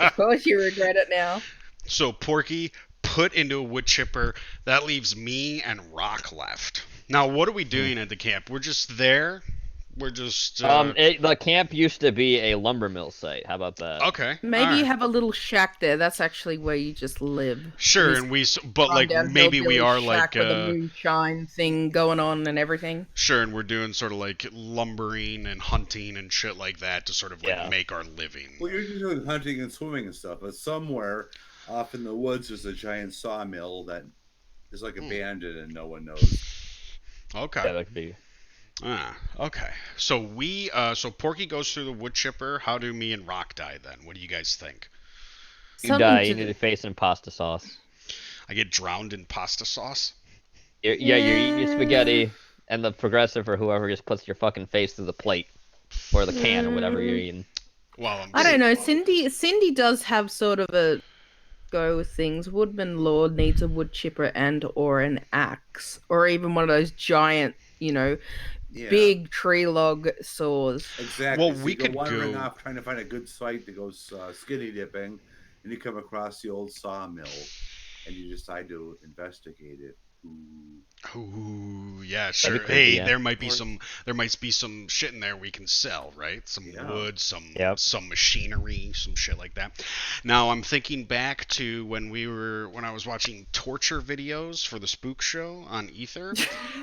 Of course you regret it now. So Porky put into a wood chipper. That leaves me and Rock left. Now, what are we doing at the camp? We're just there. We're just. The camp used to be a lumber mill site. How about that? Okay. Maybe you have a little shack there. That's actually where you just live. Sure, and but like maybe we are like with a moonshine thing going on and everything. Sure, and we're doing sort of like lumbering and hunting and shit like that to sort of like make our living. Well, you're just doing hunting and swimming and stuff, but somewhere off in the woods there's a giant sawmill that is like abandoned and no one knows. Okay. Yeah, that could be. Okay. So so Porky goes through the wood chipper. How do me and Rock die then? What do you guys think? You die. You need to face in pasta sauce. I get drowned in pasta sauce? You're eating your spaghetti, and the Progressive or whoever just puts your fucking face through the plate or the can or whatever you're eating. Well, I don't know. Cindy does have sort of a go with things. Woodman Lord needs a wood chipper and or an axe, or even one of those giant, big tree log saws. Exactly. Well, so we could wandering go off trying to find a good site to go skinny dipping, and you come across the old sawmill, and you decide to investigate it. Ooh, yeah, sure. Hey, there might be some shit in there we can sell, right? Some wood, some machinery, some shit like that. Now I'm thinking back to when I was watching torture videos for the Spook Show on Ether,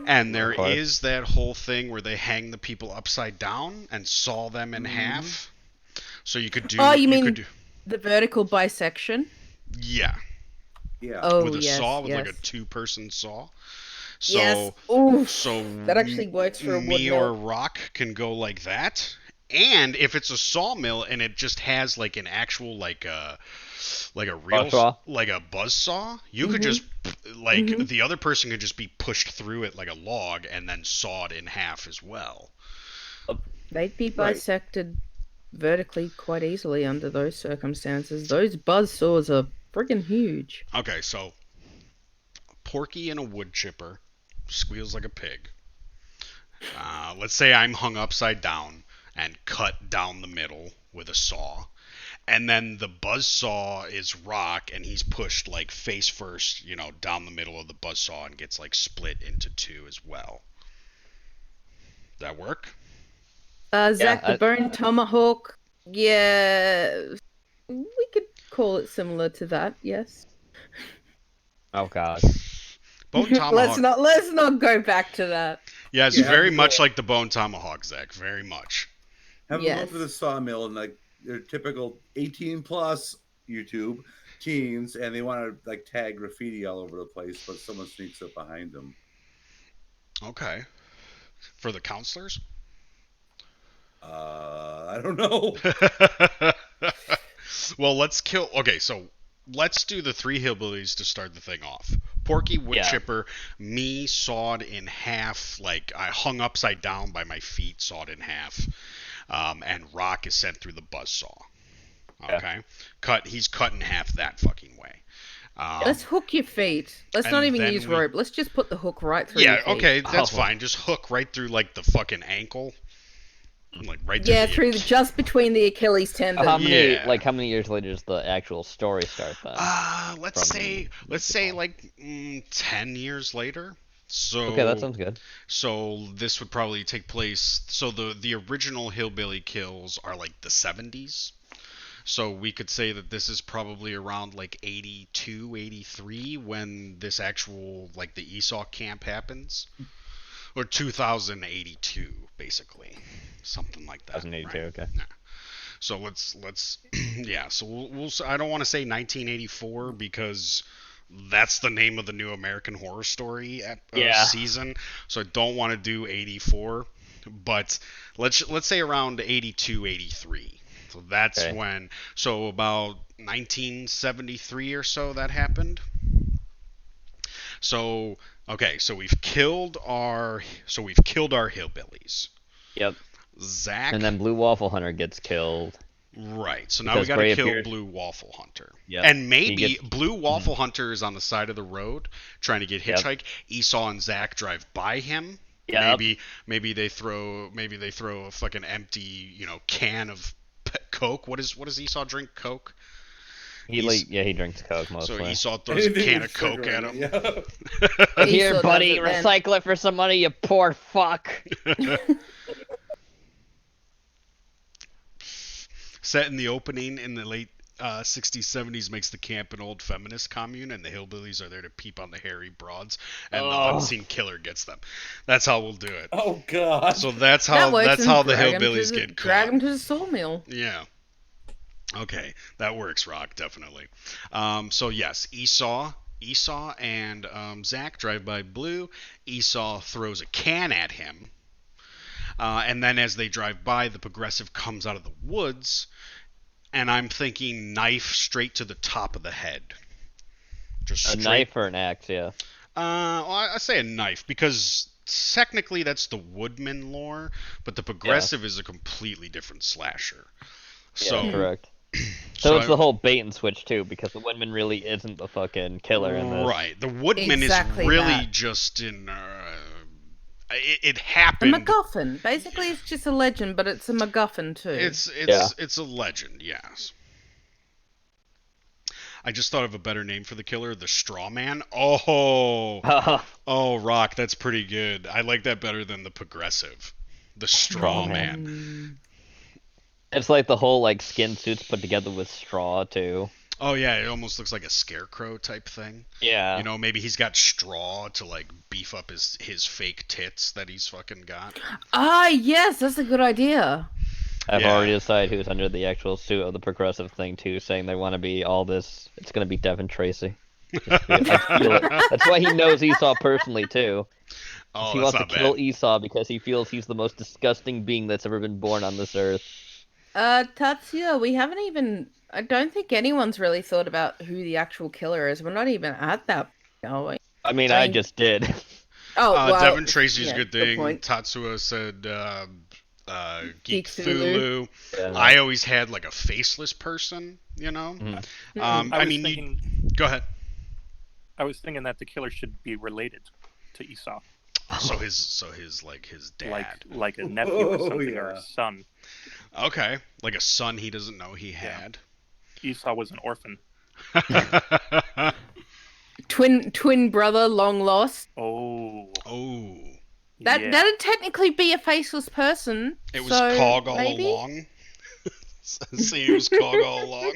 and there is that whole thing where they hang the people upside down and saw them in half. So you could do. Oh, you mean the vertical bisection? Yeah. Yeah. Oh, with a saw, with like a 2-person saw. So, yes. Ooh, so that actually works for a wood me mill. or Rock can go like that. And if it's a sawmill and it just has like an actual like a real like a buzz saw, you could just the other person could just be pushed through it like a log and then sawed in half as well. They'd be bisected vertically quite easily under those circumstances. Those buzz saws are friggin' huge. Okay, so Porky in a wood chipper squeals like a pig. Let's say I'm hung upside down and cut down the middle with a saw. And then the buzz saw is Rock, and he's pushed like face first, down the middle of the buzz saw and gets like split into 2 as well. That work? Zach, the bone tomahawk. Yeah, we could call it similar to that. Yes. Oh God. Bone tomahawk. let's not go back to that. Yeah, it's very much like the bone tomahawk, Zach. Very much. Have a look for the sawmill and like their typical 18+ YouTube teens, and they want to like tag graffiti all over the place, but someone sneaks up behind them. Okay. For the counselors? I don't know. Well, let's kill. Okay, so let's do the 3 hillbillies to start the thing off. Porky wood chipper, me sawed in half, like I hung upside down by my feet, sawed in half, and Rock is sent through the buzzsaw. Okay, he's cut in half that fucking way. Let's hook your feet. Let's not even use rope. Let's just put the hook right through your feet. Yeah, okay, that's fine. Just hook right through like the fucking ankle. Like right through just between the Achilles tendon. How many years later does the actual story start then? Let's say like 10 years later. So Okay, that sounds good. So this would probably take place. So the original hillbilly kills are like the 70s. So we could say that this is probably around like 82, 83 when this actual like the Esau camp happens, or 2082 basically, something like that. 2082, right? okay. Yeah. So let's yeah. So we'll I don't want to say 1984 because that's the name of the new American Horror Story Yeah. season. So I don't want to do 84, but let's say around 82, 83. So that's Okay. when. So about 1973 or so that happened. So okay, so we've killed our hillbillies. Yep. Zach. And then Blue Waffle Hunter gets killed. Right. So now Because we got to Gray kill appears- Blue Waffle Hunter. Yep. And He maybe gets- Blue Waffle Hunter is on the side of the road trying to get Yep. hitchhike. Esau and Zach drive by him. Yep. Maybe they throw a fucking empty, can of Coke. What does Esau drink? Coke. He drinks Coke So mostly. Esau throws a can of Sugar Coke in at it, him. Yeah. Here, Esau buddy, does it then. recycle it for some money, you poor fuck. Set in the opening in the late 60s, 70s makes the camp an old feminist commune, and the hillbillies are there to peep on the hairy broads, and the Oh. unseen killer gets them. That's how we'll do it. Oh God. So that's That how works, and the drag 'em to hillbillies the- get Drag caught. them to the sawmill. Yeah. Okay, that works, Rock, definitely. So yes, Esau and Zach drive by Blue. Esau throws a can at him. And then as they drive by, the progressive comes out of the woods, and I'm thinking knife straight to the top of the head. Just A straight. knife or an axe, yeah. Well, I say a knife because technically that's the Woodman lore, but the progressive is a completely different slasher. So Yeah, correct. So it's I- the whole bait and switch too, because the Woodman really isn't the fucking killer in this. Right. The Woodman Exactly is really that. just in. It A happened. MacGuffin. Basically, it's just a legend, but it's a MacGuffin too. It's a legend, yes. I just thought of a better name for the killer, the Straw Man. Oh, Rock, that's pretty good. I like that better than the progressive. The Straw Straw Man. Mm. It's like the whole like skin suits put together with straw too. Oh yeah, it almost looks like a scarecrow type thing. Yeah. Maybe he's got straw to like beef up his fake tits that he's fucking got. Ah, yes, that's a good idea. I've Yeah. already decided who's under the actual suit of the progressive thing too, saying they want to be all this. It's gonna be Devin Tracy. I feel it. That's why he knows Esau personally too. Oh, He that's wants to not kill bad. Esau because he feels he's the most disgusting being that's ever been born on this earth. Tatsuya, we haven't even. I don't think anyone's really thought about who the actual killer is. We're not even at that, are we? I mean, I I mean- just did. Oh, well. Devin Tracy's yeah, a good good thing. point. Tatsuya said Geek Geek Thulu. Thulu. Yeah. I always had like a faceless person, Mhm. I was mean, thinking, go ahead. I was thinking that the killer should be related to Esau, So his dad. like a nephew or Oh, something, or yeah. a son. Okay, like a son he doesn't know he had. Esau was an orphan. Twin brother, long lost. Oh, Oh, yeah. That'd technically be a faceless person. it was so Cog all maybe? along. See, it was Cog all along.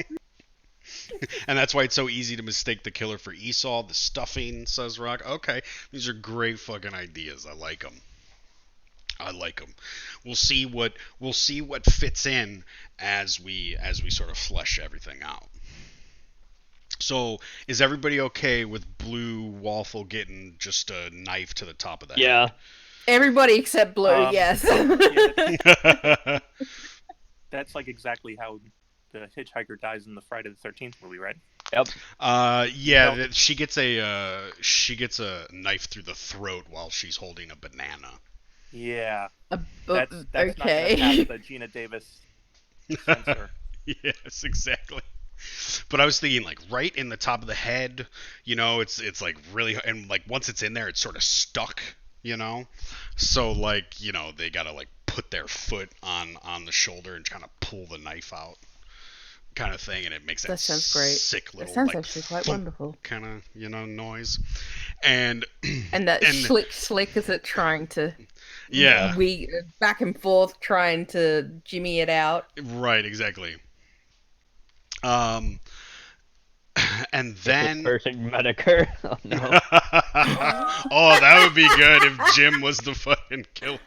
And that's why it's so easy to mistake the killer for Esau. The stuffing, says Rock. Okay, these are great fucking ideas. I like them. We'll see what fits in as we sort of flesh everything out. So, is everybody okay with Blue Waffle getting just a knife to the top of the Yeah. Everybody except Blue, yes. head? That's like exactly how the hitchhiker dies in the Friday the 13th movie, right? Yep. Yeah, No. she gets a knife through the throat while she's holding a banana. Yeah. But- That's okay. not gonna pass the Gina Davis censor. Yes, exactly. But I was thinking, like, right in the top of the head, it's like really, and like once it's in there, it's sort of stuck, So like, they gotta like put their foot on the shoulder and kind of pull the knife out, kind of thing, and it makes that That sounds great. sick That little sounds like actually quite thump wonderful. kind of noise. and And that and slick is it trying to yeah, we back and forth trying to jimmy it out. right, exactly. Um, and If this then person met occur. Oh no. oh, that would be good if Jim was the fucking killer.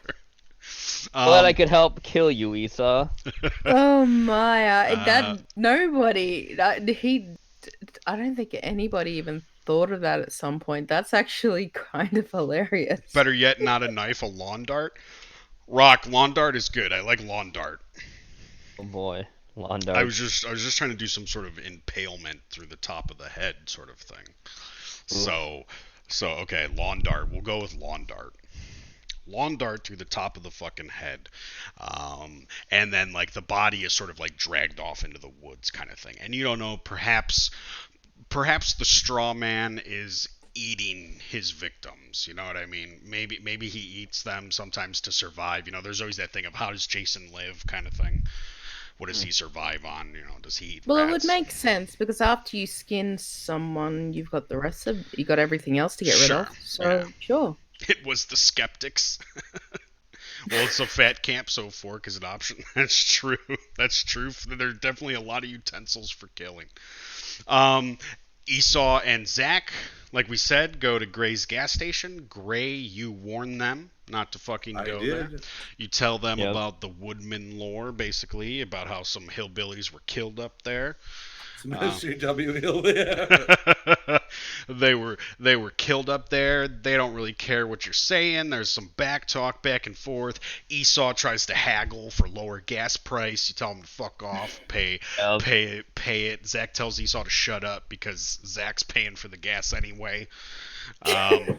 Glad I could help kill you, Esau. Oh my! Uh, That nobody. I don't think anybody even thought of that at some point. That's actually kind of hilarious. Better yet, not a knife, a lawn dart. Rock, lawn dart is good. I like lawn dart. Oh boy, lawn dart. I was just trying to do some sort of impalement through the top of the head sort of thing. So okay, lawn dart. We'll go with lawn dart. Lawn dart through the top of the fucking head, and then like the body is sort of like dragged off into the woods kind of thing. And you don't know, perhaps the straw man is eating his victims. You know what I mean? Maybe he eats them sometimes to survive. You know, there's always that thing of how does Jason live kind of thing. What does he survive on? You know, does he eat Well, rats? it would make sense because after you skin someone, you got everything else to get rid Sure, of. So yeah. sure. It was the skeptics. Well, it's a fat camp, so fork is an option. That's true. That's true. There are definitely a lot of utensils for killing. Esau and Zach, like we said, go to Grey's gas station. Grey, you warn them not to fucking go there. You tell them about the Woodman lore, basically, about how some hillbillies were killed up there. Some SJW hill. They were killed up there. They don't really care what you're saying. There's some back talk back and forth. Esau tries to haggle for lower gas price. You tell him to fuck off, pay it. Zach tells Esau to shut up because Zach's paying for the gas anyway. And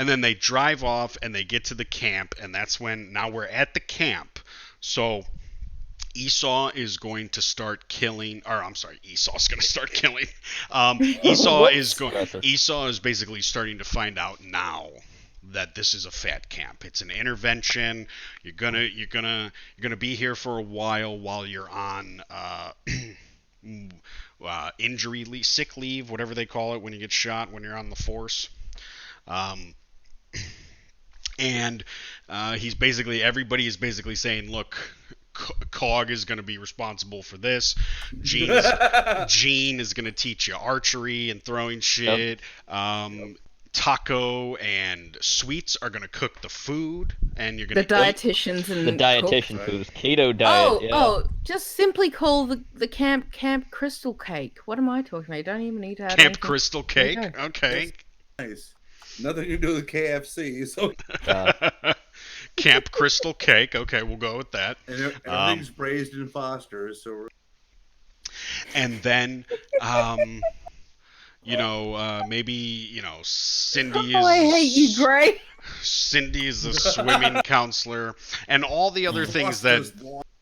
then they drive off and they get to the camp, and that's when now we're at the camp. So Esau is going to start killing, or I'm sorry, Esau's going to start killing. Esau is basically starting to find out now that this is a fat camp. It's an intervention. You're gonna be here for a while you're on injury leave, sick leave, whatever they call it when you get shot when you're on the force. And everybody is basically saying, look, Cog is going to be responsible for this. Gene is going to teach you archery and throwing shit. Taco and Sweets are going to cook the food, and you're going to dietitians and the dietitian foods, keto diet. Just simply call the camp Crystal Cake. What am I talking about? You don't even need to add Camp Crystal Cake. Okay. Nice. Nothing to do with KFC. So Camp Crystal Cake. Okay, we'll go with that. And everything's braised in Foster's. So. And then, maybe Cindy is. Oh, I hate you, Grey. Cindy is the swimming counselor, and all the other things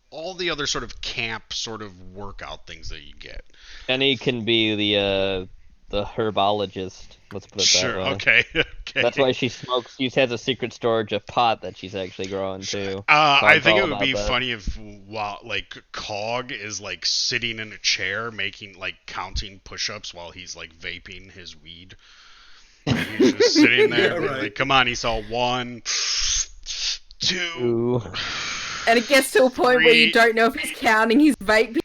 all the other sort of camp sort of workout things that you get. Penny can be the herbologist. Let's put it that way. Okay. That's why she smokes. She has a secret storage of pot that she's actually growing too. I think it would be funny if Cog is like sitting in a chair counting push-ups while he's like vaping his weed. He's just sitting there, like, come on, Esau, 1, 2. And it gets to a point where you don't know if he's counting his vape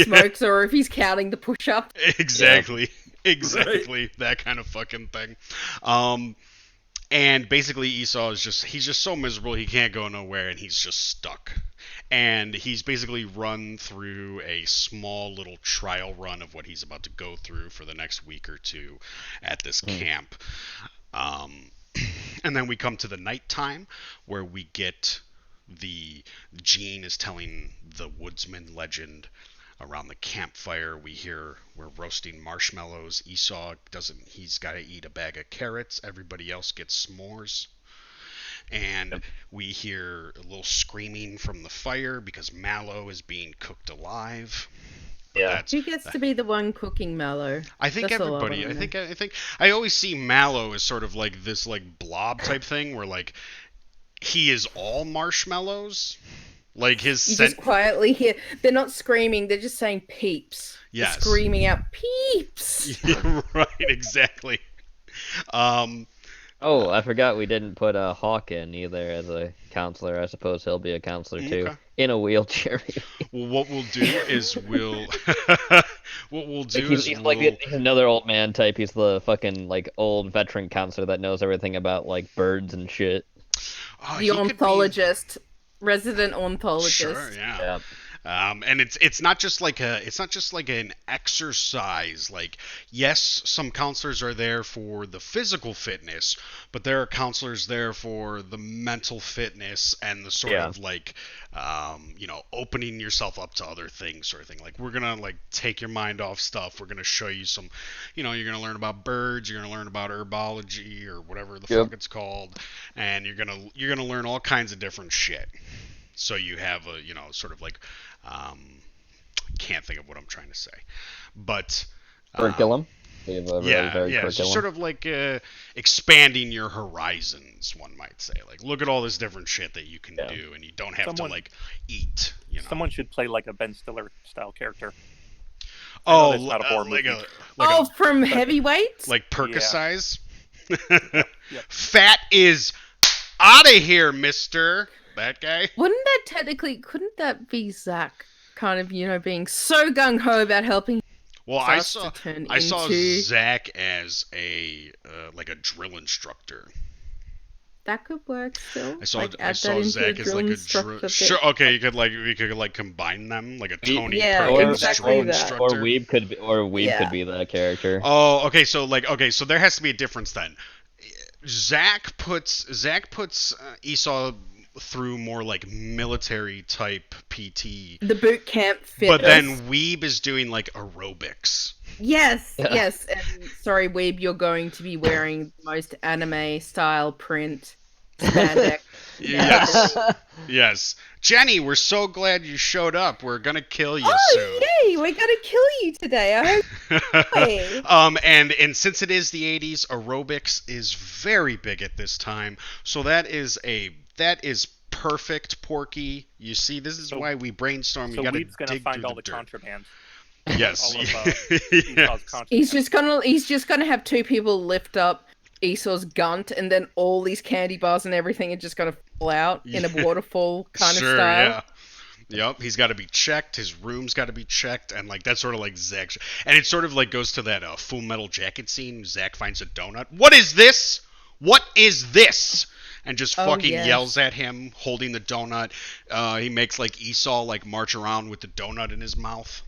smokes or if he's counting the push-up. Exactly. Exactly, that kind of fucking thing. And basically Esau he's just so miserable he can't go nowhere and he's just stuck. And he's basically run through a small little trial run of what he's about to go through for the next week or two at this camp. And then we come to the nighttime where we get Gene is telling the woodsman legend. Around the campfire, we're roasting marshmallows. Esau he's got to eat a bag of carrots. Everybody else gets s'mores. And we hear a little screaming from the fire because Mallow is being cooked alive. Yeah. Who gets to be the one cooking Mallow? I think everybody. I think I always see Mallow as sort of like this like blob type thing where like he is all marshmallows. Like just quietly hear. They're not screaming. They're just saying peeps. Yes. They're screaming out peeps. Yeah, right. Exactly. Oh, I forgot we didn't put Hawk in either as a counselor. I suppose he'll be a counselor too, Okay. in a wheelchair. Well, what we'll do is we'll what we'll Like do he's, is he's we'll like he's another old man type. He's the fucking like old veteran counselor that knows everything about like birds and shit. oh, The he could be- ornithologist, resident ornithologist. Sure, yeah. Yeah. And it's not just like an exercise. Like, yes, some counselors are there for the physical fitness, but there are counselors there for the mental fitness and the sort Yeah. of like, opening yourself up to other things, sort of thing. Like, we're gonna like take your mind off stuff. We're gonna show you some, you're gonna learn about birds. You're gonna learn about herbology or whatever the Yep. fuck it's called, and you're gonna learn all kinds of different shit. So you have a, sort of like, can't think of what I'm trying to say, but Curriculum. We have a very yeah, varied it's curriculum. sort of like expanding your horizons, one might say. Like, look at all this different shit that you can Yeah. do, and you don't have Someone- to like eat. Someone should play like a Ben Stiller style character. Oh, that's not a horror like movie. Oh, from Heavyweights? like Percocise. Yep. Fat is out of here, Mister. That guy. Couldn't that be Zach kind of, being so gung-ho about helping Well, I us saw to turn I saw into... Zach as a like a drill instructor. That could work still. I saw Like, I add saw that into Zach a as drill like a instructor bit. sure. Okay, you could combine them like a Tony Yeah, Perkins exactly drill that. instructor. Or Weeb Yeah. could be that character. Oh, okay. So so there has to be a difference then. Zach puts Esau through more like military type PT, The boot camp fitness. but then Weeb is doing like aerobics. Yes, Yeah. yes. And sorry, Weeb, you're going to be wearing the most anime style print spandex. Yes, yes. Jenny, we're so glad you showed up. We're gonna kill you Oh, soon. yay! We're gonna kill you today. I hope. Hey. And since it is the 80s, aerobics is very big at this time. So that is perfect, Porky. You see, this is So- why we brainstorm. So You gotta Weeb's gonna dig find through all the the dirt. contraband. Yes. All of Yeah. Esau's contraband. He's just gonna have two people lift up Esau's gunt, and then all these candy bars and everything are just gonna fall out in a waterfall kind Sure, of style. yeah. Yep, he's got to be checked. His room's got to be checked, and like that's sort of like Zach. And it sort of like goes to that Full Metal Jacket scene. Zach finds a donut. What is this? What is this? And just Oh, fucking yes. yells at him, holding the donut. He makes like Esau like march around with the donut in his mouth.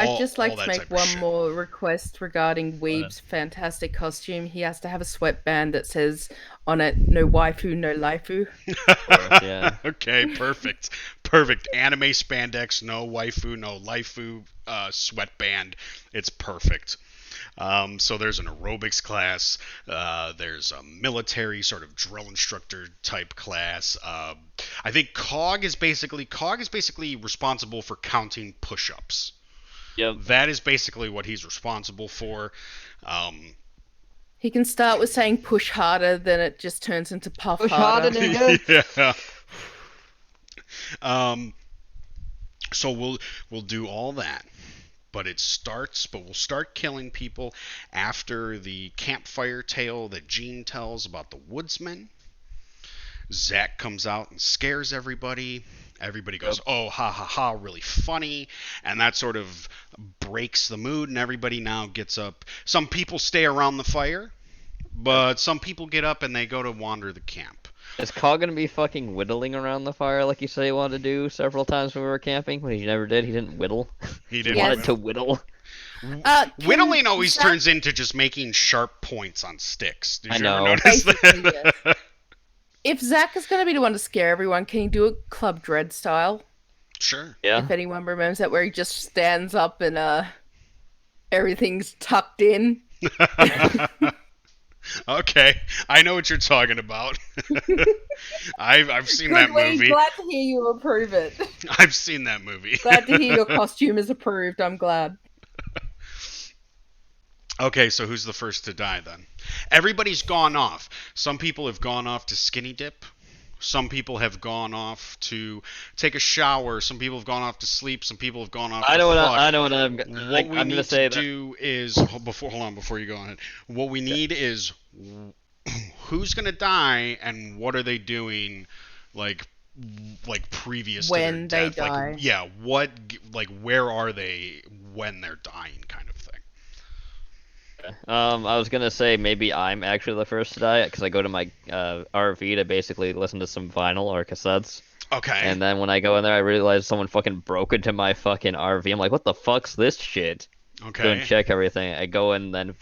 I'd just like all to that make type of one shit. more request regarding Weeb's fantastic costume. He has to have a sweatband that says on it, "No waifu, no laifu." Yeah. Okay, perfect. Perfect. Anime spandex, no waifu, no laifu, sweatband. It's perfect. So there's an aerobics class. There's a military sort of drill instructor type class. I think Cog is basically responsible for counting push-ups. Yep. That is basically what he's responsible for. He can start with saying "push harder," then it just turns into "puff Push harder." harder, nigga. Yeah. So we'll do all that. But we'll start killing people after the campfire tale that Gene tells about the woodsman. Zach comes out and scares everybody. Everybody goes, "Oh, ha ha ha, really funny." And that sort of breaks the mood, and everybody now gets up. Some people stay around the fire, but some people get up and they go to wander the camp. Is Cog gonna be fucking whittling around the fire like you said he wanted to do several times when we were camping? When he never did, he didn't whittle. He He didn't. Yes. wanted to whittle. Can Whittling always Zach- turns into just making sharp points on sticks. Did I you know. ever notice Basically, that? If Zach is going to be the one to scare everyone, can he do it Club Dread style? Sure. Yeah. If anyone remembers that, where he just stands up and everything's tucked in. Okay, I know what you're talking about. I've seen that Good, Lee. movie. Glad to hear you approve it. I've seen that movie. Glad to hear your costume is approved. I'm glad. Okay, so who's the first to die then? Everybody's gone off. Some people have gone off to skinny dip. Some people have gone off to take a shower. Some people have gone off to sleep. Some people have gone off I to know what fuck. I know what What we I'm need gonna say. to do is hold on before you go on. What we need is who's gonna die and what are they doing, like previous When to their they death. die. Like yeah, what where are they when they're dying, kind of thing. I was gonna say maybe I'm actually the first to die because I go to my RV to basically listen to some vinyl or cassettes. Okay. And then when I go in there, I realize someone fucking broke into my fucking RV. I'm like, what the fuck's this shit? Go Okay. and check everything. I go in, then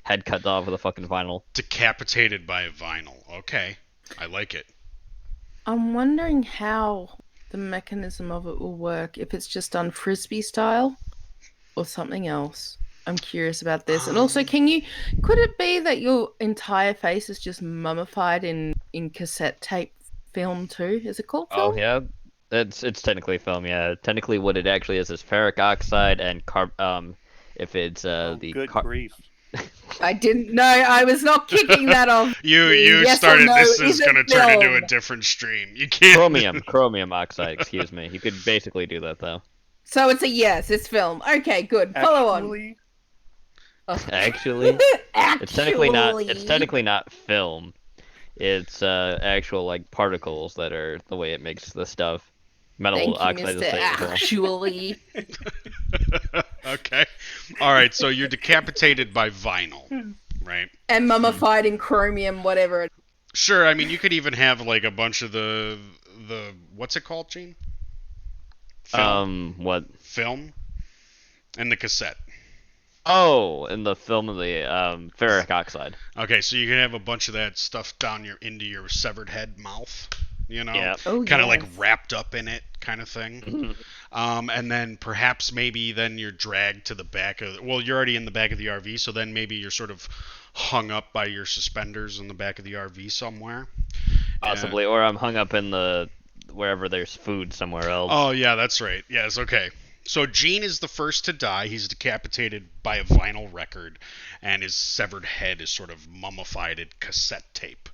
head cut off with a fucking vinyl. Decapitated by a vinyl. Okay. I like it. I'm wondering how the mechanism of it will work, if it's just done frisbee style or something else. I'm curious about this. And also, could it be that your entire face is just mummified in cassette tape film too? Is it called film? Oh yeah, it's technically film. Yeah, technically what it actually is ferric oxide and if it's Good grief. I didn't know. I was not kicking that off. You Yes or started. no, This is it going to turn into a film? different stream. You can't. chromium oxide. Excuse me. You could basically do that though. So it's a yes. It's film. Okay, good. Follow on. Actually, Actually, it's technically not film. It's actual like particles that are the way it makes the stuff. Metal Thank you, oxide is Mr. the same. Actually. Okay. All right. So you're decapitated by vinyl, right? And mummified in chromium, whatever. Sure. I mean, you could even have like a bunch of the what's it called, Gene? What? Film. And the cassette. Oh, in the film of the ferric oxide. Okay, so you can have a bunch of that stuff down into your severed head mouth, you know, Yeah. Oh, kind of like yes. wrapped up in it, kind of thing. And then perhaps maybe then you're dragged to the back of. Well, you're already in the back of the RV, so then maybe you're sort of hung up by your suspenders in the back of the RV somewhere. Possibly, or I'm hung up in the wherever there's food somewhere else. Oh yeah, that's right. Yes, okay. So Gene is the first to die. He's decapitated by a vinyl record, and his severed head is sort of mummified in cassette tape.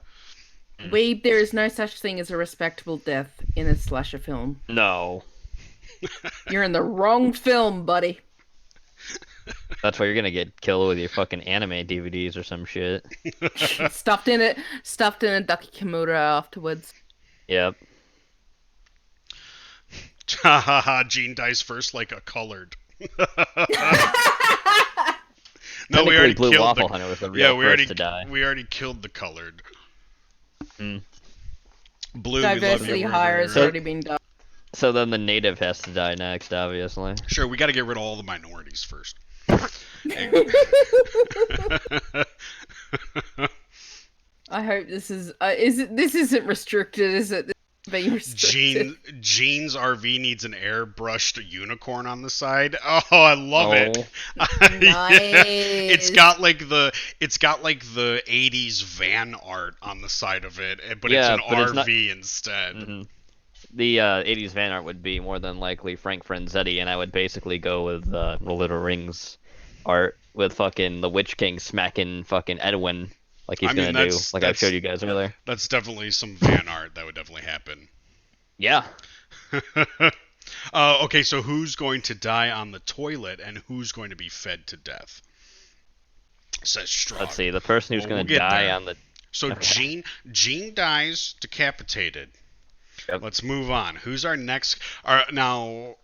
Weeb, there is no such thing as a respectable death in a slasher film. No, You're in the wrong film, buddy. that's why you're gonna get killed with your fucking anime DVDs or some shit. Stuffed in a ducky kimura afterwards. Yep. Ha ha ha! Gene dies first like a colored. No, we Technically, already Blue killed Waffle the. Hunter was the Yeah, real we first already to die. we already killed the colored. Mm. Blue, we love Diversity you. hire has So- already been done. So then the native has to die next, obviously. Sure, we got to get rid of all the minorities first. I hope this is this isn't restricted, is it? This is being restricted. Gene's RV needs an airbrushed unicorn on the side. Oh, I love it. It's Nice. got like the 80s van art on the side of it, but Yeah, it's an but it's not- RV instead. hmm The 80s van art would be more than likely Frank Franzetti, and I would basically go with the Lord of the Rings art with fucking the Witch King smacking fucking Edwin like he's I mean, gonna do, that's- like I that's- showed you guys earlier. That's definitely some van art that would definitely happen. Yeah. Okay, so who's going to die on the toilet and who's going to be fed to death? Says Strong. Let's see. The person who's Well, gonna we'll get die there. on the So Okay. Gene dies decapitated. Yep. Let's move on. Who's our next? Now,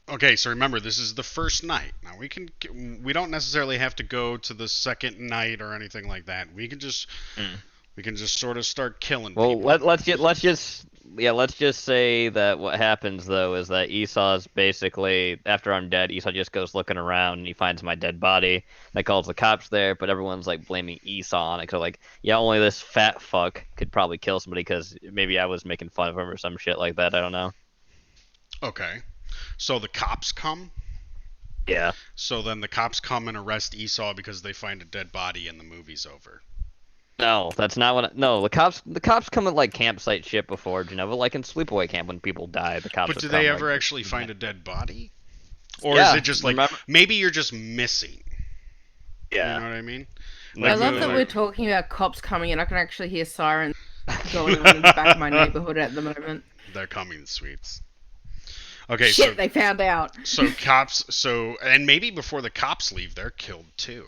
okay. So remember, this is the first night. Now we don't necessarily have to go to the second night or anything like that. We can just sort of start killing Well, people. let's just say that what happens though is that Esau's basically after I'm dead, Esau just goes looking around and he finds my dead body. That calls the cops there, but everyone's like blaming Esau on it. Cause like, yeah, only this fat fuck could probably kill somebody because maybe I was making fun of him or some shit like that. I don't know. Okay. So the cops come. Yeah. So then the cops come and arrest Esau because they find a dead body and the movie's over. No, that's not what. No, the cops come at like campsite shit before Jenova, like in Sleepaway Camp when people die. The cops. But would do come, they like, ever actually find a dead body? Or Yeah, is it just like remember- maybe you're just missing? Yeah. You know what I mean? I love that like- we're talking about cops coming and I can actually hear sirens. going on in the back of my neighborhood at the moment. They're coming, Sweets. Okay, Shit, they found out. so cops, and maybe before the cops leave, they're killed too.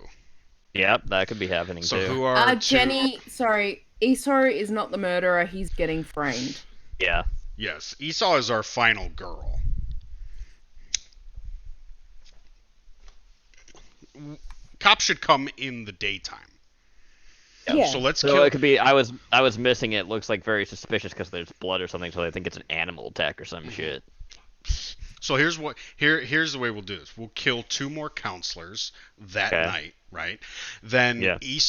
Yep, that could be happening So too. who are Jenny, sorry, Esau is not the murderer. He's getting framed. Yeah. Yes, Esau is our final girl. Cops should come in the daytime. Yeah. So let's So kill. it could be. I was missing it. Looks like very suspicious because there's blood or something. So I think it's an animal attack or some shit. So here's the way we'll do this. We'll kill 2 more counselors that night, right? Then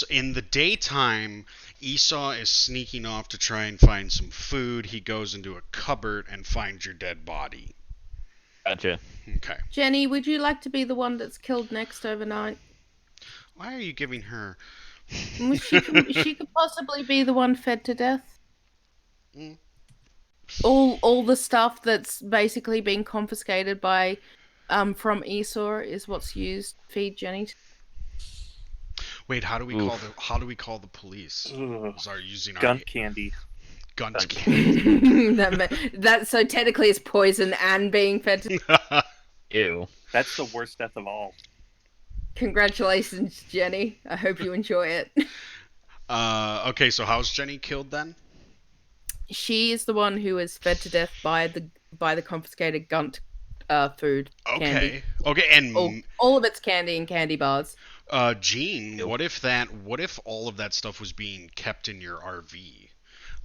in the daytime, Esau is sneaking off to try and find some food. He goes into a cupboard and finds your dead body. Gotcha. Okay. Jenny, would you like to be the one that's killed next overnight? Why are you giving her? She could possibly be the one fed to death. Mm. All the stuff that's basically been confiscated by from Esau is what's used to feed Jenny. Wait, how do we call the police? Are using Gun our candy. gun candy? that so technically it's poison and being fed to. Ew. That's the worst death of all. Congratulations, Jenny. I hope you enjoy it. Okay, so how's Jenny killed then? She is the one who is fed to death by the confiscated Gunt food. Candy. Okay, and all of it's candy and candy bars. Gene, what if all of that stuff was being kept in your RV?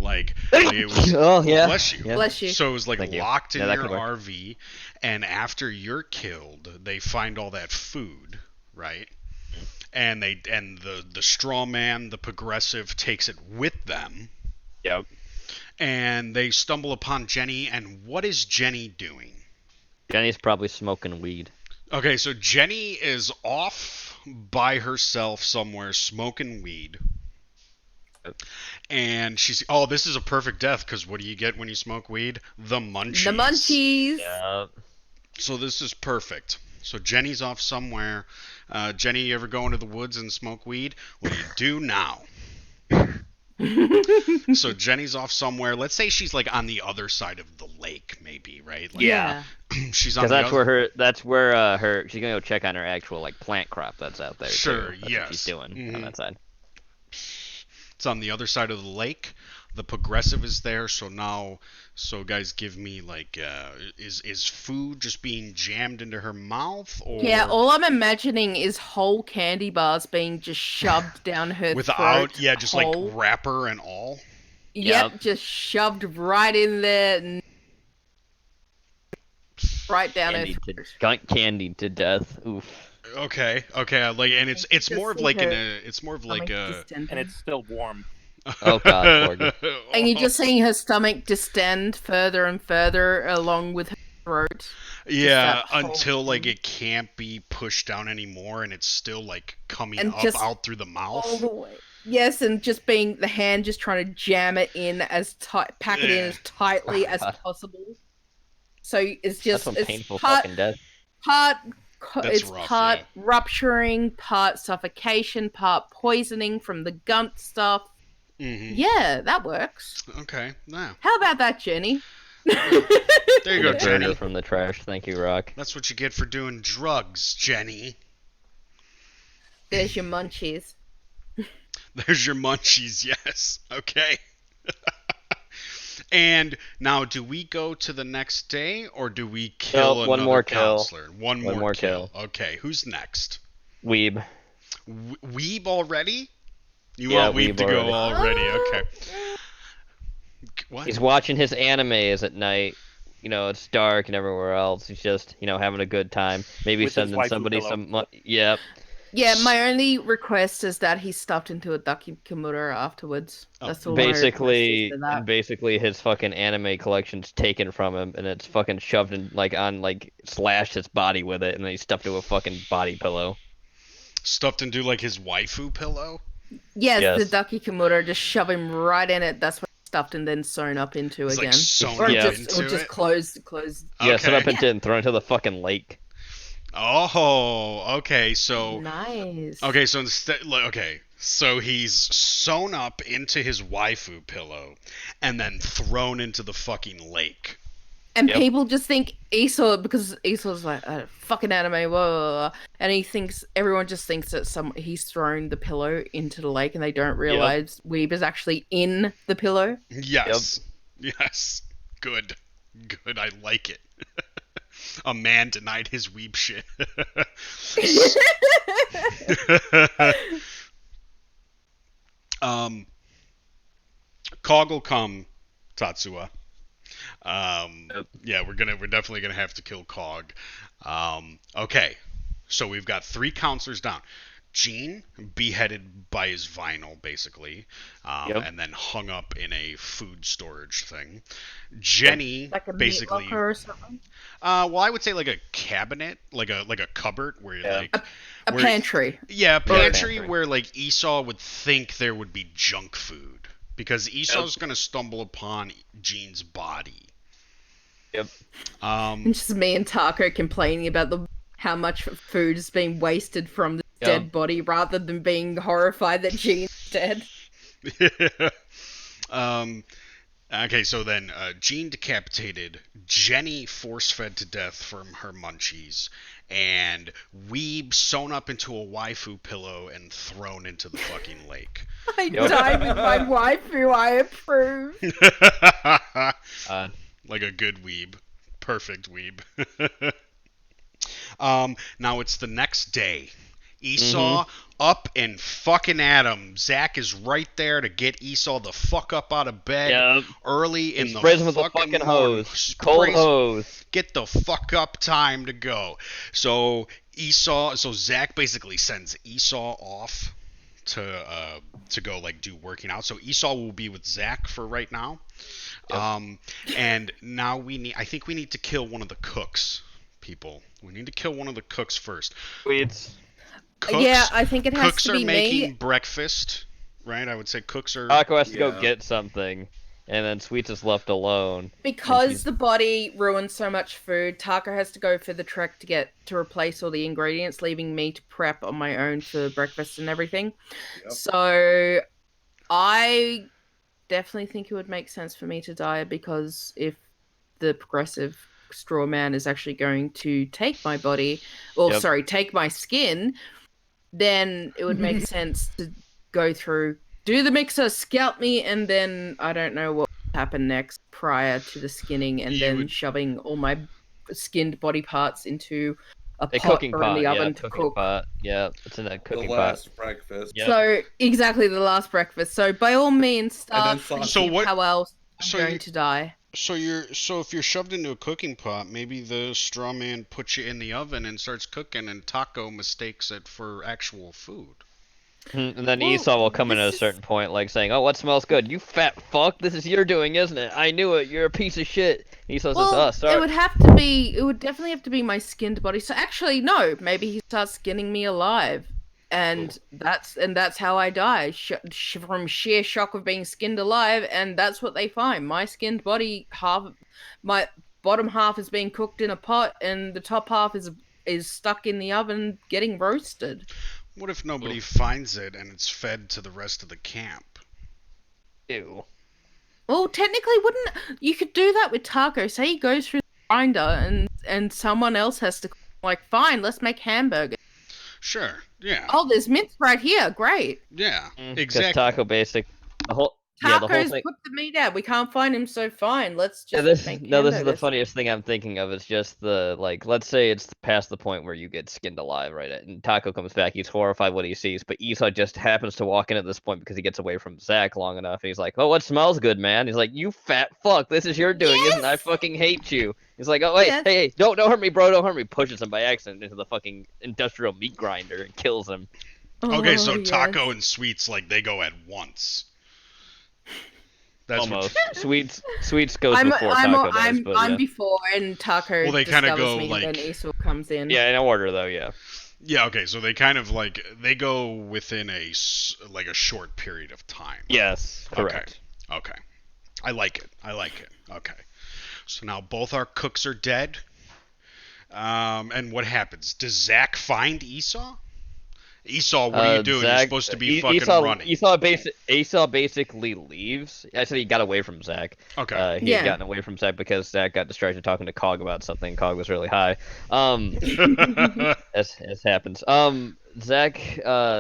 Like it was. Oh yeah. Bless you. Yeah. Bless you. So it was like Thank you. locked in Yeah, that your could work. RV, and after you're killed, they find all that food, right? And the straw man, the progressive, takes it with them. Yep. And they stumble upon Jenny, and what is Jenny doing? Jenny's probably smoking weed. Okay, so Jenny is off by herself somewhere smoking weed. And she's this is a perfect death because what do you get when you smoke weed? The munchies. The munchies. Yep. So this is perfect. So Jenny's off somewhere. Jenny, you ever go into the woods and smoke weed? Well, you do now. So Jenny's off somewhere. Let's say she's like on the other side of the lake, maybe, right? Like, Yeah. She's on. Because that's where her she's gonna go check on her actual like plant crop that's out there. Sure. Too. That's Yes. what she's doing on that side. It's on the other side of the lake. The progressive is there, so guys, give me like, is food just being jammed into her mouth, or Yeah, all I'm imagining is whole candy bars being just shoved down her without, throat. just whole, like wrapper and all. Yep, just shoved right in there, and right down her throat. Got candied to death. Oof. Okay, like, and it's more of like and it's still warm. Oh god, Porgy. And you're just seeing her stomach distend further and further along with her throat. Yeah, until like it can't be pushed down anymore, and it's still like coming and up out through the mouth. All the way. Yes, and just being the hand just trying to jam it in as tight, pack it in as tightly as possible. So it's just That's some painful part, fucking death. That's rough, part rupturing, part suffocation, part poisoning from the Gunt stuff. Mm-hmm. Yeah, that works. Okay, now. How about that, Jenny? There you go, Jenny. From the trash. Thank you, Rock. That's what you get for doing drugs, Jenny. There's your munchies. There's your munchies, yes. Okay. And now, do we go to the next day, or do we kill one another more counselor? kill. One more kill. Okay, who's next? Weeb. Weeb already? You Yeah, want Weeb to go already? Okay. What? He's watching his animes at night. You know, it's dark and everywhere else. He's just, having a good time. Maybe With his sending waifu somebody pillow. some. Yep. Yeah, my only request is that he's stuffed into a ducky kimura afterwards. That's all. Basically, his fucking anime collection's taken from him, and it's fucking shoved in slashed his body with it, and then he's stuffed to a fucking body pillow. Stuffed into like his waifu pillow? Yes, the ducky kimura, just shove him right in it. That's what it's stuffed and then sewn up into It's again. like sewn or into just it? closed. Yeah, sewn up Okay. into it and thrown into the fucking lake. Oh, okay. So Nice. okay, so instead, okay, so he's sewn up into his waifu pillow and then thrown into the fucking lake. And Yep. people just think Esau, because Esau's like fucking anime, blah, blah, blah, and everyone just thinks that he's thrown the pillow into the lake, and they don't realize Weeb is actually in the pillow. Yes. Yes. Good. Good. I like it. A man denied his weeb shit. Cog will come, Tatsuya. Yeah, we're definitely gonna have to kill Cog. Okay, so we've got 3 counselors down. Gene beheaded by his vinyl, basically, and then hung up in a food storage thing. Jenny, Like a meat basically, locker or something. well, I would say like a cabinet, like a cupboard where like A pantry. yeah, a pantry pantry. where like Esau would think there would be junk food because Esau's gonna stumble upon Gene's body. Yep. And just me and Taco complaining about how much food is being wasted from the dead body, rather than being horrified that Gene's dead. Okay, so then Gene decapitated, Jenny force-fed to death from her munchies, and Weeb sewn up into a waifu pillow and thrown into the fucking lake. I died with my waifu, I approve. Like a good weeb. Perfect weeb. Now it's the next day. Esau up and fucking at him. Zach is right there to get Esau the fuck up out of bed early in the sprays him with a fucking fucking morning. hose. Cold hose. Get the fuck up, time to go. So Zach basically sends Esau off to go like do working out. So Esau will be with Zach for right now. And now I think we need to kill one of the cooks, people. We need to kill one of the cooks first. Sweets. Cooks, yeah, I think it has cooks to are be making me. breakfast, right? I would say cooks are. Taco has to go get something, and then Sweets is left alone. Because the body ruins so much food, Taco has to go for the trek to replace all the ingredients, leaving me to prep on my own for breakfast and everything. Yep. So I definitely think it would make sense for me to die, because if the progressive straw man is actually going to take my body, take my skin, then it would make sense to go through, do the mixer, scalp me, and then I don't know what would happen next prior to the skinning, and shoving all my skinned body parts into a pot or in the oven to cook. Pot. Yeah, it's in a cooking pot. The last breakfast. Yep. So exactly, the last breakfast. So by all means, start thinking how else I'm going to die. So if you're shoved into a cooking pot, maybe the straw man puts you in the oven and starts cooking, and Taco mistakes it for actual food. And then Esau will come in at a certain point, like saying, "Oh, what smells good? You fat fuck! This is your doing, isn't it? I knew it. You're a piece of shit." Esau says, "Oh, sorry." It would definitely have to be my skinned body. So actually, no. Maybe he starts skinning me alive, and that's how I die from sheer shock of being skinned alive. And that's what they find. My skinned body, my bottom half is being cooked in a pot, and the top half is stuck in the oven getting roasted. What if nobody finds it and it's fed to the rest of the camp? Ew. Well, technically, you could do that with Taco? Say he goes through the grinder and someone else has to, like, fine, let's make hamburgers. Sure, yeah. Oh, there's mince right here, great. Yeah, exactly. Taco basic. Taco's put the meat out. We can't find him, so fine. Let's just make hamburgers. This is the funniest thing I'm thinking of. It's just let's say it's past the point where you get skinned alive, right? And Taco comes back. He's horrified what he sees, but Esau just happens to walk in at this point because he gets away from Zach long enough. And he's like, "Oh, what smells good, man?" He's like, "You fat fuck! This is your doing, isn't it? I fucking hate you." He's like, "Oh wait, hey, don't hurt me, bro! Don't hurt me!" Pushes him by accident into the fucking industrial meat grinder and kills him. Okay, so Taco and Sweets, like, they go at once. That's almost. Sweets goes before Taco does, but I'm before, and Taco. Well, they kind of go me, like. Then Esau comes in. Yeah, in order though. Yeah. Yeah. Okay. So they kind of like they go within a short period of time. Yes. Correct. Okay. I like it. Okay. So now both our cooks are dead. And what happens? Does Zach find Esau? Esau, what are you doing? You're Zach, supposed to be fucking Esau, running. Esau basically leaves. I said he got away from Zach. Okay. He had gotten away from Zach because Zach got distracted talking to Cog about something. Cog was really high. As happens. Zach.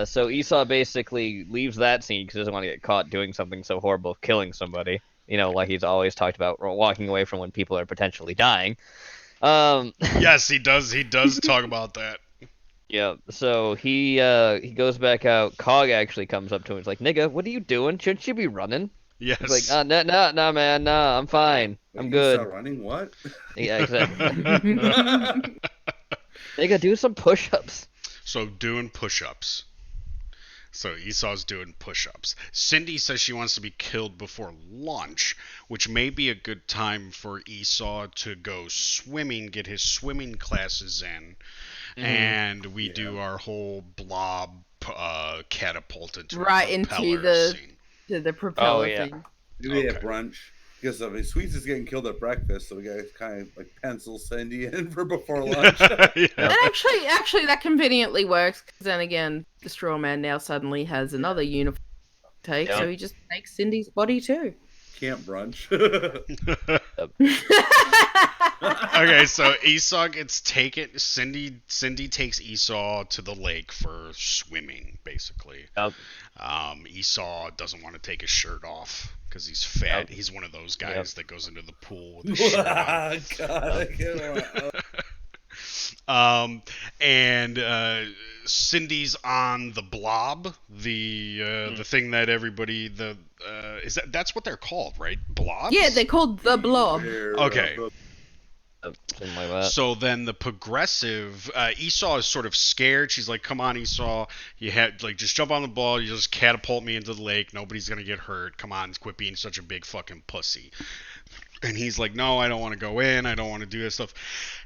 So Esau basically leaves that scene because he doesn't want to get caught doing something so horrible, killing somebody. Like he's always talked about walking away from when people are potentially dying. Yes, he does. He does talk about that. Yeah, so he goes back out. Cog actually comes up to him. He's like, "Nigga, what are you doing? Shouldn't you be running?" Yes. He's like, nah, man, nah, I'm fine. I'm Wait, good." Esau running? What? Yeah, exactly. Nigga, do some push-ups. So doing push-ups. So Esau's doing push-ups. Cindy says she wants to be killed before lunch, which may be a good time for Esau to go swimming, get his swimming classes in, and we do our whole blob catapult into Right a into propeller scene. the propeller yeah. thing. Maybe at brunch. Because Sweets is getting killed at breakfast, so we got to kind of like pencil Cindy in for before lunch. Yeah. And actually, that conveniently works because then again, the straw man now suddenly has another uniform to take, so he just takes Cindy's body too. Camp brunch. Okay, so Esau gets taken. Cindy takes Esau to the lake for swimming, basically. Yep. Esau doesn't want to take his shirt off because he's fat. Yep. He's one of those guys that goes into the pool with his shirt on. God, I can't. And Cindy's on the blob, the thing that everybody that's what they're called, right? Blobs. Yeah, they're called the Blob. Okay. Something like that. So then the progressive Esau is sort of scared. She's like, "Come on, Esau, you had just jump on the ball. You just catapult me into the lake. Nobody's gonna get hurt. Come on, quit being such a big fucking pussy." And he's like, "No, I don't want to go in. I don't want to do this stuff."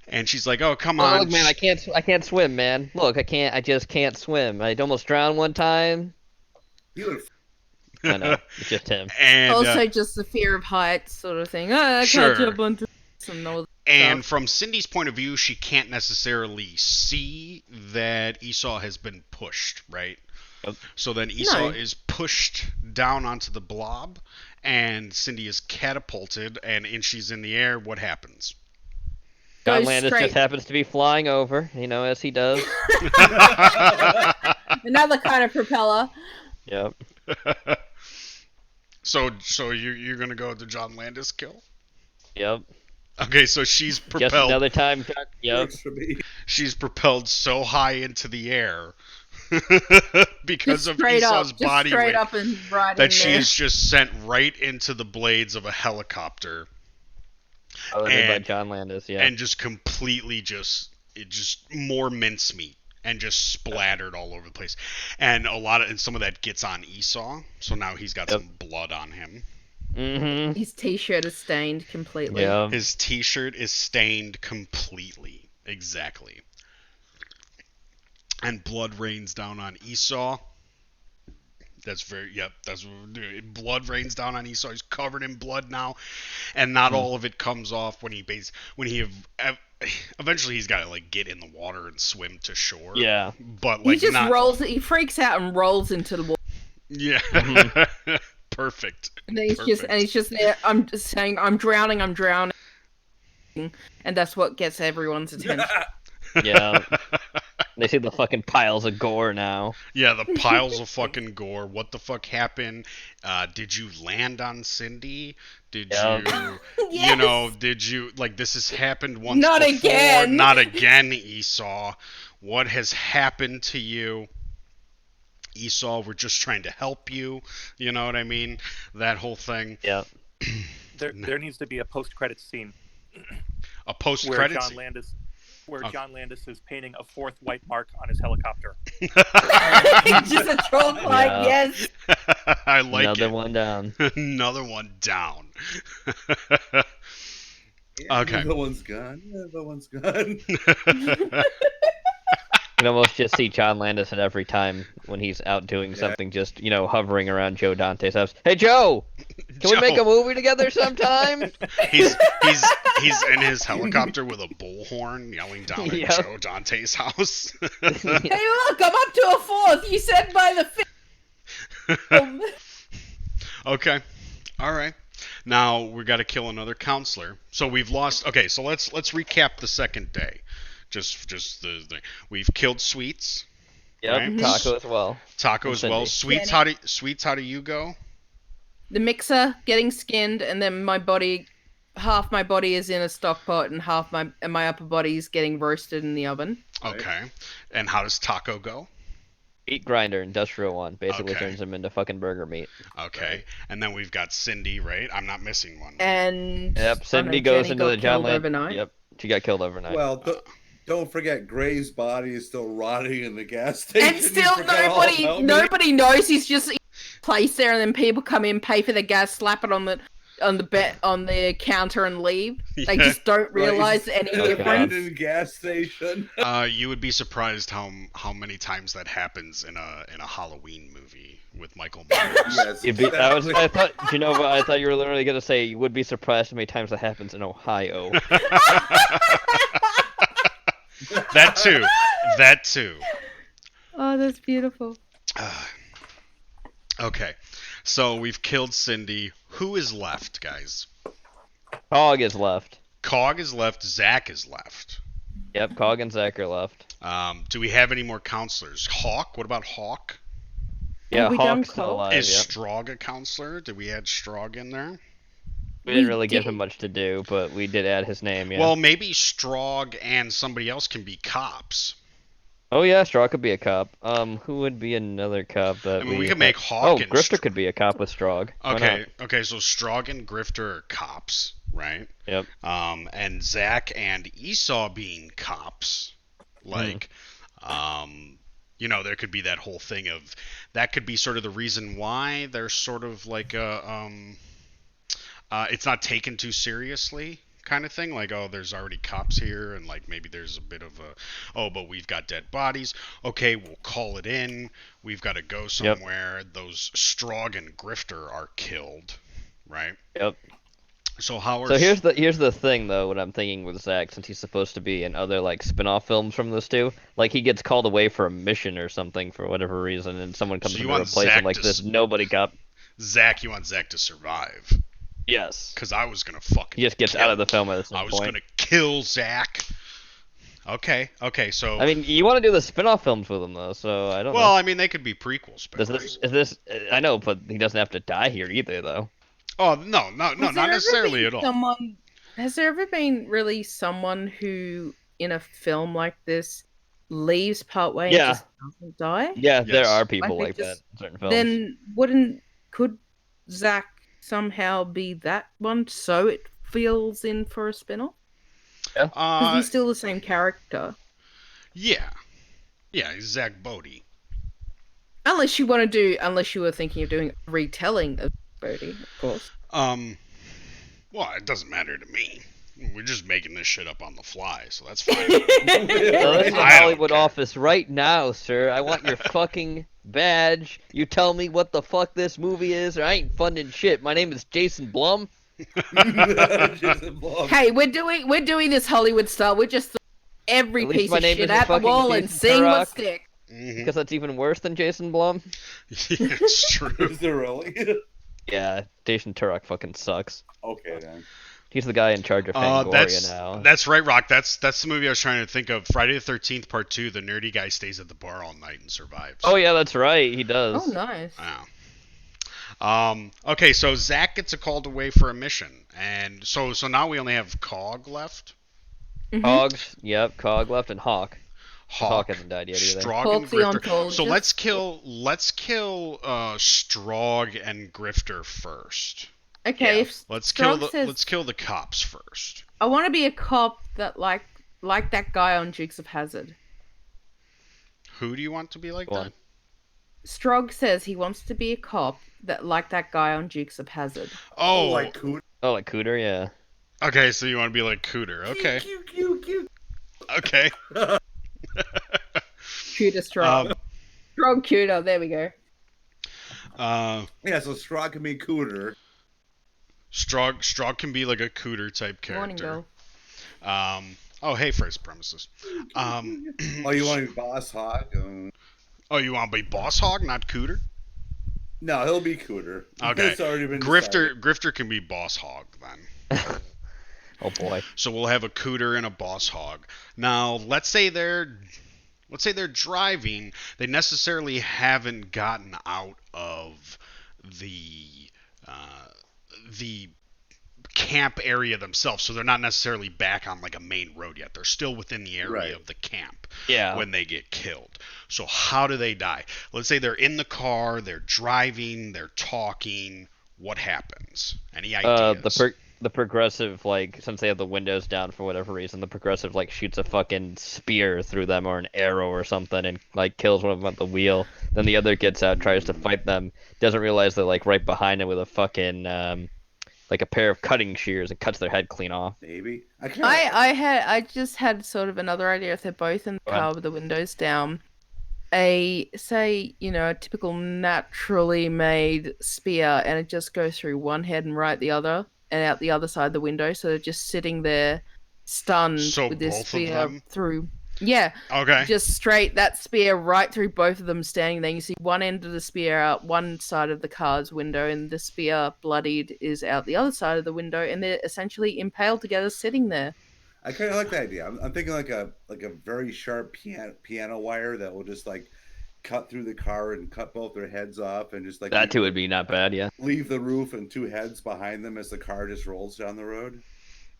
And she's like, "Oh, come on." Look, man, I can't swim, man. Look, I just can't swim. I'd almost drowned one time. I know, it's just him. And Also, just the fear of heights, sort of thing. I Sure. can't jump onto some all And stuff. from Cindy's point of view, she can't necessarily see that Esau has been pushed, right? Yep. So then Esau No. is pushed down onto the blob, and Cindy is catapulted, and she's in the air. What happens? John Goes Landis straight. just happens to be flying over, as he does. Another kind of propeller. Yep. So you're gonna go with the John Landis kill? Yep. Okay, so she's Just propelled. another time. Yep. Works for me. She's propelled so high into the air because Just of straight Esau's up, body just straight weight up and right that in she there. is just sent right into the blades of a helicopter Piloted by And- John Landis. Yeah. and just completely just more mincemeat and just splattered all over the place. And some of that gets on Esau, so now he's got some blood on him. Mm-hmm. His t-shirt is stained completely. Yeah. His t-shirt is stained completely. Exactly. And blood rains down on Esau. That's what we're doing. Blood rains down on Esau. He's covered in blood now. And not all of it comes off when eventually he's got to get in the water and swim to shore. Yeah. But He just not, rolls. He freaks out and rolls into the water. Yeah. Perfect. And then he's just there. I'm just saying, I'm drowning, and that's what gets everyone's attention. Yeah. They see the fucking piles of gore now. Yeah, the piles of fucking gore. What the fuck happened? Did you land on Cindy? Did Yeah. Yes! did you, this has happened once Not before. again. Not again, Esau. What has happened to you? Esau, we're just trying to help you. You know what I mean? That whole thing. Yeah. There needs to be a post-credit scene A where post-credit John scene. Landis, John Landis is painting a fourth white mark on his helicopter. Just a troll like, Yeah. yes. I like Another it. one down. Another one down. Yeah, Okay. The one's gone. Yeah, the one's gone. can almost just see John Landis at every time when he's out doing something, just hovering around Joe Dante's house. Hey Joe, can we make a movie together sometime? He's in his helicopter with a bullhorn yelling down at Joe Dante's house. Hey, look, I'm up to a fourth. You said by the fifth. Okay, all right. Now we got to kill another counselor. So we've lost. Okay, so let's recap the second day. Just we've killed Sweets. Yep, right? Taco as well. Taco as well. Sweets, how do you go? The mixer getting skinned, and then half my body is in a stock pot, and half my upper body is getting roasted in the oven. Okay, and how does Taco go? Meat grinder, industrial one. Basically Okay. turns him into fucking burger meat. Okay, and then we've got Cindy, right? I'm not missing one. And Yep, Cindy Jenny goes into got the John killed Landis. overnight. Yep, she got killed overnight. Well, don't forget, Gray's body is still rotting in the gas station. And still nobody knows he's just placed there, and then people come in, pay for the gas, slap it on the counter, and leave. They just don't realize any difference. Abandoned gas station. You would be surprised how many times that happens in a Halloween movie with Michael Myers. Yes. I thought, Jenova, I thought you were literally gonna say you would be surprised how many times that happens in Ohio. That too. Oh, that's beautiful. Okay, so we've killed Cindy. Who is left, guys? Cog is left. Cog is left. Zach is left. Yep, Cog and Zach are left. Do we have any more counselors? Hawk? What about Hawk? Yeah, we done Hawk's still Cog? alive. Is Yep. Strog a counselor? Did we add Strog in there? We didn't We really give did. him much to do, but we did add his name. Yeah. Well, maybe Strog and somebody else can be cops. Oh yeah, Straw could be a cop. Who would be another cop that I mean, we could make Hawk Oh, and Grifter could be a cop with Strog. Why Okay, not? okay, so Strog and Grifter are cops, right? Yep. And Zach and Esau being cops, like, there could be that whole thing of that could be sort of the reason why they're sort of like it's not taken too seriously kind of thing, like, oh, there's already cops here, and like maybe there's a bit of but we've got dead bodies, okay, we'll call it in, we've got to go somewhere. Those Strog and Grifter are killed, right? Yep. So how are So here's the thing though, what I'm thinking with Zach, since he's supposed to be in other like spin-off films from this too, like he gets called away for a mission or something for whatever reason, and someone comes So in you to want replace Zach him, like to this nobody cop. Zach, you want Zach to survive? Yes. Because I was gonna fucking He just gets out of the film at some I was point. gonna kill Zach. Okay, so I mean, you want to do the spin-off films with him though, so I don't know. well, I mean, they could be prequels. Is this? I know, but he doesn't have to die here either, though. Oh no, not necessarily at all. Has there ever been really someone who, in a film like this, leaves partway and Yeah. just doesn't die? Yeah, there Yes. are people Like, like they that just- in certain films. Then could Zach somehow be that one so it feels in for a spin-off? Because he's still the same character. Yeah, he's Zach Bodie. Unless you were thinking of doing a retelling of Bodhi, of course. Well, it doesn't matter to me. We're just making this shit up on the fly, so that's fine. So this is I don't Hollywood care. office right now, sir. I want your fucking badge. You tell me what the fuck this movie is, or I ain't funding shit. My name is Jason Blum. Jason Blum. Hey, we're doing this Hollywood style. We're just every At least piece my of name shit isn't at the fucking wall and Jason seeing what Turok. sticks. Mhm. Because that's even worse than Jason Blum. Yeah, it's true. Is there really? Yeah, Jason Turok fucking sucks. Okay then. He's the guy in charge of Fangoria now. That's right, Rock. That's the movie I was trying to think of. Friday the 13th Part 2. The nerdy guy stays at the bar all night and survives. Oh yeah, that's right. He does. Oh, nice. Wow. Okay, so Zach gets called away for a mission, and so now we only have Cog left. Mhm. Cogs. Yep, Cog left and Hawk. Hawk hasn't died yet either. Strog and Hawk's the Grifter. ontologist. So let's kill Strog and Grifter first. Okay, if Let's Strog kill says, let's kill the cops first. I want to be a cop that like that guy on Dukes of Hazzard. Who do you want to be like Go that? on. Strog says he wants to be a cop that like that guy on Dukes of Hazzard. Oh, like Coot. Oh, like Cooter, yeah. okay. So you want to be like Cooter? Okay, Cute. okay. Cuter strong. Strong cuter. There we go. Yeah, so straw can be cooter. Straw can be like a cooter type Morning, character. girl. Oh, hey, first premises. Oh, you want to be Boss Hog? Oh, you want to be Boss Hog, not Cooter? No, he'll be cooter. Okay. It's already been decided. Grifter can be Boss Hog then. Oh boy. So we'll have a Cooter and a Boss Hog. Now, let's say they're driving. They necessarily haven't gotten out of the camp area themselves, so they're not necessarily back on like a main road yet. They're still within the area of the camp when they get killed. So how do they die? Let's say they're in the car, they're driving, they're talking. What happens? Any ideas? The progressive, like, since they have the windows down for whatever reason, the progressive, like, shoots a fucking spear through them or an arrow or something and, like, kills one of them at the wheel. Then the other gets out, tries to fight them, doesn't realize they're, like, right behind him with a fucking, like, a pair of cutting shears and cuts their head clean off. Maybe. I just had sort of another idea. If they're both in the car with the windows down, a typical naturally made spear, and it just goes through one head and right the other, and out the other side of the window. So they're just sitting there, stunned with this spear through. Yeah. Okay. Just straight that spear right through both of them standing there. You see one end of the spear out one side of the car's window, and the spear bloodied is out the other side of the window, and they're essentially impaled together, sitting there. I kind of like that idea. I'm thinking like a very sharp piano wire that will just like cut through the car and cut both their heads off, and just like that too would be not bad. Yeah. Leave the roof and two heads behind them as the car just rolls down the road.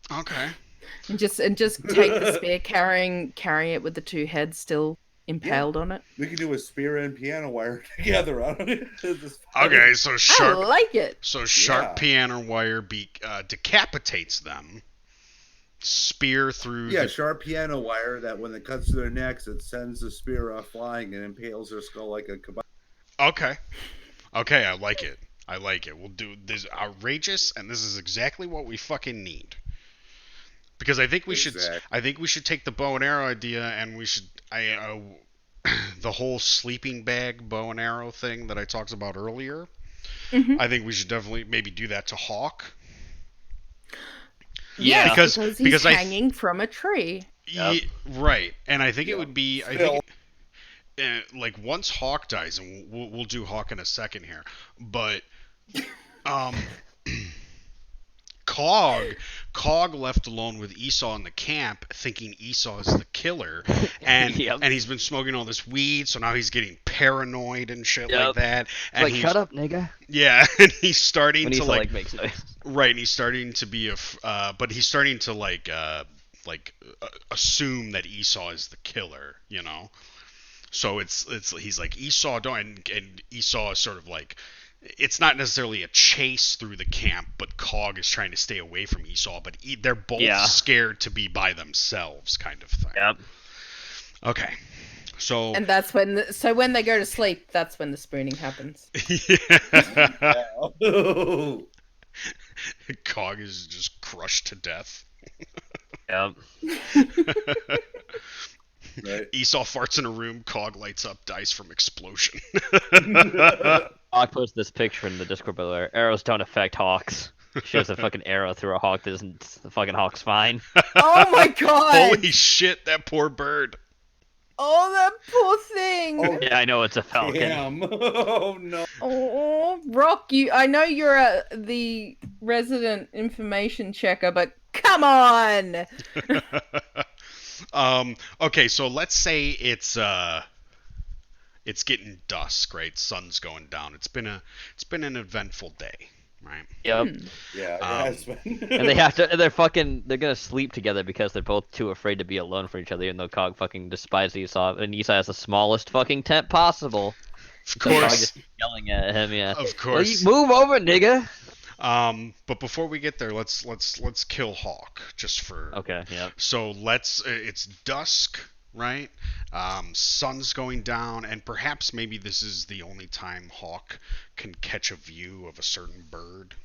Okay. And just take the spear, carrying it with the two heads still impaled on it. We could do a spear and piano wire together on it. Okay, so sharp. I like it. So sharp piano wire decapitates them. Spear through. Yeah, sharp piano wire that when it cuts to their necks, it sends the spear off flying and impales their skull like a kebab. Okay, I like it. We'll do this outrageous, and this is exactly what we fucking need. Because I think we should take the bow and arrow idea, and we should the whole sleeping bag bow and arrow thing that I talked about earlier. Mm-hmm. I think we should definitely maybe do that to Hawk. Yeah, because he's hanging from a tree. Yeah, right, and I think it would be. I think like once Hawk dies, and we'll do Hawk in a second here, but Cog left alone with Esau in the camp, thinking Esau is the killer, and and he's been smoking all this weed, so now he's getting paranoid and shit like that. And like, shut up, nigga. Yeah, and he's starting to Esau, like makes noise. Right, and he's starting to be but he's starting to assume that Esau is the killer, you know. So it's he's like, Esau don't, and Esau is sort of like, it's not necessarily a chase through the camp, but Cog is trying to stay away from Esau, but they're both scared to be by themselves, kind of thing. Yep. Okay. So. And that's when when they go to sleep, that's when the spooning happens. Yeah. Cog is just crushed to death. Yep. Right. Esau farts in a room, Cog lights up, dies from explosion. Hawk posts this picture in the Discord below. Arrows don't affect hawks. Shows a fucking arrow through a hawk that isn't the fucking hawk's fine. Oh my god! Holy shit, that poor bird. Oh, that poor thing! Oh, yeah, I know it's a falcon. Damn. Oh no. Oh, Rock, I know you're the resident information checker, but come on! Okay, so let's say it's getting dusk, right? Sun's going down. It's been an eventful day, right? Yep. Yeah, it has been. And they're gonna sleep together because they're both too afraid to be alone for each other, even though Cog fucking despises Esau, and Esau has the smallest fucking tent possible. Of course. Cog just yelling at him, yeah. Of course. Move over, nigga. But before we get there, let's kill Hawk just for. Okay. Yeah. So it's dusk, right? Sun's going down, and perhaps maybe this is the only time Hawk can catch a view of a certain bird.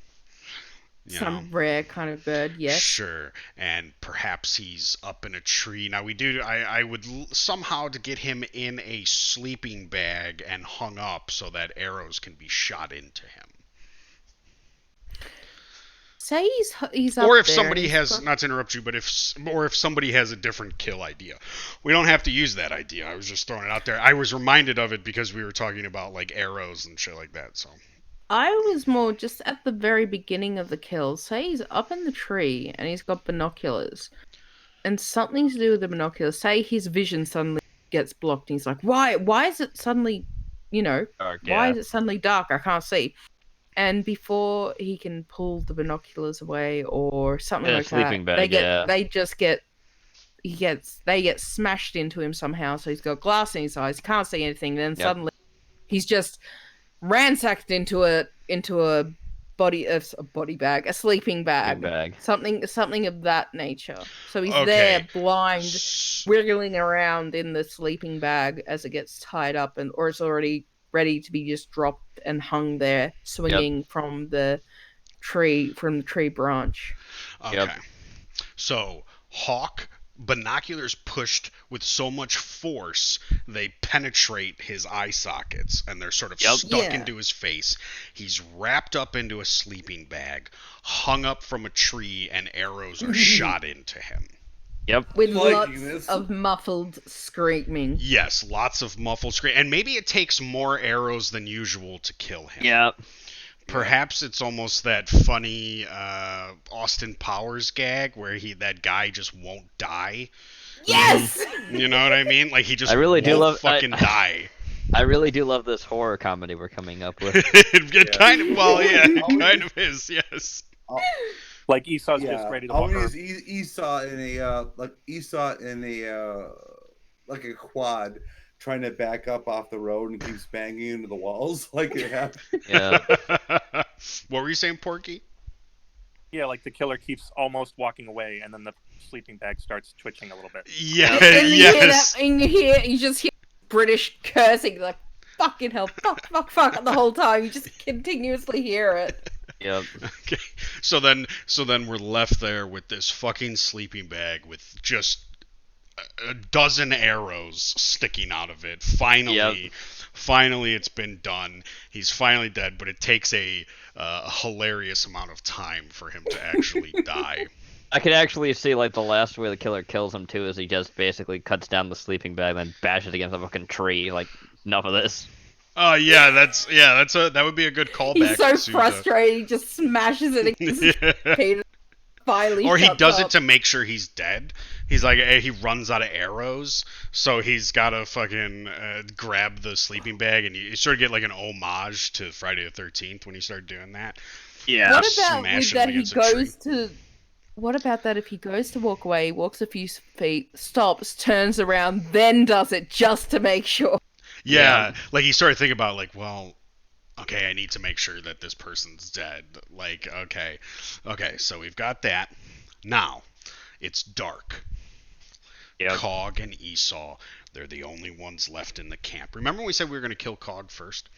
You know? Some rare kind of bird, yes. Sure, and perhaps he's up in a tree. Now I would somehow to get him in a sleeping bag and hung up so that arrows can be shot into him. Say he's up Or if there somebody and has, got- not to interrupt you, but if somebody has a different kill idea, we don't have to use that idea. I was just throwing it out there. I was reminded of it because we were talking about like arrows and shit like that. So I was more just at the very beginning of the kill. Say he's up in the tree and he's got binoculars, and something to do with the binoculars. Say his vision suddenly gets blocked, and he's like, "Why? Why is it suddenly, Dark, why yeah. is it suddenly dark? I can't see." And before he can pull the binoculars away or something In a like sleeping that, bag, they get smashed into him somehow. So he's got glass in his eyes, he can't see anything. Then Yep. suddenly, he's just ransacked into a body bag, a sleeping bag, something of that nature. So he's there, blind, wiggling around in the sleeping bag as it gets tied up, or it's already ready to be just dropped and hung there, swinging from the tree branch. okay. Yep. So Hawk binoculars pushed with so much force they penetrate his eye sockets and they're sort of stuck into his face. He's wrapped up into a sleeping bag, hung up from a tree, and arrows are shot into him. Yep. With Liking lots this. of muffled screaming. Yes, lots of muffled scream, and maybe it takes more arrows than usual to kill him. Yep. Perhaps it's almost that funny Austin Powers gag where that guy just won't die. Yes! You know what I mean? Like he just I really do won't love- fucking die. I really do love this horror comedy we're coming up with. It kind of, well, yeah, it kind of is, yes. Like Esau's just ready to walk always around. Esau in a like a quad, trying to back up off the road and keeps banging into the walls like it happened. Yeah. What were you saying, Porky? Yeah, like the killer keeps almost walking away, and then the sleeping bag starts twitching a little bit. Yeah, And yes. you just hear British cursing like fucking hell, fuck the whole time. You just continuously hear it. Yep. Okay. So then we're left there with this fucking sleeping bag with just a dozen arrows sticking out of it. Finally, it's been done. He's finally dead, but it takes a hilarious amount of time for him to actually die. I could actually see like the last way the killer kills him too is he just basically cuts down the sleeping bag and then bashes against a fucking tree. Like, enough of this. Oh yeah, that would be a good callback. He's so to frustrated, he just smashes it against his feet. Finally, or he shuts does up. it to make sure he's dead. He's like, he runs out of arrows, so he's got to fucking grab the sleeping bag, and you sort of get like an homage to Friday the 13th when you start doing that. Yeah. What about Smash with him that he against a tree. goes to? What about that if he goes to walk away, walks a few feet, stops, turns around, then does it just to make sure? Yeah, like you sort of think about like, well, okay, I need to make sure that this person's dead. Like, okay, so we've got that. Now, it's dark. Yep. Cog and Esau, they're the only ones left in the camp. Remember when we said we were going to kill Cog first?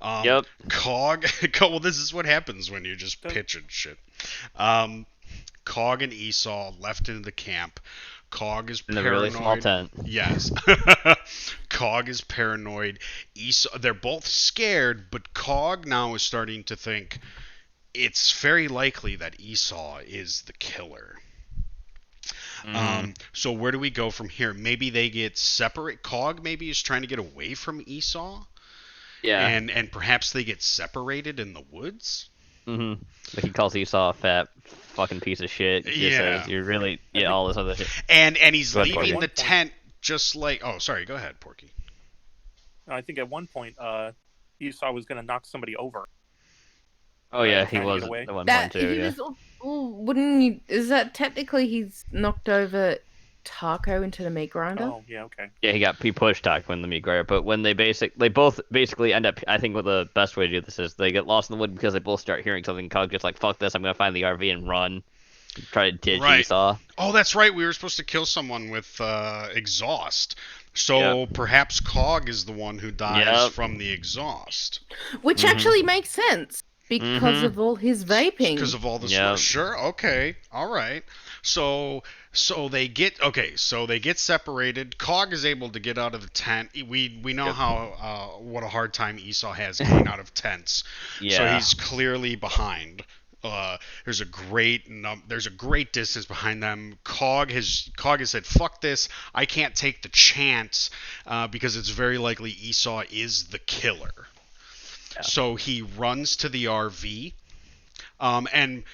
Yep. Cog, well, this is what happens when you just pitch and shit. Cog and Esau left in the camp. Cog is In a paranoid. really small tent. Yes. Cog is paranoid. Esau, they're both scared, but Cog now is starting to think it's very likely that Esau is the killer. So where do we go from here? Maybe they get separate. Cog maybe is trying to get away from Esau. Yeah. And perhaps they get separated in the woods. Mm-hmm. Like he calls Esau a fat fucking piece of shit. He just says, you're really all this other shit. And he's Go ahead, leaving Porky. the tent just like. Oh, sorry. Go ahead, Porky. I think at one point, Esau was going to knock somebody over. Oh yeah, he Trying to was get away. at one point That too. he Yeah. was. Wouldn't you? Is that technically he's knocked over Taco into the meat grinder? Oh, yeah, okay. Yeah, he pushed Taco in the meat grinder, but when they both basically end up. I think what the best way to do this is they get lost in the wood because they both start hearing something. Cog gets like, "Fuck this! I'm gonna find the RV and run." Try to ditch Right. Esau. Oh, that's right. We were supposed to kill someone with exhaust. So perhaps Cog is the one who dies Yep. from the exhaust. Which actually makes sense because of all his vaping. Because of all the Yeah. Sure, okay, all right. So they get separated. Cog is able to get out of the tent. We know how what a hard time Esau has getting out of tents. Yeah. So he's clearly behind. There's a great distance behind them. Cog has said, "Fuck this! I can't take the chance because it's very likely Esau is the killer." Yeah. So he runs to the RV, and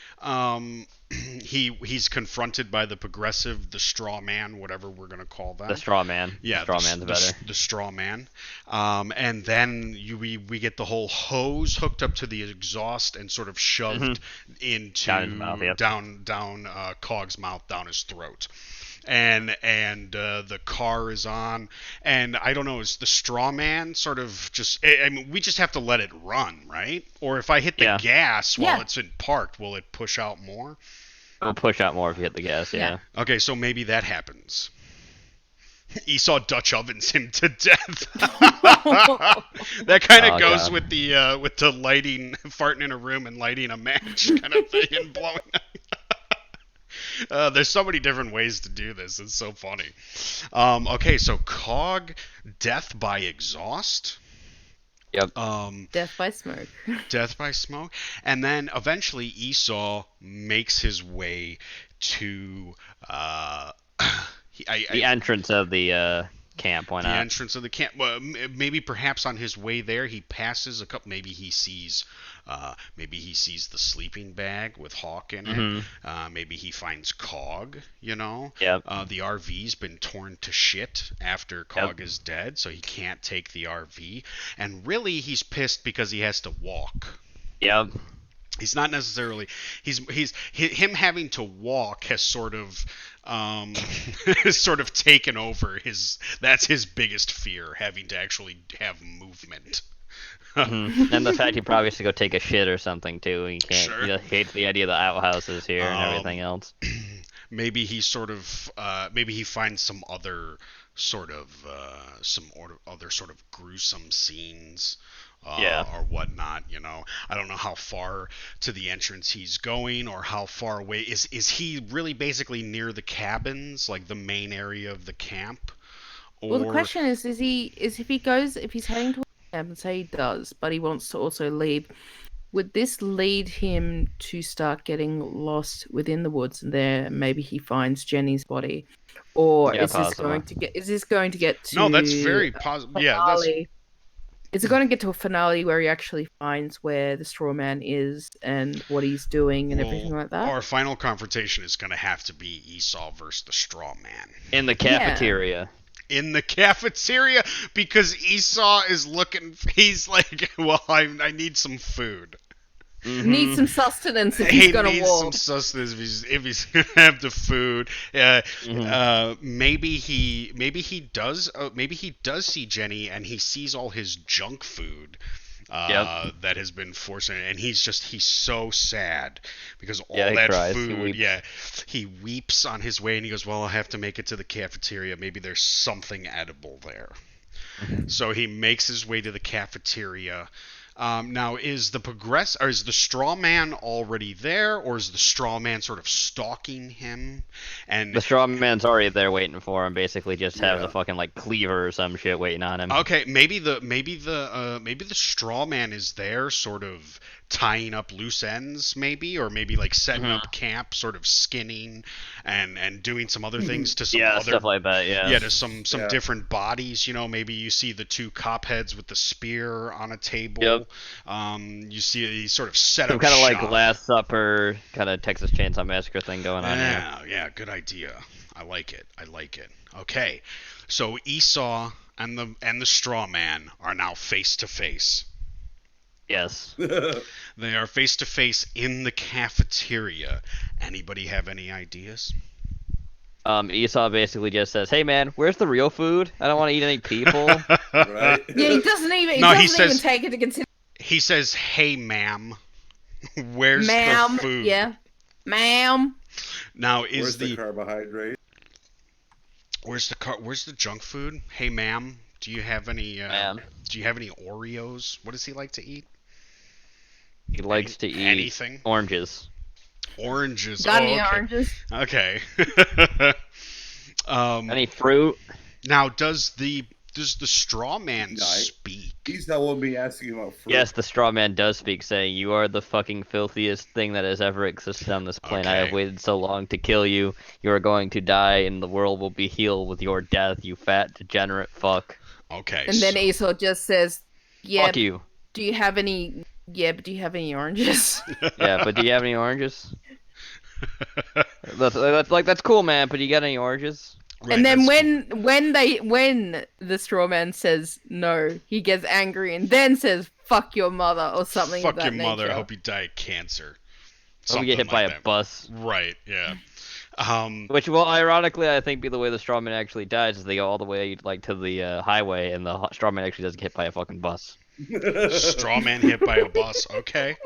he's confronted by the progressive, the straw man, whatever we're gonna call them. The straw man. Yeah, straw man's better. The straw man. And then we get the whole hose hooked up to the exhaust and sort of shoved into Down his mouth, yep. down Cog's mouth, down his throat. And the car is on, and I don't know, is the straw man sort of just? I mean, we just have to let it run, right? Or if I hit the gas while it's in parked, will it push out more? It'll push out more if you hit the gas. Yeah. Okay, so maybe that happens. Esau Dutch ovens him to death. That kind of goes with the lighting, farting in a room and lighting a match kind of thing and blowing up. There's so many different ways to do this. It's so funny. Okay, so Cog, death by exhaust. Yep. Death by smoke. Death by smoke. And then eventually Esau makes his way to the entrance of the camp. Why not? The entrance of the camp. Well, maybe perhaps on his way there he passes a couple. Maybe he sees the sleeping bag with Hawk in it. Maybe he finds Cog. You know. Yep. The RV's been torn to shit after Cog is dead, so he can't take the RV. And really, he's pissed because he has to walk. Yep. He's not necessarily. Him having to walk has sort of taken over his. That's his biggest fear, having to actually have movement. And the fact he probably has to go take a shit or something too. He can't. Sure. He hates the idea of the outhouses here and everything else. Maybe he sort of. Maybe he finds some other sort of gruesome scenes. Or whatnot, you know. I don't know how far to the entrance he's going, or how far away is he really basically near the cabins, like the main area of the camp? Or... Well, the question is if he's heading to a camp, and say he does, but he wants to also leave, would this lead him to start getting lost within the woods, and there maybe he finds Jenny's body, or is this going to get to? No, that's very possible. Yeah, that's. Is it going to get to a finale where he actually finds where the straw man is and what he's doing and everything like that? Our final confrontation is going to have to be Esau versus the straw man. In the cafeteria. Yeah. In the cafeteria, because Esau is looking, he's like, well, I need some food. Needs some sustenance if he's gonna walk. He needs some sustenance if he's gonna have the food. Maybe he does see Jenny and he sees all his junk food that has been forced in, and he's so sad because all that cries. food. He weeps on his way, and he goes, "Well, I'll have to make it to the cafeteria. Maybe there's something edible there." So he makes his way to the cafeteria. Now, is the straw man already there, or is the straw man sort of stalking him? And the straw man's already there waiting for him. Basically, just has a fucking like cleaver or some shit waiting on him. Okay, maybe the straw man is there, sort of tying up loose ends, maybe, or maybe like setting up camp, sort of skinning and doing some other things to some other stuff like that. to some different bodies. You know, maybe you see the two cop heads with the spear on a table. Yep. You see he sort of set some up kind of shop. like Last Supper, kind of Texas Chainsaw Massacre thing going on here. Yeah, good idea. I like it. Okay, so Esau and the straw man are now face to face. Yes. They are face to face in the cafeteria. Anybody have any ideas? Esau basically just says, "Hey man, where's the real food? I don't want to eat any people." Right? Yeah, he doesn't even. He doesn't even take it to consider. He says, "Hey, ma'am, where's ma'am, the food?" Yeah, ma'am. Now where's the carbohydrate? Where's the junk food? Hey, ma'am, do you have any? Do you have any Oreos? What does he like to eat? He likes to eat anything. oranges. Oranges. Got Oh, any okay. oranges? Okay. Any fruit? Now, does the straw man No, speak? He's not one me asking about fruit. Yes, the straw man does speak, saying, "You are the fucking filthiest thing that has ever existed on this planet. I have Okay. waited so long to kill you. You are going to die, and the world will be healed with your death, you fat, degenerate fuck. Okay. And then so- Esau just says, "Yeah, Fuck you." do you have any? Yeah, but do you have any oranges?" Yeah, but do you have any oranges? That's cool, man. But do you got any oranges? Right, And then that's cool. when the straw man says no, he gets angry and then says "fuck your mother" or something. Fuck of your that mother. I nature. hope you die of cancer. Or we get hit Something by like a that. bus. Right. Yeah. Which will ironically, I think, be the way the straw man actually dies. Is they go all the way like to the highway, and the straw man actually does get hit by a fucking bus. Straw man hit by a bus. Okay.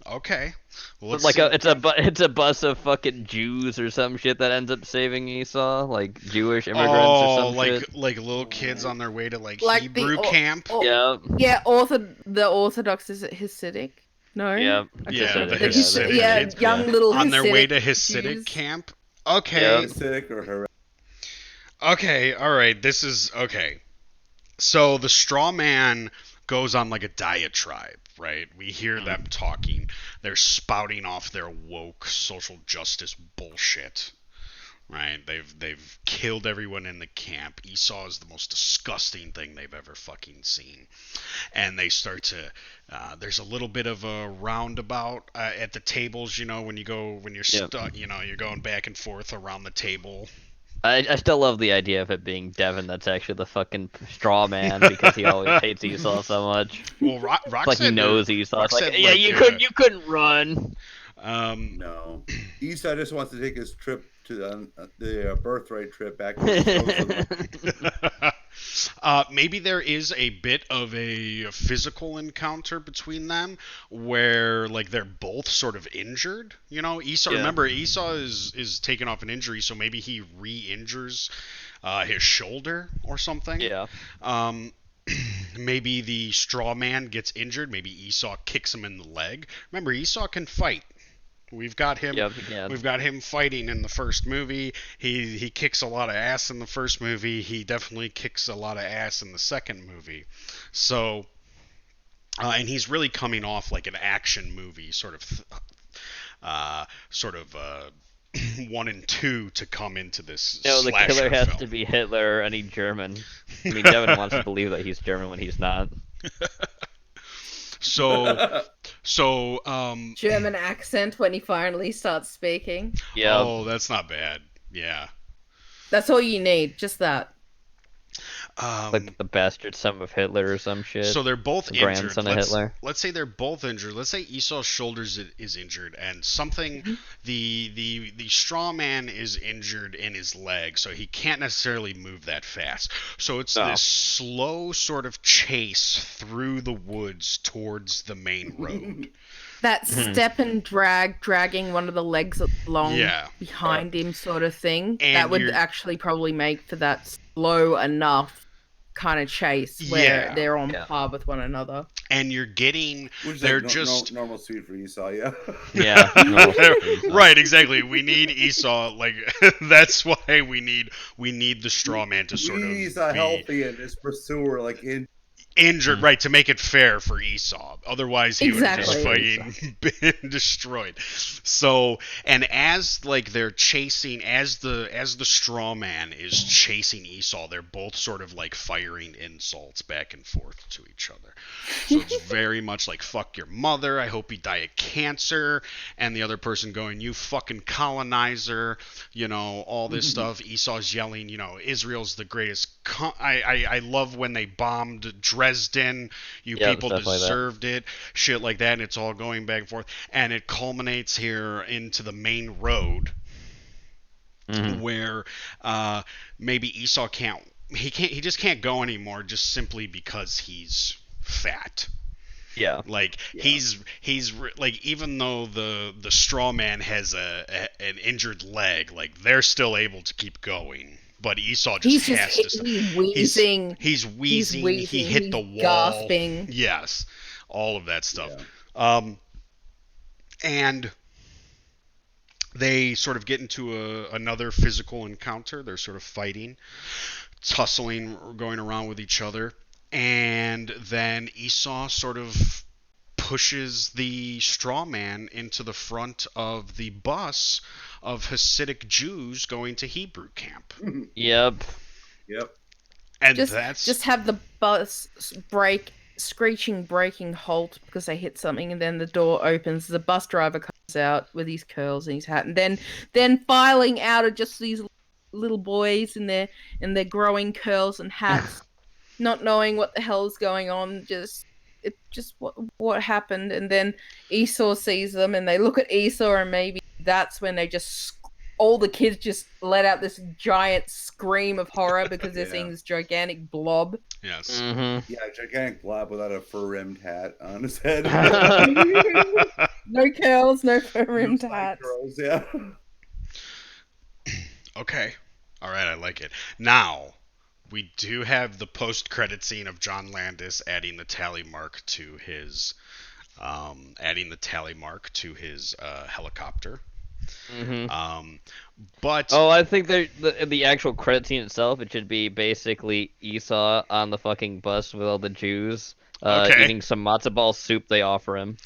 Okay. Well, let's Like see. it's a bus of fucking Jews or some shit that ends up saving Esau, like Jewish immigrants or Oh, some like shit. little kids on their way to like Like Hebrew the camp. Yeah, Yeah, the Orthodox is it Hasidic? No. yeah, Okay. Yeah, the Hasidic, Hasidic yeah, kids. young little On their way Hasidic to Hasidic Jews. camp. Okay. Yeah. Acidic or her. Okay. All right. This is okay. So the straw man goes on like a diatribe, right? We hear them talking. They're spouting off their woke social justice bullshit. Right? They've killed everyone in the camp. Esau is the most disgusting thing they've ever fucking seen. And they start to there's a little bit of a roundabout at the tables, when you're Yep. stuck, you're going back and forth around the table. I still love the idea of it being Devin that's actually the fucking straw man because he always hates Esau so much. Well, Roxanne, It's like he knows Esau. It's like, Roxanne, yeah, like, you couldn't run. No. Esau just wants to take his trip to the birthright trip back to the maybe there is a bit of a physical encounter between them where like they're both sort of injured. Esau. Yeah. Remember, Esau is taken off an injury, so maybe he re-injures his shoulder or something. Yeah. Maybe the straw man gets injured. Maybe Esau kicks him in the leg. Remember, Esau can fight. We've got him. Yep, he can. We've got him fighting in the first movie. He kicks a lot of ass in the first movie. He definitely kicks a lot of ass in the second movie. So, and he's really coming off like an action movie, sort of 1 and 2 to come into this. No, the slasher killer has film. to be Hitler or any German. I mean, Devin wants to believe that he's German when he's not. So German accent when he finally starts speaking. Yeah. Oh, that's not bad. Yeah. That's all you need, just that. Like the bastard son of Hitler or some shit. So they're both The injured. grandson of Hitler. Let's say they're both injured. Let's say Esau's shoulders is injured, and something the straw man is injured in his leg, so he can't necessarily move that fast. So it's this slow sort of chase through the woods towards the main road. That step and dragging one of the legs along behind him sort of thing. And that would actually probably make for that slow enough kind of chase where they're on par with one another. And you're getting Which is they're like just normal speed for Esau, yeah. Yeah. No. right, exactly. We need Esau. Like that's why we need the straw man to sort of Esau be healthy and his pursuer injured, right, to make it fair for Esau. Otherwise, he would have just fucking been destroyed. So, and as like they're chasing, as the straw man is chasing Esau, they're both sort of like firing insults back and forth to each other. So it's very much like "fuck your mother," "I hope you die of cancer," and the other person going, "you fucking colonizer," all this stuff. Esau's yelling, "Israel's the greatest. I love when they bombed Dresden. You people deserved it." Shit like that, and it's all going back and forth, and it culminates here into the main road, where maybe Esau he just can't go anymore, just simply because he's fat. Yeah. Like he's like, even though the straw man has an injured leg, like they're still able to keep going. But Esau just has to stop. He's wheezing. He's wheezing. He hit the wall. Gasping. Yes, all of that stuff. Yeah. and they sort of get into another physical encounter. They're sort of fighting, tussling, going around with each other. And then Esau sort of pushes the straw man into the front of the bus of Hasidic Jews going to Hebrew camp. Yep. And just have the bus screeching, braking halt because they hit something, and then the door opens. The bus driver comes out with his curls and his hat, and then filing out are just these little boys in their growing curls and hats, not knowing what the hell's going on. Just what happened, and then Esau sees them, and they look at Esau, and maybe that's when they just all the kids just let out this giant scream of horror because they're seeing this gigantic blob. Yes. Mm-hmm. Yeah, a gigantic blob without a fur-rimmed hat on his head. No curls, no fur-rimmed hats. Curls, yeah. Okay. All right, I like it. Now, we do have the post-credit scene of John Landis adding the tally mark to his helicopter. Mm-hmm. But I think the actual credit scene itself, it should be basically Esau on the fucking bus with all the Jews eating some matzo ball soup they offer him.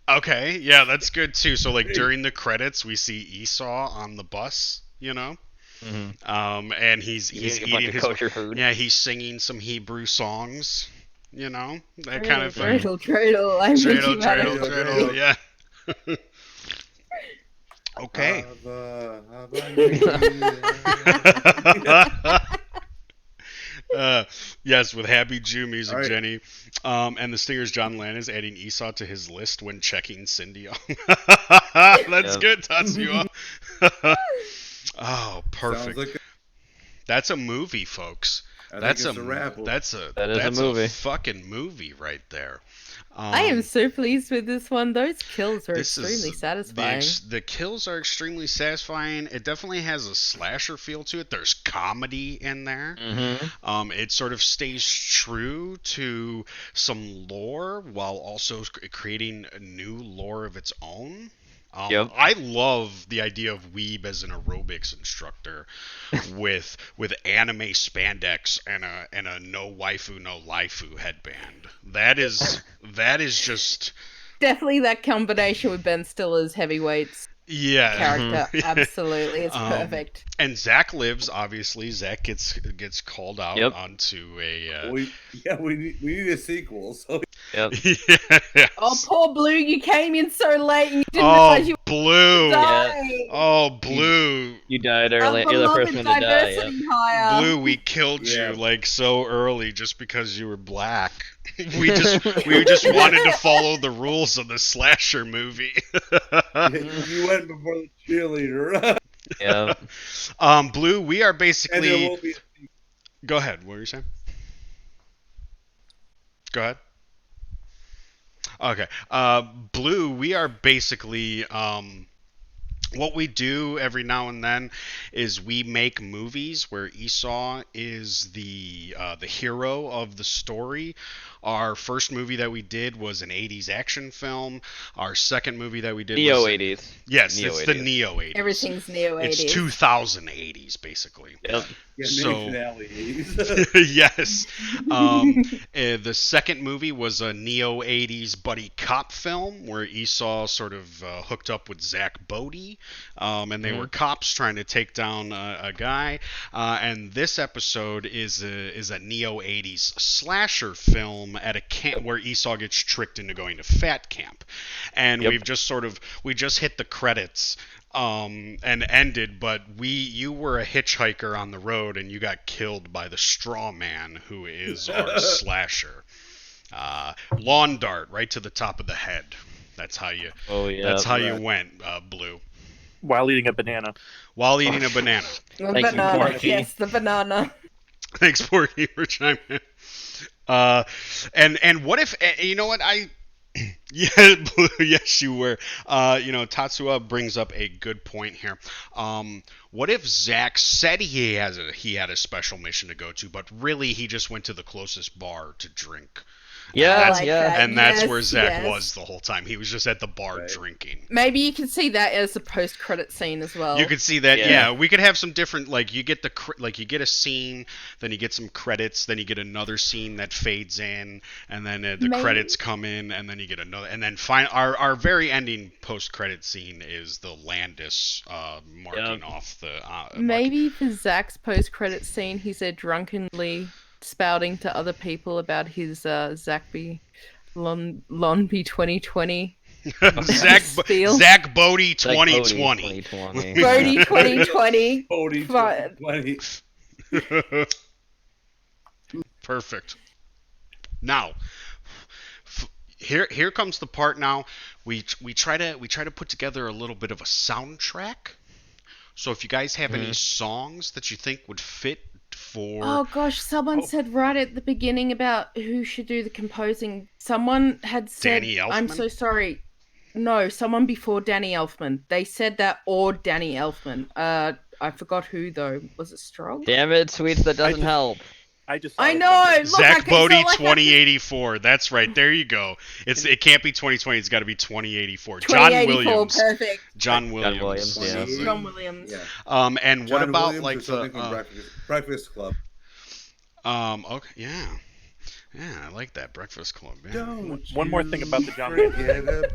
Okay, yeah, that's good too. So like during the credits, we see Esau on the bus, you know. Mm-hmm. And he's eating his kosher food. Yeah, he's singing some Hebrew songs, you know, that kind of thing. Dreidel, Yeah. Okay. Yes, with Happy Jew music, right. Jenny. And the Stinger's John Landis adding Esau to his list when checking Cindy off. That's good, Tatsuya. Oh, perfect. That's a movie, folks. That's a movie. Fucking movie right there. I am so pleased with this one. Those kills are extremely satisfying. The kills are extremely satisfying. It definitely has a slasher feel to it. There's comedy in there. Mm-hmm. It sort of stays true to some lore while also creating a new lore of its own. Yep. I love the idea of Weeb as an aerobics instructor with anime spandex and a no waifu no lifu headband. That is just definitely that combination with Ben Stiller's heavyweights. Yeah. Character. Absolutely. It's perfect. And Zach lives, obviously. Zach gets called out onto a we need a sequel, so Yep. Yeah. Oh, poor Blue, you came in so late and you didn't realize you Blue. died. Oh, Blue. You died early. You're the first one to die. Hire. Blue, we killed you like so early just because you were black. We just wanted to follow the rules of the slasher movie. You went before the cheerleader. Yeah. Blue, we are basically. And there won't be... Go ahead. What were you saying? Go ahead. Okay. Blue, we are basically. What we do every now and then is we make movies where Esau is the hero of the story. Our first movie that we did was an 80s action film. Our second movie that we did was... Neo-80s. Yes, it's the Neo-80s. Everything's Neo-80s. It's 2080s, basically. Yep. Yeah, So, yes. The second movie was a Neo-80s buddy cop film where Esau sort of hooked up with Zach Bodie, and they were cops trying to take down a guy. And this episode is a Neo-80s slasher film at a camp where Esau gets tricked into going to fat camp. And we just hit the credits. And ended, but you were a hitchhiker on the road and you got killed by the straw man who is our slasher. Lawn dart right to the top of the head. That's how you. Oh yeah. That's how you went, Blue. While eating a banana. While eating a banana. The banana. Porky. Yes, the banana. Thanks, Porky, for chiming in. And what if you know what Yeah, Blue, yes, you were. Tatsuya brings up a good point here. What if Zach said he had a special mission to go to, but really he just went to the closest bar to drink? Yeah, like yeah. that. And that's Yes, where Zach yes. was the whole time. He was just at the bar Right. drinking. Maybe you can see that as a post-credit scene as well. You could see that, Yeah. yeah. We could have some different, like you get you get a scene, then you get some credits, then you get another scene that fades in, and then the Maybe- credits come in, and then you get another, and then our very ending post-credit scene is the Landis marking Yep. off the. Maybe for Zach's post-credit scene, he's there drunkenly spouting to other people about his Zachby Lonby 2020. Spiel. Zach Bodie Like 2020. 2020. Bodie 2020. Bodie Fine. 2020. Perfect. Now, here comes the part. Now we try to put together a little bit of a soundtrack. So if you guys have any songs that you think would fit for, Oh gosh, someone said right at the beginning about who should do the composing. Someone had said, Danny I'm Elfman? so sorry. No, someone before Danny Elfman. They said that or Danny Elfman. I forgot who though. Was it Strong? Damn it, Sweets, that doesn't just- help. I just. saw I it know. come in. Look, I Zach can- Bodie so I have to- 2084. That's right. There you go. It can't be 2020. It's got to be 2084. John 2084, Williams. perfect. John Williams. Williams, yeah. John Williams. Yeah. And what John about Williams like or something the from Breakfast Club. okay, yeah. I like that Breakfast Club. Yeah. Don't One more you thing about the John forget about-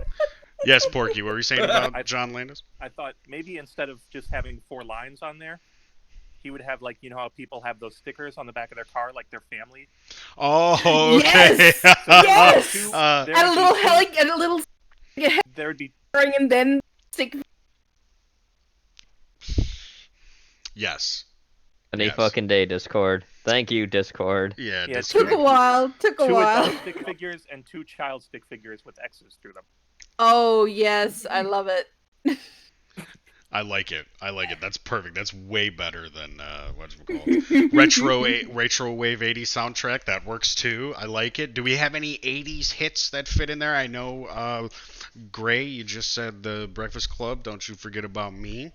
Yes, Porky. What were you saying about John Landis? I thought maybe instead of just having 4 lines on there, he would have, like, you know how people have those stickers on the back of their car, like their family. Oh, okay. Yes! Yes! There And a would little be- heli and a little There would be ring and then stick. Yes. Any Yes. fucking day, Discord. Thank you, Discord. Yeah. Yeah, this Took a guy- while. Took a 2 while. adult stick figures and 2 child stick figures with X's through them. Oh yes, I love it. I like it. That's perfect. That's way better than what's it called? retro wave 80s soundtrack. That works too. I like it. Do we have any 80s hits that fit in there? I know Gray, you just said the Breakfast Club. Don't you forget about me.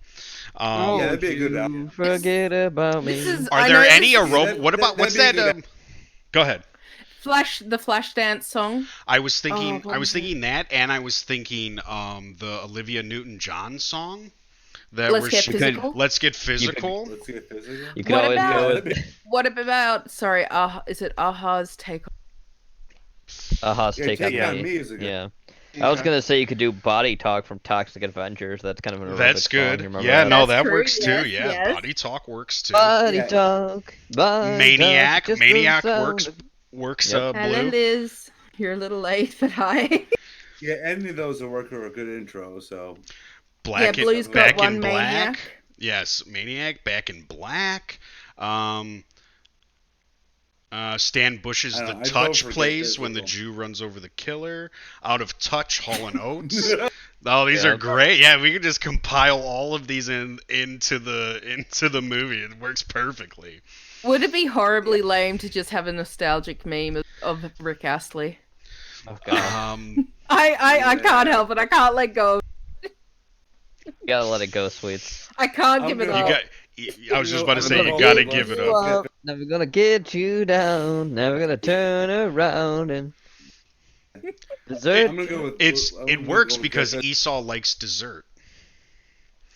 Yeah, that'd be a good album. Forget about me. This is. Are I there know any this is aerobic? What about what's that'd that? be a Go ahead. the Flashdance song? I was thinking. what I was was it? thinking that, and I was thinking the Olivia Newton-John song. That Let's where Get she- Physical? Let's get physical. Let's get physical. You can What always about- go with What about? Sorry, is it Aha's Take? Aha's Yeah, Take on Take Me. On Me is a good- Yeah. I was gonna say you could do Body Talk from Toxic Adventures. That's kind of an aerobic That's song. good. You remember Yeah, that? no, That's that true, works too. yes, Yeah, yes. Body Talk works too. Body Yeah. Talk. Body Maniac, Talk, just Maniac the sound works of- works. Yep. Hello, Blue. Liz. You're a little late, but hi. Yeah, any of those will work for a good intro. So Black yeah, in, Blue's got Back one in Black. maniac. Yes, Maniac, Back in Black. Stan Bush's I don't The know, I'd vote Touch for Get plays when the Physical. Jew runs over the killer. Out of Touch, Hall and Oates. Oh, these are Yeah. great. Yeah, we could just compile all of these into the movie. It works perfectly. Would it be horribly lame to just have a nostalgic meme of Rick Astley? Oh god. I can't help it. I can't let go. You gotta let it go, Sweets. I can't I'm give it gonna- You up. got. I was just about to say I'm you gonna gotta vote give it for up. Get- Never gonna get you down. Never gonna turn around and desert. I'm gonna go with. It works because Esau likes dessert.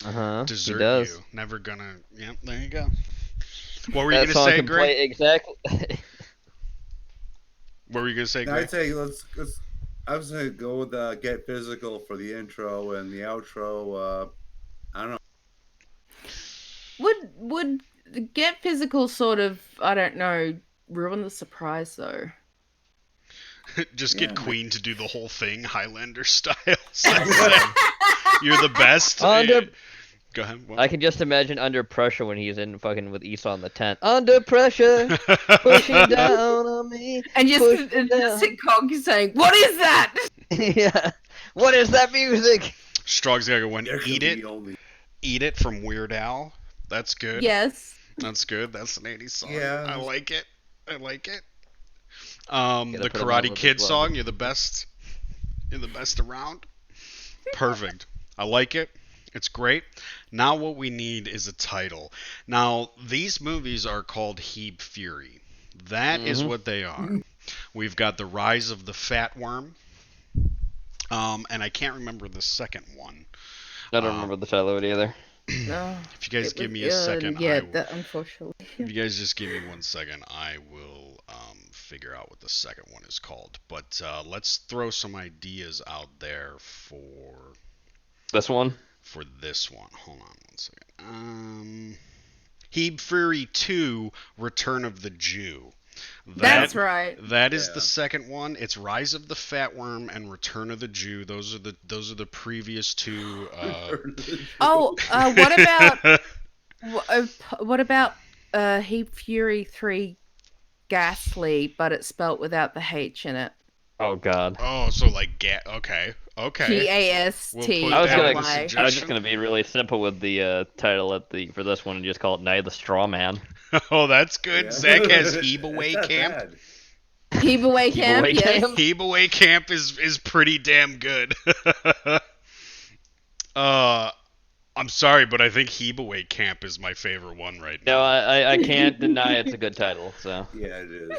He Desert does. you. Never gonna. Yep, there you go. What were you That gonna song say, can Greg? play exactly. What were you gonna say, No, Greg? I'd say let's. I was gonna go with Get Physical for the intro and the outro. I don't know. Would Get Physical sort of, I don't know, ruin the surprise though? Just get Yeah. Queen to do the whole thing, Highlander style. You're the best. Under- Go ahead. What? I can just imagine Under Pressure when he's in fucking with Esau in the tent. Under pressure, pushing down on me. And just Push and down. sitcom saying, "What is that?" Yeah. What is that music? Strog's gotta go one. There could Eat be It. only- Eat It from Weird Al. That's good. Yes. That's good. That's an 80s song. Yeah. I like it. I like it. Gotta The put him Karate over Kid the glove. song. You're the best. You're the best around. Perfect. I like it. It's great. Now what we need is a title. Now these movies are called Heeb Fury. That is Mhm. what they are. We've got The Rise of the Fat Worm. And I can't remember the second one. I don't remember the title of it either. No. If you guys It give was- me a second, yeah, I will, that unfortunately. if you guys just give me 1 second, I will figure out what the second one is called. But let's throw some ideas out there for This one? this one. Hold on 1 second. Heeb Fury 2: Return of the Jew. That's right. That is Yeah. the second one. It's Rise of the Fat Worm and Return of the Jew. Those are the previous two. Oh, what about what about Heeb Fury 3 Ghastly, but it's spelt without the H in it? Oh god. Oh, so like okay. G-A-S-T. We'll I was put that in gonna. the I was suggestion. just gonna be really simple with the title for this one and just call it Night of the Straw Man. Oh, that's good. Yeah. Zach has It's Heebaway not Camp. bad. Heebaway Camp, Heebaway yes. Camp? Heebaway Camp is pretty damn good. I'm sorry, but I think Heebaway Camp is my favorite one right No, now. I can't deny it's a good title. So Yeah, it is.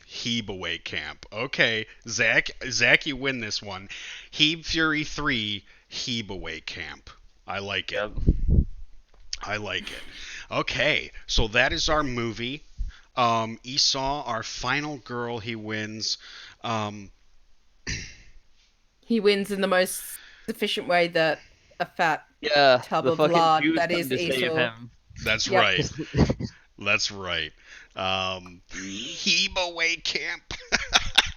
Heebaway Camp. Okay, Zach, you win this one. Heeb Fury 3, Heebaway Camp. I like it. yep. I like it. Okay, so that is our movie. Esau, our final girl, he wins. He wins in the most efficient way that a fat Yeah, tub the of fucking lard Jews that come is to save Esau. him. That's Yep. right. That's right. Heebaway Camp.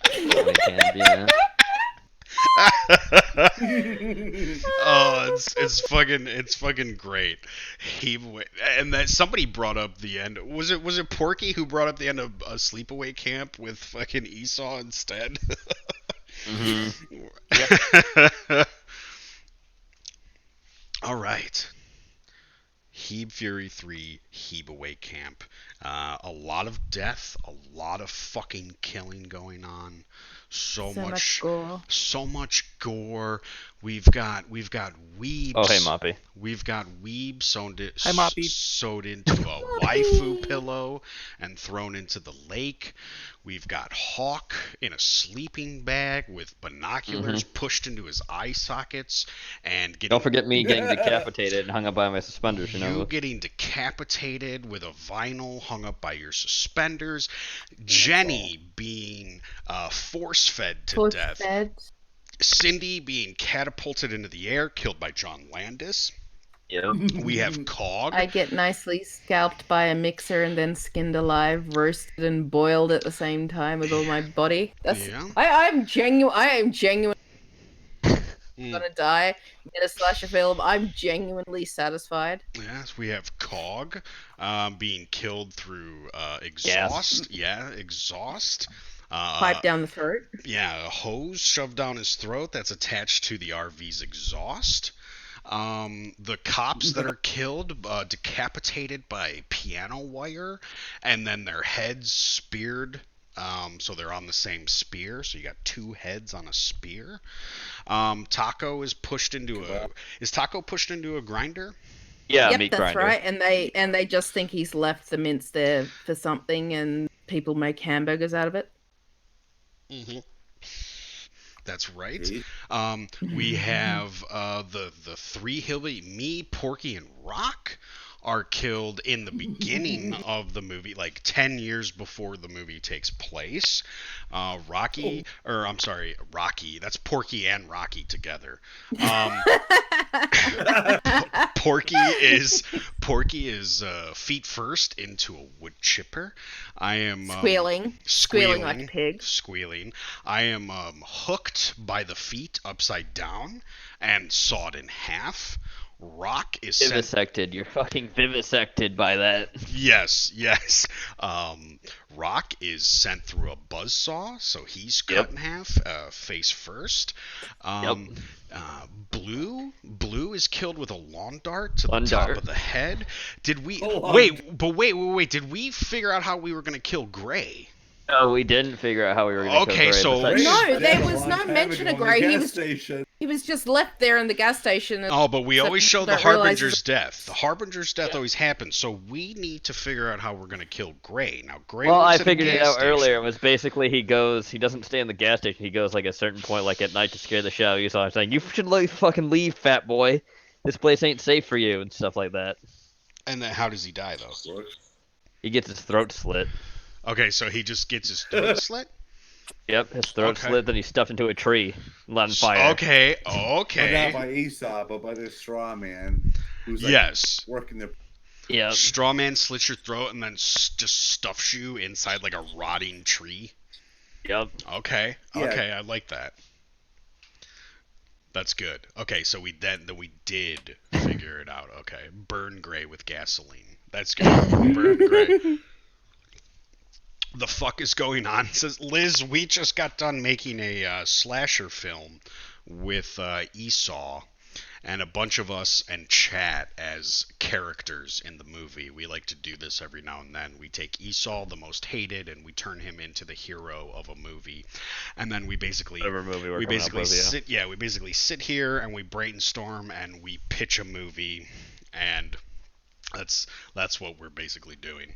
Heebaway Camp, yeah. Oh, it's fucking great. Heebaway, and that somebody brought up the end. Was it Porky who brought up the end of a Sleepaway Camp with fucking Esau instead? All right. Heeb Fury 3, Heebaway Camp. A lot of death, a lot of fucking killing going on. So much gore. So much gore. We've got weebs. Oh, hey, Moppy. We've got weebs Hi, Moppy. sewed into a waifu pillow and thrown into the lake. We've got Hawk in a sleeping bag with binoculars pushed into his eye sockets and getting. Don't forget me getting decapitated and hung up by my suspenders. You getting decapitated with a vinyl hung up by your suspenders. Jenny being force-fed to death. Force-fed. Cindy being catapulted into the air, killed by John Landis. Yep. We have Cog. I get nicely scalped by a mixer and then skinned alive, roasted and boiled at the same time with all my body. That's Yeah. I am genuine gonna die in a slasher film. I'm genuinely satisfied. Yes, we have Cog being killed through exhaust. Yeah, exhaust. Pipe down the throat. Yeah, a hose shoved down his throat that's attached to the RV's exhaust. The cops that are killed, decapitated by piano wire, and then their heads speared. So they're on the same spear. So you got two heads on a spear. Taco is pushed into Is Taco pushed into a grinder? Yeah, Yep, meat that's grinder. right. And they just think he's left the mince there for something, and people make hamburgers out of it. Mm-hmm. That's right. See? We have the three hillbilly, me, Porky, and Rock are killed in the beginning of the movie, like 10 years before the movie takes place. Rocky, that's Porky and Rocky together. Porky is feet first into a wood chipper. I am Squealing like a pig. Squealing. I am hooked by the feet upside down and sawed in half. Rock is sent. Vivisected. You're fucking vivisected by that. Yes. Rock is sent through a buzzsaw, so he's cut in half, face first. Blue is killed with a lawn dart to the top of the head. Did we wait? Did we figure out how we were gonna kill Gray? No, we didn't figure out how we were going to Okay, kill Gray. so- Besides- No, there That's a was long no time mention ago of in the Gray. He gas was station. He was just left there in the gas station. Oh, but we So always show the don't realize Harbinger's death. The Harbinger's death always happens, so we need to figure out how we're going to kill Grey. Now, Grey Well, I works at a figured it gas out earlier. station. It was basically he doesn't stay in the gas station. He goes like a certain point, like at night, to scare the shit out of you. So I'm saying, you should fucking leave, fat boy. This place ain't safe for you, and stuff like that. And then how does he die, though? He gets his throat slit. Okay, so he just gets his throat slit? Yep, his throat Okay. slit, then he's stuffed into a tree, and lit on fire. Okay, But not okay. by Esau, but by this straw man who's like Yes. working the. Yep. Straw man slits your throat and then just stuffs you inside like a rotting tree. Yep. Okay, Yeah. okay, I like that. That's good. Okay, so we did figure it out. Okay, burn Grey with gasoline. That's good. Burn Grey. The fuck is going on? Says Liz, we just got done making a slasher film with Esau and a bunch of us and chat as characters in the movie. We like to do this every now and then. We take Esau, the most hated, and we turn him into the hero of a movie. And then we basically Whatever movie we're we coming basically up with, yeah. we basically sit here and we brainstorm and we pitch a movie, and that's what we're basically doing.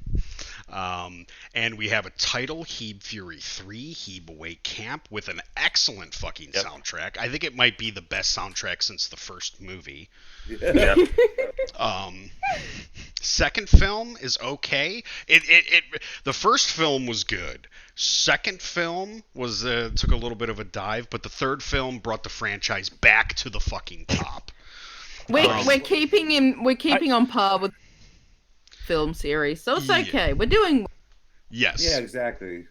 And we have a title, Heeb Fury 3, Heebaway Camp, with an excellent fucking soundtrack. I think it might be the best soundtrack since the first movie. Yep. Second film is okay. The first film was good. Second film was took a little bit of a dive, but the third film brought the franchise back to the fucking top. We're keeping on par with film series, so it's Yeah. okay. We're doing Yes. Yeah, exactly.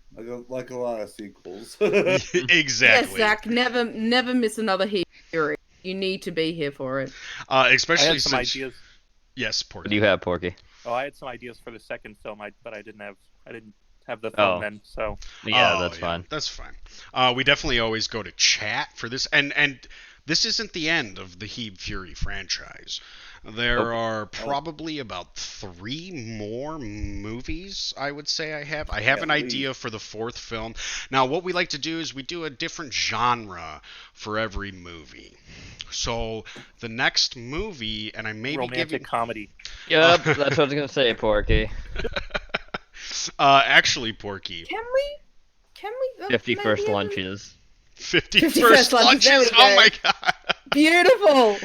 Like a lot of sequels. Exactly. Yes, Zach. Never miss another Heeb Fury. You need to be here for it. I Especially had some since ideas. yes, What Porky. do you have, Porky? Oh, I had some ideas for the second film, but I didn't have the phone Oh. then. So Yeah, Oh, that's fine. That's fine. We definitely always go to chat for this, and this isn't the end of the Heeb Fury franchise. There are probably about 3 more movies, I would say I have. I have an idea for the 4th film. Now, what we like to do is we do a different genre for every movie. So, the next movie, and I may be romantic giving... comedy. Yep, that's what I was gonna say, Porky. Actually, Porky, Can we? 50 first maybe lunches. 51st lunches, there we lunches. Oh go. my god. Beautiful.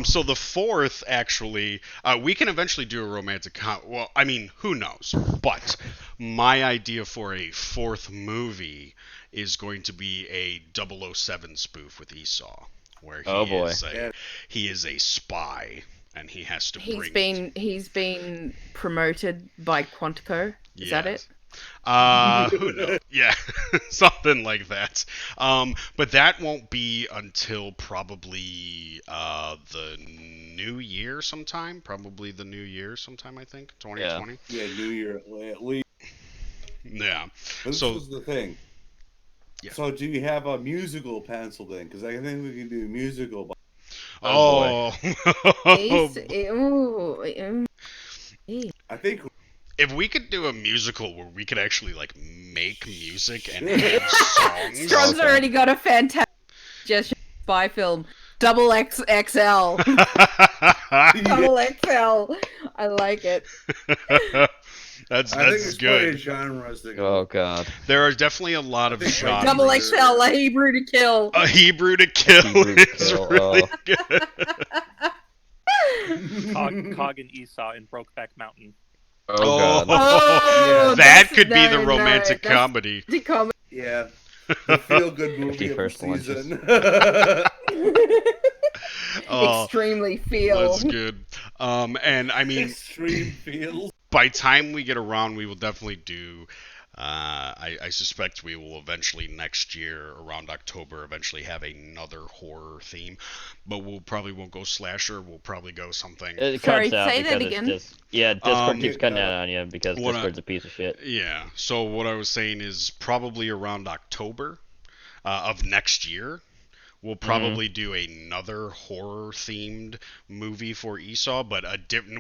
So the 4th, actually, we can eventually do a romantic well, I mean, who knows? But my idea for a 4th movie is going to be a 007 spoof with Esau, where he is a spy and he has to bring. He's been promoted by Quantico. Is that it? Who knows? Yeah, something like that. But that won't be until probably the new year sometime. Probably the new year sometime, I think, 2020. Yeah, New Year at least. Yeah. But this So- is the thing. Yeah. So do you have a musical penciled in? Because I think we can do a musical. Oh. I think If we could do a musical where we could actually like make music and have songs. Strong's already got a fantastic suggestion spy film. Double XXL. Double XL. I like it. That's I think it's good. plenty of genres to go. Oh god. There are definitely a lot of I think genres. Double XL, a Hebrew to kill. A Hebrew to kill Hebrew to is kill, really oh. good. Cog and Esau in Brokeback Mountain. Oh god. Oh, that that's- could be the no, romantic that's comedy. the comedy. Yeah. The feel-good movie of the 51st lunches. season. Oh, Extremely feel. that's good. And I mean, Extreme feels. by time we get around, we will definitely do. I suspect we will eventually next year, around October, eventually have another horror theme, but we'll probably won't go slasher. We'll probably go something. It Sorry, cuts out say that because again. it's just Discord keeps Yeah, cutting out on you because What Discord's a piece of shit. Yeah. So what I was saying is probably around October of next year, we'll probably do another horror themed movie for Esau, but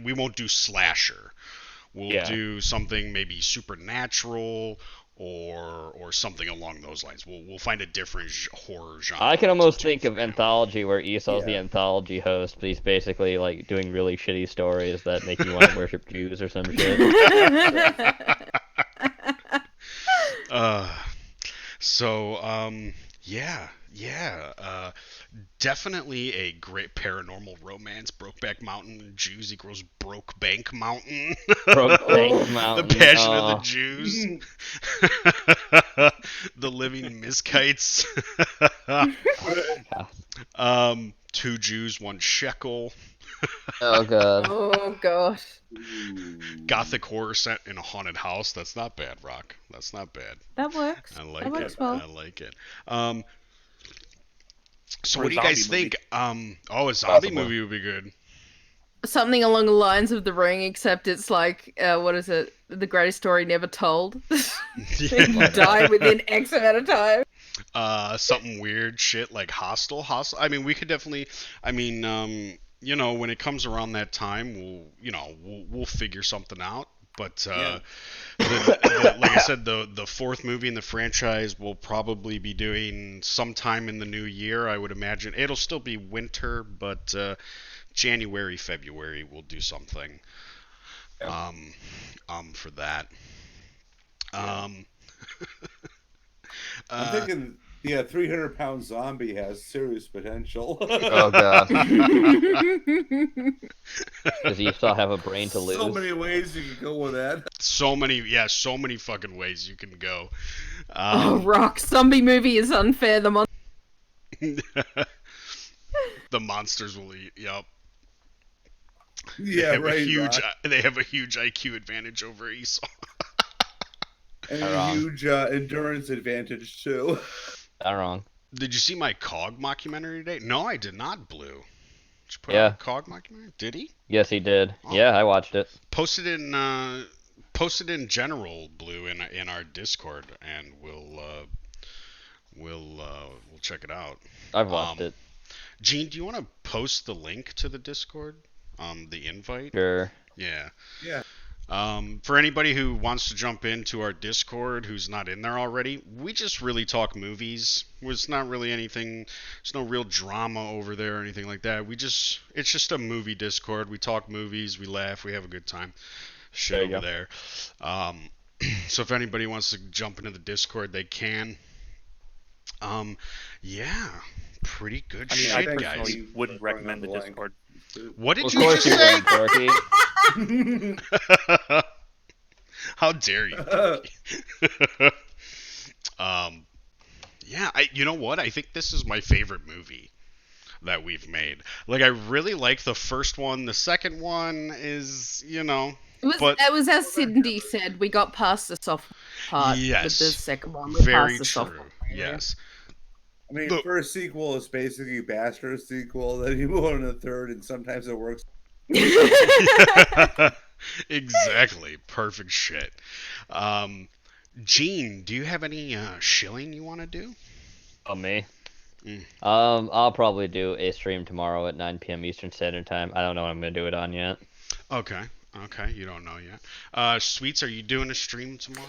we won't do slasher. We'll do something maybe supernatural or something along those lines. We'll find a different horror genre. I can almost think of anthology where Esau's the anthology host, but he's basically like doing really shitty stories that make you want to worship Jews or some shit. Definitely a great paranormal romance. Brokeback Mountain, Jews equals Brokebank Mountain. Brokebank Mountain. The Passion of the Jews. The Living Miskites. 2 Jews, 1 shekel. Oh god. Oh gosh. Gothic horror set in a haunted house. That's not bad, Rock. That's not bad. That works. I like that it. works well. I like it. So Or what do you a guys zombie think? A zombie movie would be good. Something along the lines of The Ring, except it's like, what is it? The greatest story never told. You die within X amount of time. Something weird shit like Hostel. I mean, we could definitely. I mean, when it comes around that time, we'll figure something out. But like I said, the 4th movie in the franchise will probably be doing sometime in the new year. I would imagine it'll still be winter, but January, February, we'll do something. For that. I'm thinking, 300-pound zombie has serious potential. Oh god. Does he still have a brain to lose? So many ways you could go with that. So many fucking ways you can go. Rock, zombie movie is unfair. The monsters will eat. Yep. Yeah, They have a huge IQ advantage over Esau. And a huge endurance advantage too. Not wrong. Did you see my COG mockumentary today? No, I did not, Blue. Did you put out a COG mockumentary? Did he? Yes, he did. Oh. Yeah, I watched it. Posted in general, Blue, in our Discord, and we'll check it out. I've watched it. Gene, do you want to post the link to the Discord? The invite? Sure. Yeah. Yeah. For anybody who wants to jump into our Discord who's not in there already, we just really talk movies. There's not really anything, there's no real drama over there or anything like that. It's just a movie Discord. We talk movies, we laugh, we have a good time. Shit over there. So if anybody wants to jump into the Discord, they can. Pretty good shit, I guys. personally wouldn't recommend the Discord. What did you just say? How dare you? You know what? I think this is my favorite movie that we've made. Like, I really like the first one. The second one is, It was as Cindy said, we got past the soft part with the second one. Very true. Yes. I mean, first sequel is basically bastard sequel, then you move on to the third, and sometimes it works. Exactly. Perfect shit. Gene, do you have any shilling you want to do? Oh, me? I'll probably do a stream tomorrow at 9 p.m. Eastern Standard Time. I don't know what I'm going to do it on yet. Okay, you don't know yet. Sweets, are you doing a stream tomorrow?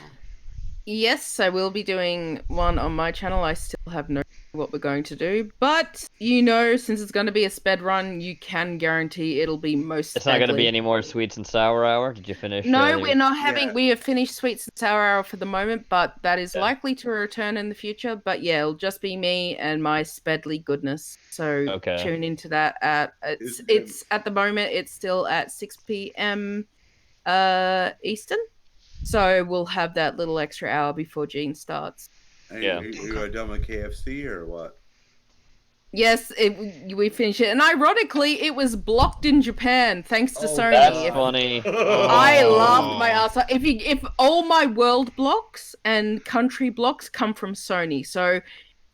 Yes, I will be doing one on my channel. I still have no idea what we're going to do, but since it's going to be a sped run, you can guarantee it'll be most. It's not going to be any more Sweets and Sour Hour. Did you finish? No, we're not having. We have finished Sweets and Sour Hour for the moment, but that is likely to return in the future. But yeah, it'll just be me and my spedly goodness. So tune into that. It's at the moment. It's still at 6 p.m. Eastern. So we'll have that little extra hour before Gene starts. Yeah. Are you done with KFC or what? Yes, we finished it. And ironically, it was blocked in Japan, thanks to Sony. That's funny. I laughed my ass off. If all my world blocks and country blocks come from Sony. So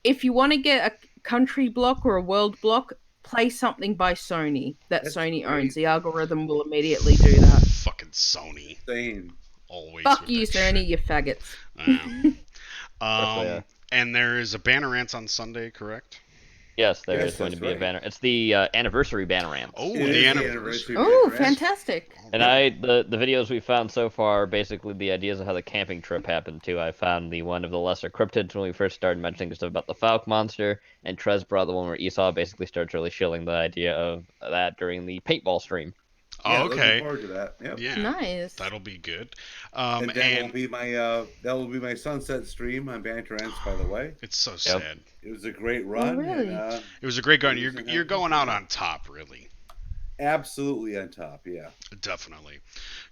if you want to get a country block or a world block, play something by Sony that Sony owns. The algorithm will immediately do that. Fucking Sony. Same. Always. Fuck you, Sony, you faggots. And there is a banner rant on Sunday, correct? Yes, there Yes, is going to that's be a right. banner. It's the anniversary Bannerama. Oh, It the is the anniversary. anniversary. Oh, Bannerama. fantastic. And the videos we found so far are basically the ideas of how the camping trip happened too. I found the one of the lesser cryptids when we first started mentioning stuff about the Falk monster, and Trez brought the one where Esau basically starts really shilling the idea of that during the paintball stream. Yeah, Oh, looking okay. forward to that. Yep. Yeah. Nice. That'll be good. And that will be my sunset stream on Banter Ants, by the way. It's so Yep. sad. It was a great run. really? And, It was a great gun. ladies and You're gentlemen, going out yeah. on top, really. Absolutely on top, yeah. Definitely.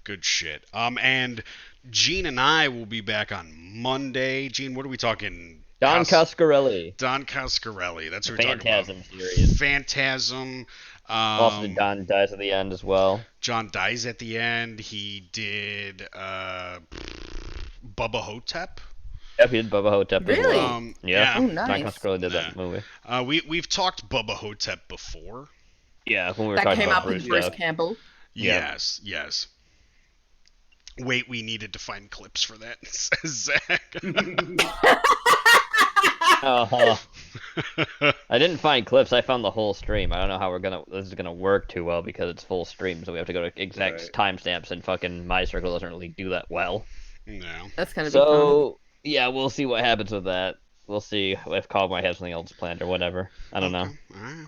Good shit. And Gene and I will be back on Monday. Gene, what are we talking? Don Coscarelli. Don Coscarelli. That's what we're talking Phantasm about. series. Phantasm. Also, did Don dies at the end as well. John dies at the end. He did Bubba Hotep. Yep, he did Bubba Hotep as Really? well. Yeah. Oh, Don nice. Coscarelli did that movie. We've talked Bubba Hotep before. Yeah, when we were That talking came about up in Bruce Bruce stuff. Campbell. Yeah. Yes. Wait, we needed to find clips for that, says Zach. Uh-huh. I didn't find clips. I found the whole stream. I don't know how this is gonna work too well because it's full stream, so we have to go to exact Right. timestamps, and fucking my circle doesn't really do that well. No. That's gonna be fun. So yeah, we'll see what happens with that. We'll see if Call might have something else planned or whatever. I don't know. Okay.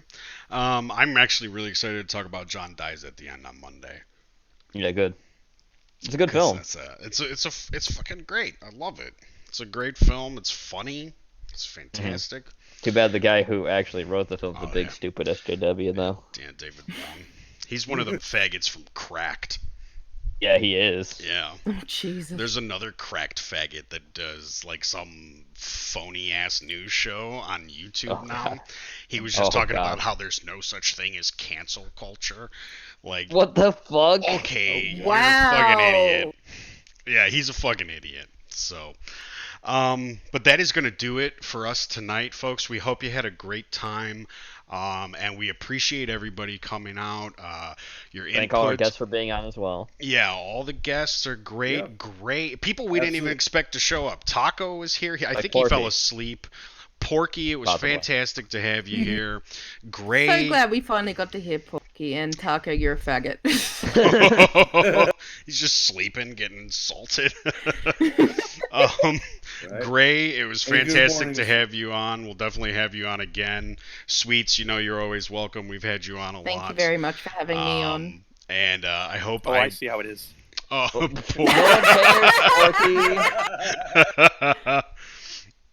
All right. I'm actually really excited to talk about John Dies at the End on Monday. Yeah, good. It's a good film. It's fucking great. I love it. It's a great film. It's funny. It's fantastic. Too bad the guy who actually wrote the film's a Oh, big yeah. stupid SJW though. Dan David Brown. He's one of them faggots from Cracked. Yeah, he is. Yeah. Oh, Jesus. There's another cracked faggot that does like some phony ass news show on YouTube Oh, now. God. He was just Oh, talking God. about how there's no such thing as cancel culture. Like, What the fuck? okay, you're a Wow. fucking idiot. Yeah, he's a fucking idiot. So, but that is going to do it for us tonight, folks. We hope you had a great time. And we appreciate everybody coming out. Your input. Thank all our guests for being on as well. Yeah, all the guests are great. Yeah. Great people we didn't even Absolutely. expect to show up. Taco was here. I Like think he fell Porky. asleep. Porky, it was Possibly. fantastic to have you here. So Gray. glad we finally got to hear Porky and Taco. You're a faggot. He's just sleeping, getting insulted. Right? Gray, it was And good fantastic morning. to have you on. We'll definitely have you on again. Sweets, you know you're always welcome. We've had you on a Thank lot. you very much for having me on. And I hope Oh, I see how it is. Oh, No one cares, Porky.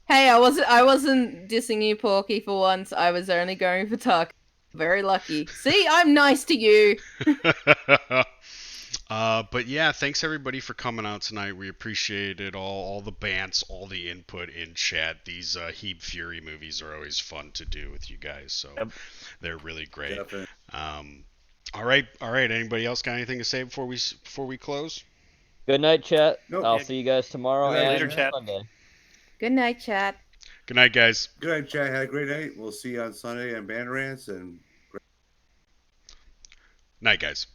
Hey, I wasn't dissing you, Porky, for once. I was only going for Taco. Very lucky. See, I'm nice to you. But yeah, thanks everybody for coming out tonight. We appreciate it all the bants, all the input in chat. These Heeb Fury movies are always fun to do with you guys, so Yep. they're really great. Definitely. All right. Anybody else got anything to say before we close? Good night, chat. Nope. I'll see you guys tomorrow Good night, and later, chat. Sunday. Good night, chat. Good night, guys. Good night, chat. Had a great night. We'll see you on Sunday on Banner Ants and Night, guys.